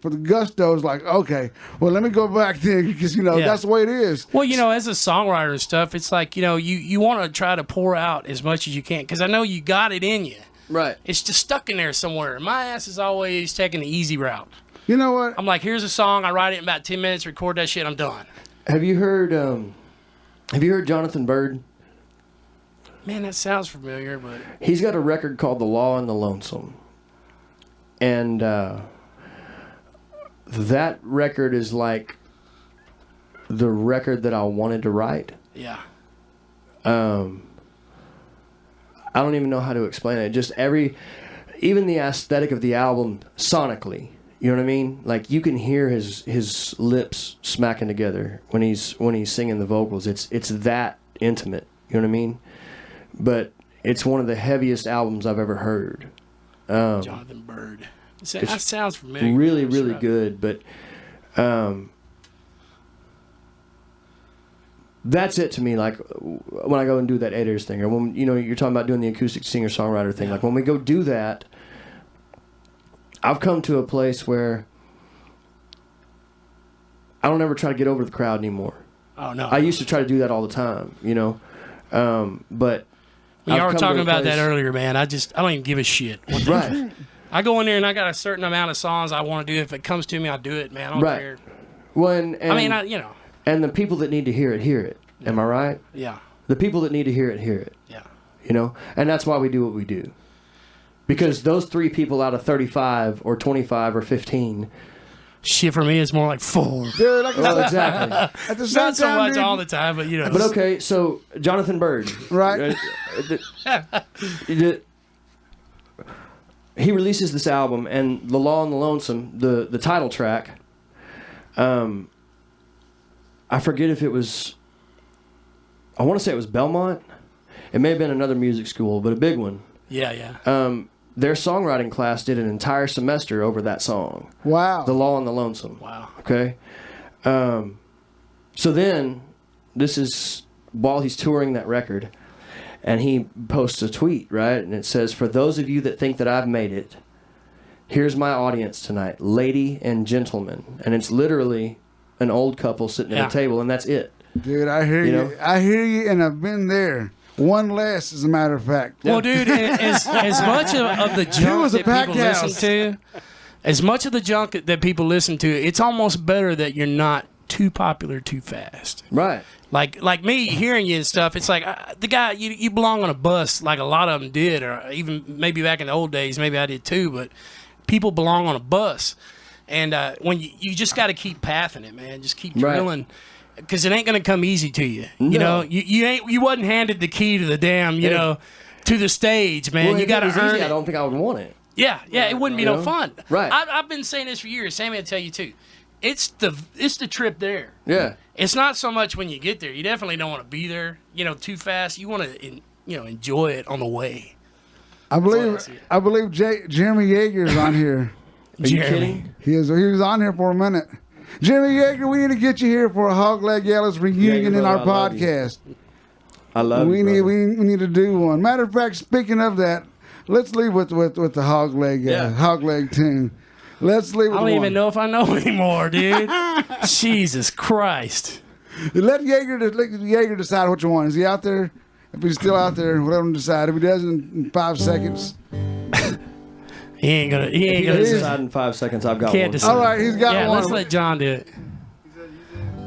S2: for the gusto. It's like, okay, well, let me go back then because that's the way it is.
S3: Well, as a songwriter and stuff, it's like you want to try to pour out as much as you can because I know you got it in you.
S5: Right.
S3: It's just stuck in there somewhere. My ass is always taking the easy route.
S2: You know what?
S3: I'm like, here's a song. I write it in about 10 minutes, record that shit, I'm done.
S5: Have you heard Jonathan Byrd?
S3: Man, that sounds familiar, but
S5: He's got a record called The Law and the Lonesome. And that record is like the record that I wanted to write.
S3: yeah.
S5: I don't even know how to explain it. Just even the aesthetic of the album sonically. You know what I mean? Like you can hear his lips smacking together when he's singing the vocals. It's that intimate. You know what I mean? But it's one of the heaviest albums I've ever heard.
S3: Jonathan Byrd. That sounds familiar.
S5: Really, really good. But that's it to me. Like when I go and do that 8 thing, or when you're talking about doing the acoustic singer-songwriter thing.
S3: Yeah.
S5: Like when we go do that, I've come to a place where I don't ever try to get over the crowd anymore.
S3: Oh, no.
S5: I used to try to do that all the time, but
S3: we
S5: I've
S3: were
S5: come
S3: talking
S5: to a
S3: about that
S5: place-
S3: earlier, man. I don't even give a shit.
S5: Right.
S3: I go in there and I got a certain amount of songs I want to do. If it comes to me, I'll do it, man. I don't
S5: Right.
S3: care.
S5: Well,
S3: And
S5: the people that need to hear it. Am I right?
S3: Yeah.
S5: The people that need to hear it.
S3: Yeah.
S5: And that's why we do what we do. Because those 3 people out of 35 or 25 or 15.
S3: Shit, for me, it's more like 4.
S2: Dude, like
S5: Well, exactly.
S2: at the same
S3: Not so
S2: time,
S3: much
S2: dude,
S3: all the time, but
S5: But okay, so Jonathan Byrd.
S2: Right.
S5: He releases this album, and The Law and the Lonesome, the title track, I forget if it was, I want to say it was Belmont. It may have been another music school, but a big one.
S3: Yeah.
S5: Their songwriting class did an entire semester over that song.
S2: Wow.
S5: The Law and the Lonesome.
S3: Wow.
S5: Okay? So then, this is while he's touring that record, and he posts a tweet, right? And it says, "For those of you that think that I've made it, here's my audience tonight, lady and gentlemen." And it's literally an old couple sitting at a table, and that's it.
S2: Dude, I hear you. I hear you, and I've been there. One less, as a matter of fact.
S3: Well, dude, as much of the junk
S2: was a
S3: that people
S2: packed house.
S3: listen to, as much of the junk that people listen to, it's almost better that you're not too popular too fast.
S5: Right.
S3: Like me hearing you and stuff, it's like the guy you belong on a bus, like a lot of them did, or even maybe back in the old days, maybe I did too. But people belong on a bus, and when you just got to keep pathing it, man. Just keep drilling. Because it ain't gonna come easy to you.
S5: No.
S3: You know, you wasn't handed the key to the damn, to the stage, man.
S5: Well,
S3: you got to earn
S5: easy,
S3: it.
S5: I don't think I would want it.
S3: Yeah, it wouldn't be no fun.
S5: Right.
S3: I've been saying this for years. Sammy, I'll tell you too. It's the trip there.
S5: Yeah.
S3: It's not so much when you get there. You definitely don't want to be there, too fast. You want to, enjoy it on the way.
S2: I believe Jeremy Yeager's on here.
S5: Are you kidding?
S2: He was on here for a minute. Jeremy Yeager, we need to get you here for a Hog Leg Yellows reunion in our podcast.
S5: I love
S2: we
S5: you.
S2: We need to do one. Matter of fact, speaking of that, let's leave with the Hog Leg tune. Let's leave with
S3: I
S2: one.
S3: don't even know if I know anymore, dude. Jesus Christ.
S2: Let Yeager decide which one. Is he out there? If he's still out there, let him decide. If he does in 5 seconds.
S3: He ain't gonna
S5: decide in 5 seconds. I've got
S3: can't
S5: one.
S3: decide.
S2: All right, he's got one.
S3: Let's let John do it.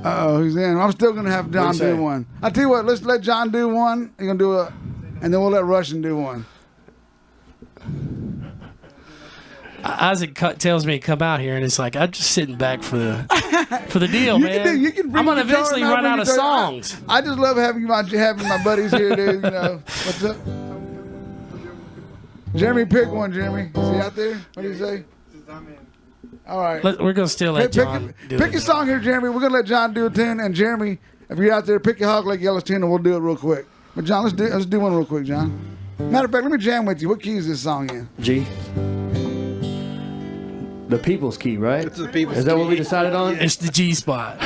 S2: Uh-oh, he's in. I'm still going to have John do one. I'll tell you what, let's let John do one. He's going to do it, and then we'll let Russian do one.
S3: Isaac tells me to come out here, and it's like I'm just sitting back for the deal, man.
S2: You can bring
S3: I'm gonna
S2: guitar
S3: eventually
S2: and I'll
S3: run
S2: bring
S3: out of
S2: guitar.
S3: songs.
S2: I just love having my buddies here, dude. What's up? Jeremy, pick one, Jeremy. Is he out there? What do you say? All right.
S3: We're gonna still let John do it.
S2: Pick a song here, Jeremy. We're gonna let John do a tune, and Jeremy, if you're out there, pick your Hog Leg Yellows tune, and we'll do it real quick. But John, let's do one real quick, John. Matter of fact, let me jam with you. What key is this song in?
S5: G.
S1: The people's key, right?
S4: It's the people's
S1: Is that what
S4: key.
S1: we decided on?
S3: It's the G spot.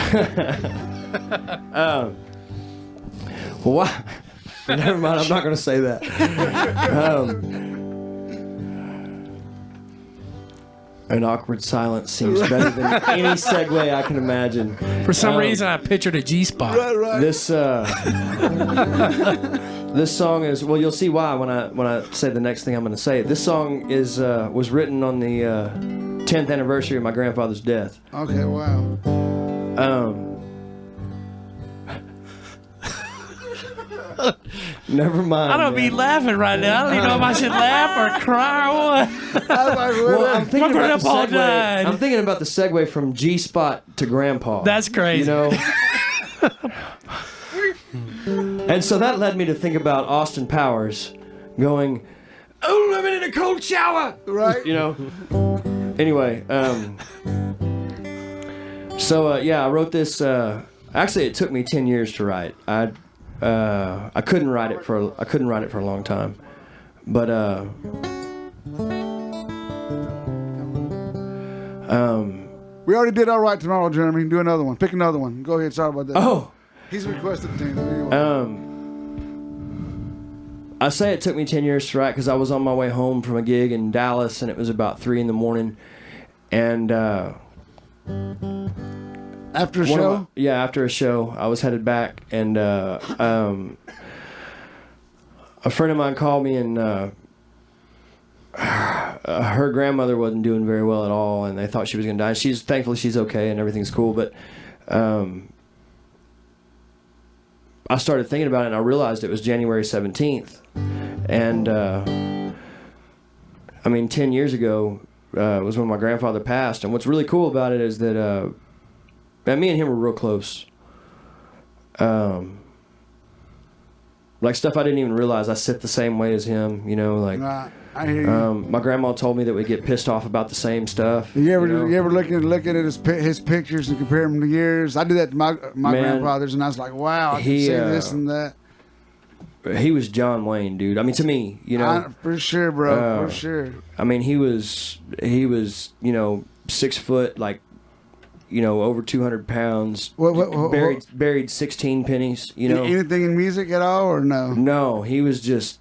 S1: Well, why? Never mind. I'm not going to say that. An awkward silence seems better than any segue I can imagine.
S3: For some reason, I pictured a G spot.
S2: Right.
S1: This this song is, well, you'll see why when I say the next thing I'm going to say. This song is was written on the 10th anniversary of my grandfather's death.
S2: Okay, wow.
S1: Never mind.
S3: I don't
S1: man.
S3: be laughing right now. I don't even know if I should laugh or cry or what.
S1: Well, I'm thinking
S3: My
S1: about the
S3: grandpa
S1: segue.
S3: died.
S1: I'm thinking about the segue from G spot to grandpa.
S3: That's crazy.
S1: You know. And so that led me to think about Austin Powers going, "Oh, I'm in a cold shower."
S2: Right.
S1: You know. Anyway, so yeah, I wrote this. Actually, it took me 10 years to write. I couldn't write it for a long time, but
S2: We already did All Right Tomorrow, Jeremy. Do another one. Pick another one. Go ahead. Sorry about that.
S1: oh.
S2: He's requested things.
S1: I say it took me 10 years to write because I was on my way home from a gig in Dallas, and it was about 3 a.m. And
S2: After a show?
S1: after a show, I was headed back, and a friend of mine called me, and her grandmother wasn't doing very well at all, and they thought she was going to die. Thankfully she's okay and everything's cool, but I started thinking about it, and I realized it was January 17th. And, 10 years ago was when my grandfather passed. And what's really cool about it is that me and him were real close. Like stuff I didn't even realize. I sit the same way as him, you know, like...
S2: Nah, I hear you.
S1: my grandma told me that we get pissed off about the same stuff.
S2: You ever
S1: know?
S2: look at his pictures and compare them to yours? I did that to my
S1: Man,
S2: grandfather's, and I was like, wow, I can
S1: he,
S2: say this and that.
S1: He was John Wayne, dude. I mean, to me, you know...
S2: For sure, bro. For sure.
S1: I mean, he was, you know, 6 foot, like, you know, over 200 pounds. Buried 16 pennies, you know.
S2: Anything in music at all, or no?
S1: No, he was just,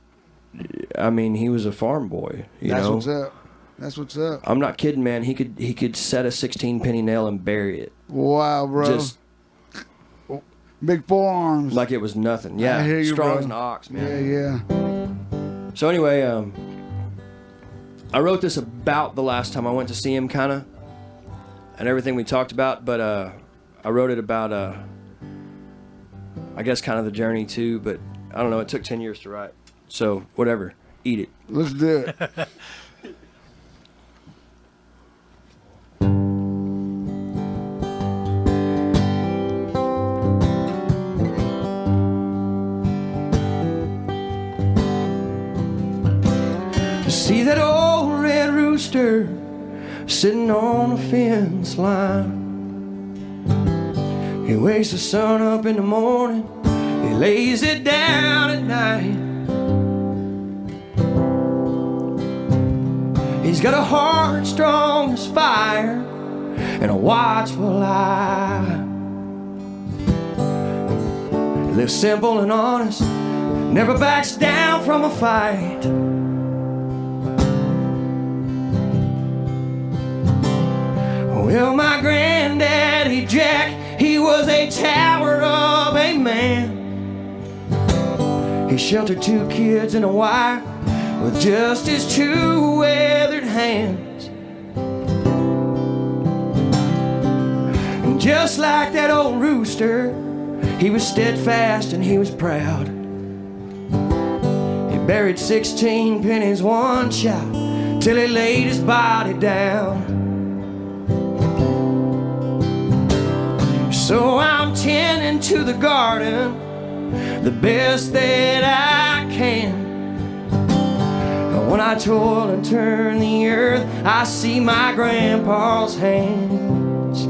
S1: I mean, he was a farm boy, you
S2: That's
S1: know.
S2: what's up. That's what's up.
S1: I'm not kidding, man. He could set a 16 penny nail and bury it.
S2: Wow, bro.
S1: Just
S2: big forearms.
S1: like it was nothing. Yeah,
S2: I hear you,
S1: strong
S2: bro.
S1: as an ox, man.
S2: Yeah.
S1: So anyway, I wrote this about the last time I went to see him, kind of, and everything we talked about. But I wrote it about, I guess, kind of the journey too. But I don't know. It took 10 years to write. So whatever, eat it.
S2: Let's do it.
S5: See that old red rooster sitting on a fence line. He wakes the sun up in the morning, he lays it down at night. He's got a heart strong as fire and a watchful eye. He lives simple and honest, never backs down from a fight. Well, my granddaddy Jack, he was a tower of a man. He sheltered 2 kids and a wife with just his 2 weathered hands. And just like that old rooster, he was steadfast and he was proud. He buried 16 pennies one shot till he laid his body down. So I'm tending to the garden the best that I can. But when I toil and turn the earth, I see my grandpa's hands.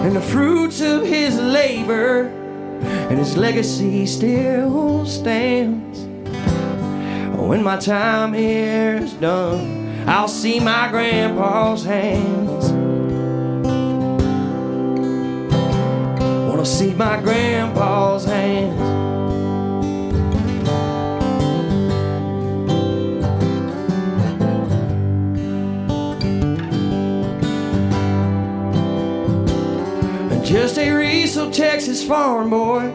S5: And the fruits of his labor and his legacy still stands. When my time here is done, I'll see my grandpa's hands. Wanna see my grandpa's hands. Just a Riso, Texas farm boy,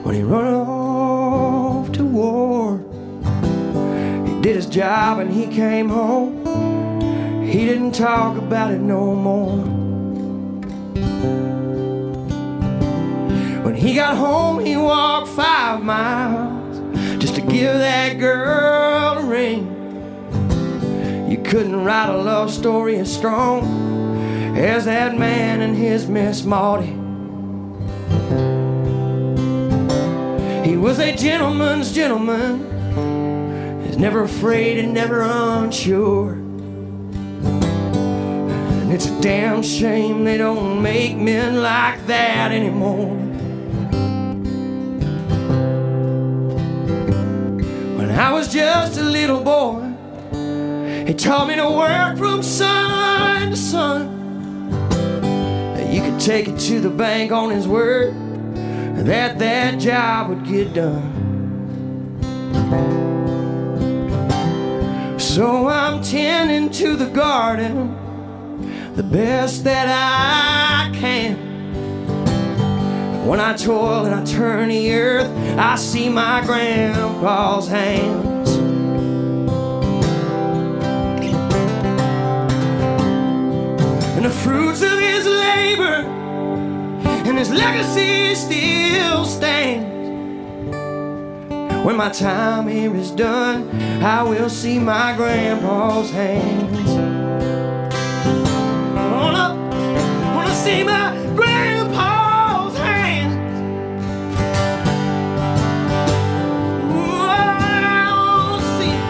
S5: when he run off to war. He did his job and he came home. He didn't talk about it no more. When he got home, he walked 5 miles just to give that girl a ring. You couldn't write a love story as strong as that man and his Miss Maudie. He was a gentleman's gentleman. He's never afraid and never unsure. And it's a damn shame they don't make men like that anymore. When I was just a little boy, he taught me to work from sun to sun. You could take it to the bank on his word that that job would get done. So I'm tending to the garden the best that I can. When I toil and I turn the earth, I see my grandpa's hands. And the fruits of his labor and his legacy still stands. When my time here is done, I will see my grandpa's hands. Wanna see my grandpa's hands. Ooh, I wanna see it.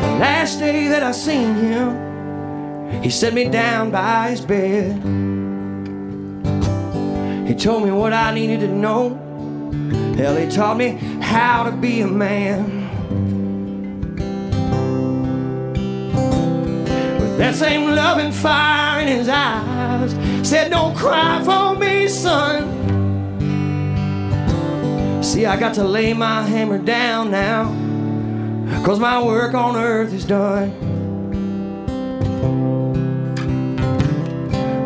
S5: The last day that I seen him, he set me down by his bed. He told me what I needed to know. Hell, he taught me how to be a man. With that same loving fire in his eyes, said, don't cry for me, son. See, I got to lay my hammer down now, 'cause my work on earth is done.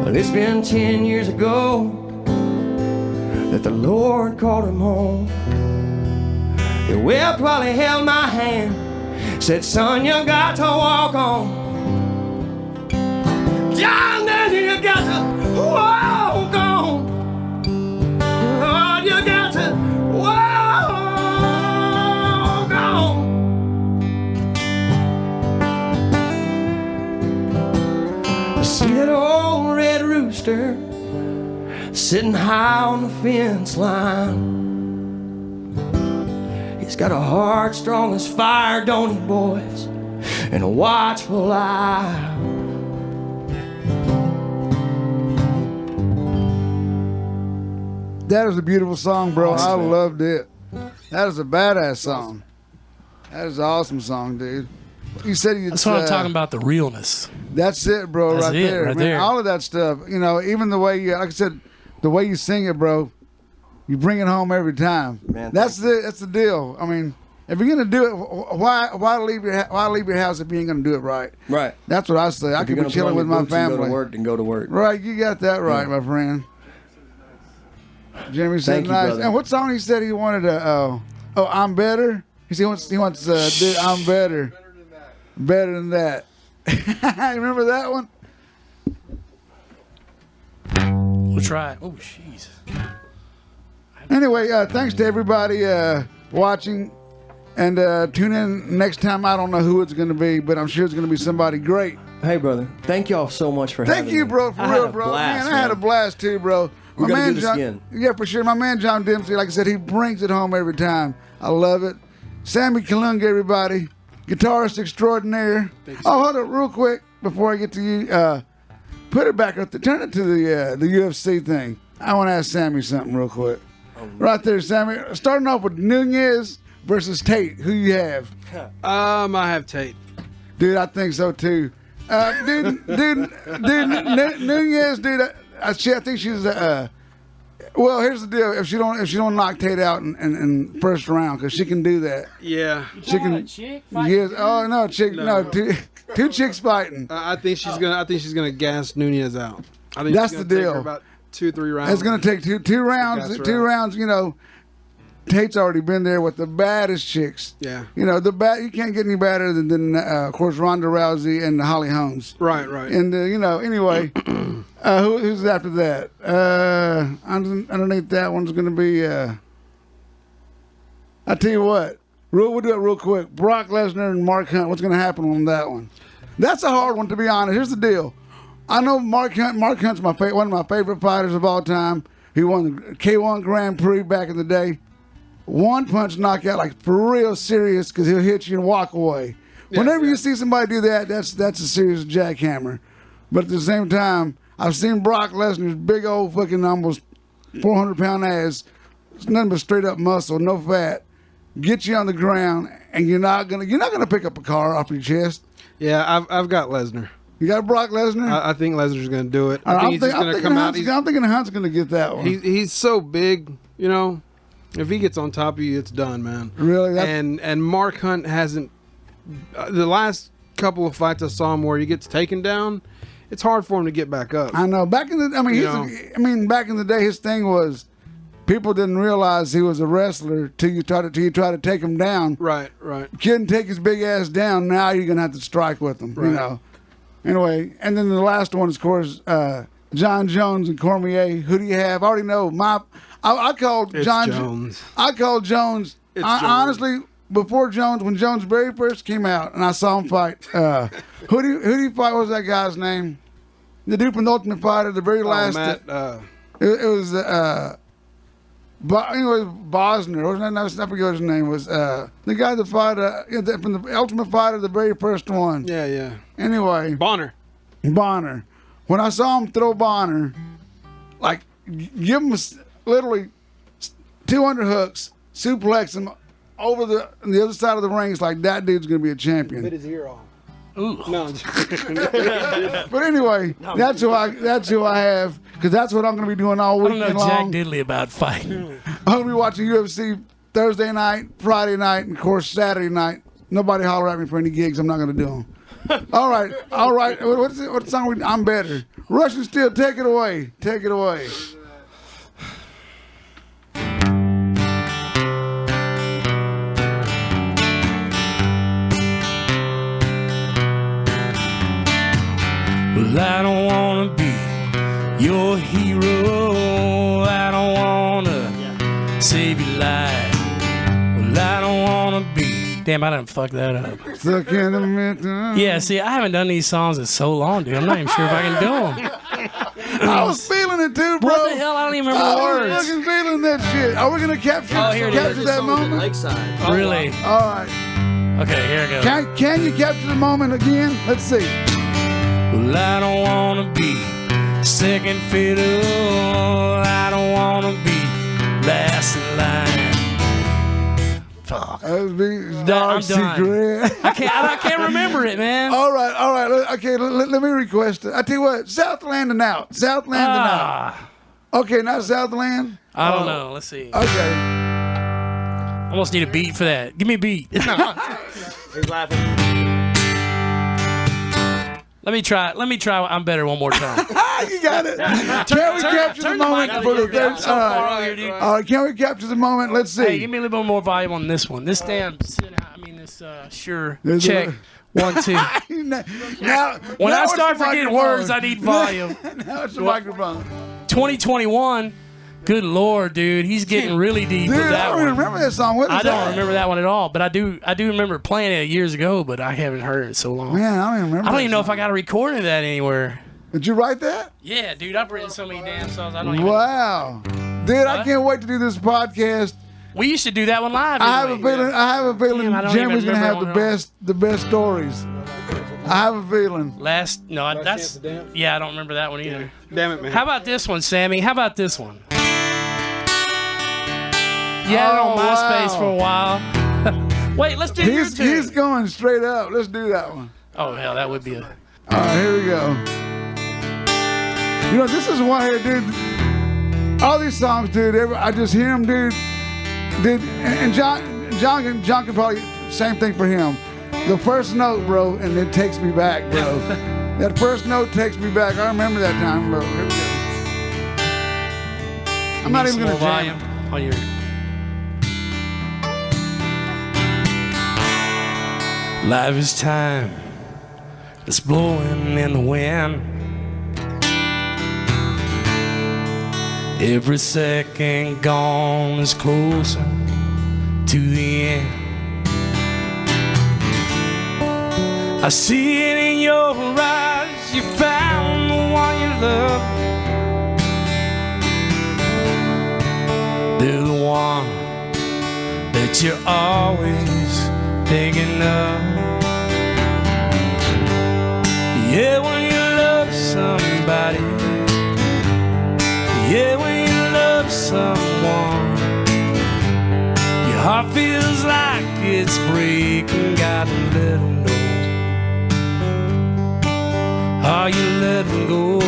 S5: Well, it's been 10 years ago that the Lord called him home. He wept while he held my hand, said, son, you got to walk on. John, then you got to walk on. Lord, you got to walk on. See that old red rooster sitting high on the fence line. He's got a heart strong as fire, don't he, boys? And a watchful eye.
S2: That is a beautiful song, bro. I loved it. That is a badass song. That is an awesome song, dude. You said you.
S3: That's what I'm talking about, the realness.
S2: That's it, bro.
S3: That's
S2: right
S3: it,
S2: there,
S3: right
S2: man.
S3: there.
S2: All of that stuff. You know, even the way you, like I said, the way you sing it, bro. You bring it home every time.
S5: Man,
S2: that's the deal. I mean, if you're gonna do it, why leave your house if you ain't gonna do it right?
S5: Right.
S2: That's what I say. I could be chilling with my family.
S5: Go to work, then go to work.
S2: Right, you got that right, my friend. Jeremy said
S5: Thank you,
S2: nice.
S5: brother.
S2: And what song he said he wanted to? I'm better. He wants do I'm better. Better than that. Remember that one?
S3: We'll try it. Oh, jeez.
S2: Anyway, thanks to everybody watching. And tune in next time. I don't know who it's going to be, but I'm sure it's going to be somebody great.
S5: Hey, brother. Thank y'all so much for having me.
S2: Thank you, bro, for
S5: I
S2: real,
S5: had a
S2: bro.
S5: blast,
S2: Man, I had a blast too, bro.
S5: We're gonna do this
S2: John,
S5: again.
S2: Yeah, for sure. My man John Dempsey, like I said, he brings it home every time. I love it. Sammy Kalunga, everybody. Guitarist extraordinaire. Oh, hold up real quick before I get to you. Put it back up. Turn it to the UFC thing. I want to ask Sammy something real quick. Right there, Sammy. Starting off with Nunez versus Tate. Who you have?
S4: I have Tate.
S2: Dude, I think so too. Dude, Nunez, dude. I think she's. Well, here's the deal. If she don't knock Tate out in first round, because she can do that.
S4: Yeah.
S2: She can.
S3: Chick
S2: Yes. Oh no, chick. No, two chicks fighting.
S4: I think she's gonna gas Nunez out. I think
S2: That's
S4: she's
S2: the
S4: gonna take her
S2: deal.
S4: about 2-3 rounds.
S2: It's gonna take two rounds.
S4: That's
S2: Two
S4: right.
S2: rounds. You know, Tate's already been there with the baddest chicks.
S4: Yeah.
S2: You know, you can't get any better than of course, Ronda Rousey and Holly Holmes.
S4: Right.
S2: And you know, anyway, who's after that? Underneath that one's gonna be. I tell you what, we'll do it real quick. Brock Lesnar and Mark Hunt. What's gonna happen on that one? That's a hard one, to be honest. Here's the deal. I know Mark Hunt. Mark Hunt's one of my favorite fighters of all time. He won the K1 Grand Prix back in the day. One punch knockout, like for real serious, because he'll hit you and walk away. Whenever you see somebody do that, that's a serious jackhammer. But at the same time, I've seen Brock Lesnar's big old fucking almost 400-pound ass. It's nothing but straight up muscle, no fat. Get you on the ground, and you're not gonna pick up a car off your chest.
S4: Yeah, I've got Lesnar.
S2: You got Brock Lesnar.
S4: I think Lesnar's going to do it. I think he's just going to come out.
S2: I'm thinking Hunt's going to get that one.
S4: He's so big, you know. If he gets on top of you, it's done, man.
S2: Really?
S4: And Mark Hunt hasn't. The last couple of fights I saw him where he gets taken down, it's hard for him to get back up.
S2: I know. Back in the, back in the day, his thing was people didn't realize he was a wrestler till you try to take him down.
S4: Right.
S2: Couldn't take his big ass down. Now you're gonna have to strike with him.
S4: Right.
S2: You know. Anyway, and then the last one is, of course, John Jones and Cormier. Who do you have? I already know. I called
S4: It's
S2: John
S4: Jones.
S2: I called Jones.
S4: It's Jones.
S2: Honestly, before Jones, when Jones very first came out, and I saw him fight. Who do you fight? What was that guy's name? The dude from the Ultimate Fighter. The very last.
S4: Matt,
S2: it was. Anyway, Bosner. Wasn't that? I forget what his name was. The guy that fought from the Ultimate Fighter, the very first one.
S4: yeah.
S2: Anyway,
S4: Bonner.
S2: When I saw him throw Bonner, like give him literally 200 hooks, suplex him over the other side of the ring, it's like that dude's gonna be a champion.
S4: Bit his ear off.
S3: Ooh.
S4: No.
S2: But anyway, that's who I have, because that's what I'm gonna be doing all
S3: I don't
S2: weekend
S3: know Jack
S2: long.
S3: Diddley about fighting.
S2: I'm gonna be watching UFC Thursday night, Friday night, and of course Saturday night. Nobody holler at me for any gigs. I'm not gonna do them. All right. What song? I'm better. Russian Steel, take it away. Take it away.
S3: Well, I don't want to be your hero. I don't want to save your life. Well, I don't want to be. Damn, I done fucked that up.
S2: Stuck in the middle.
S3: Yeah, see, I haven't done these songs in so long, dude. I'm not even sure if I can do them.
S2: I was feeling it too, bro.
S3: What the hell? I don't even remember the
S2: I was
S3: words.
S2: fucking feeling that shit. Are we gonna capture that moment?
S6: Lakeside.
S3: Really?
S2: All right.
S3: Okay, here it goes.
S2: Can you capture the moment again? Let's see.
S3: Well, I don't want to be second fiddle. I don't want to be last in line. Fuck.
S2: That was big
S3: I'm
S2: dark
S3: done.
S2: secret.
S3: I can't remember it, man.
S2: All right. Okay, let me request it. I tell you what, Southland and out. Southland and out.
S3: Ah,
S2: Okay, not Southland.
S3: I don't know. Let's see.
S2: Okay.
S3: I almost need a beat for that. Give me a beat.
S6: He's laughing.
S3: Let me try. I'm better one more time.
S2: You got it. Can we capture the
S3: turn
S2: moment
S3: mic
S2: for the
S3: up. I'm
S2: third?
S3: so far over here, dude.
S2: All right, can we capture the moment? Let's see.
S3: Hey, give me a little bit more volume on this one. This damn. This sure.
S2: There's
S3: Check.
S2: a-
S3: 1, 2.
S2: now,
S3: When
S2: now
S3: I
S2: it's
S3: start
S2: the
S3: forgetting
S2: microphone.
S3: words, I need volume.
S2: Now it's the microphone.
S3: 2021. Good Lord, dude, he's getting really deep
S2: Dude,
S3: with
S2: I
S3: that
S2: don't
S3: one.
S2: even remember that song. What is
S3: I don't
S2: that?
S3: remember that one at all, but I do remember playing it years ago, but I haven't heard it so long.
S2: Man, I don't even remember.
S3: I don't
S2: that
S3: even know if
S2: song.
S3: I got a recording of that anywhere.
S2: Did you write that?
S3: Yeah, dude, I've written so many damn songs. I don't even.
S2: Wow, dude, I
S3: What?
S2: can't wait to do this podcast.
S3: We used to do that one live.
S2: I have a
S3: didn't we?
S2: feeling.
S3: Damn, I don't
S2: Jeremy's
S3: even
S2: gonna have
S3: remember
S2: the
S3: one at all.
S2: best stories. I I have a feeling.
S3: Last
S4: Chance
S3: that's
S4: to Dance?
S3: yeah. I don't remember that one either.
S4: Damn it, man.
S3: How about this one, Sammy? How about this one? You had it on
S2: Oh,
S3: MySpace
S2: wow.
S3: for a while. Wait, let's do your tune.
S2: He's going straight up. Let's do that one.
S3: Oh hell, that would be a.
S2: All right, here we go. You know, this is one here, dude. All these songs, dude. I just hear them, dude. And John can probably same thing for him. The first note, bro, and it takes me back, bro. That first note takes me back. I remember that time, bro. Here we go. I'm not even gonna jam.
S3: volume on your. Life is time. It's blowing in the wind. Every second gone is closer to the end. I see it in your eyes. You found the one you love. They're the one that you're always thinking of. Yeah, when you love somebody. Yeah, when you love someone, your heart feels like it's breaking. Gotta let them know. Oh, you let them go.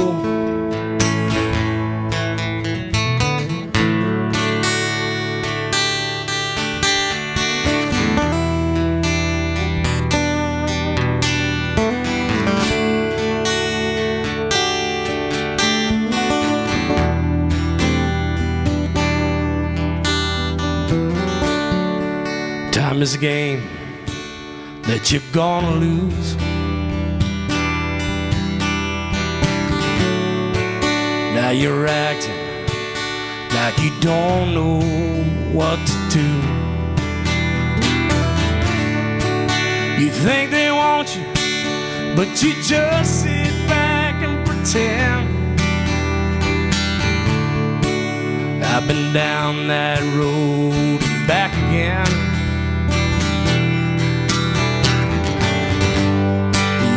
S3: Time is a game that you're gonna lose. Now you're acting like you don't know what to do. You think they want you, but you just sit back and pretend. I've been down that road and back again.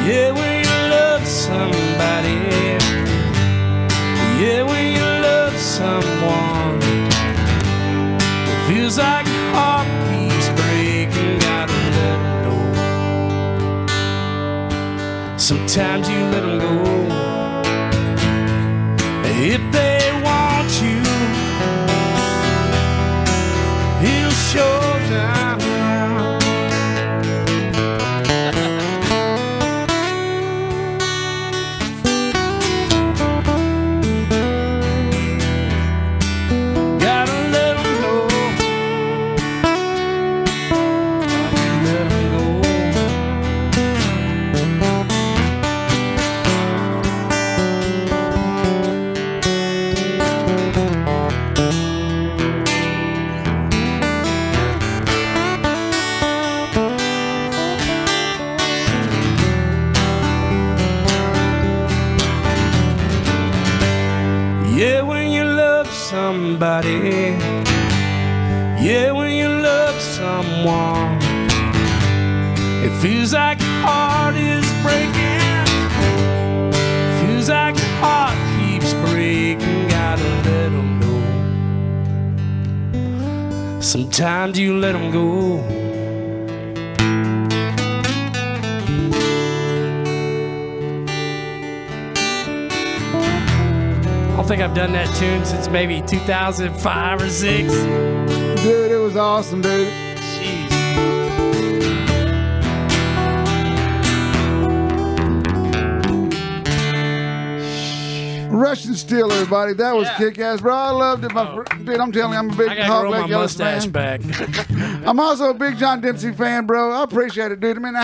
S3: Yeah, when you love somebody. Yeah, when you love someone, it feels like your heart keeps breaking. Gotta let them know. Sometimes you let them go. If they want you, he'll show them. Yeah, when you love somebody. Yeah, when you love someone, it feels like your heart is breaking. Feels like your heart keeps breaking. Gotta let them know. Sometimes you let them go. I don't think I've done that tune since maybe 2005 or 6.
S2: Dude, it was awesome, dude.
S3: Jeez.
S2: Russian Steel, everybody. That was
S3: Yeah.
S2: kick-ass, bro. I loved it. Dude, I'm telling you, I'm a big
S3: I gotta
S2: Hog
S3: grow my
S2: Lake Ellis
S3: mustache
S2: fan.
S3: back.
S2: I'm also a big John Dempsey fan, bro. I appreciate it, dude. I mean,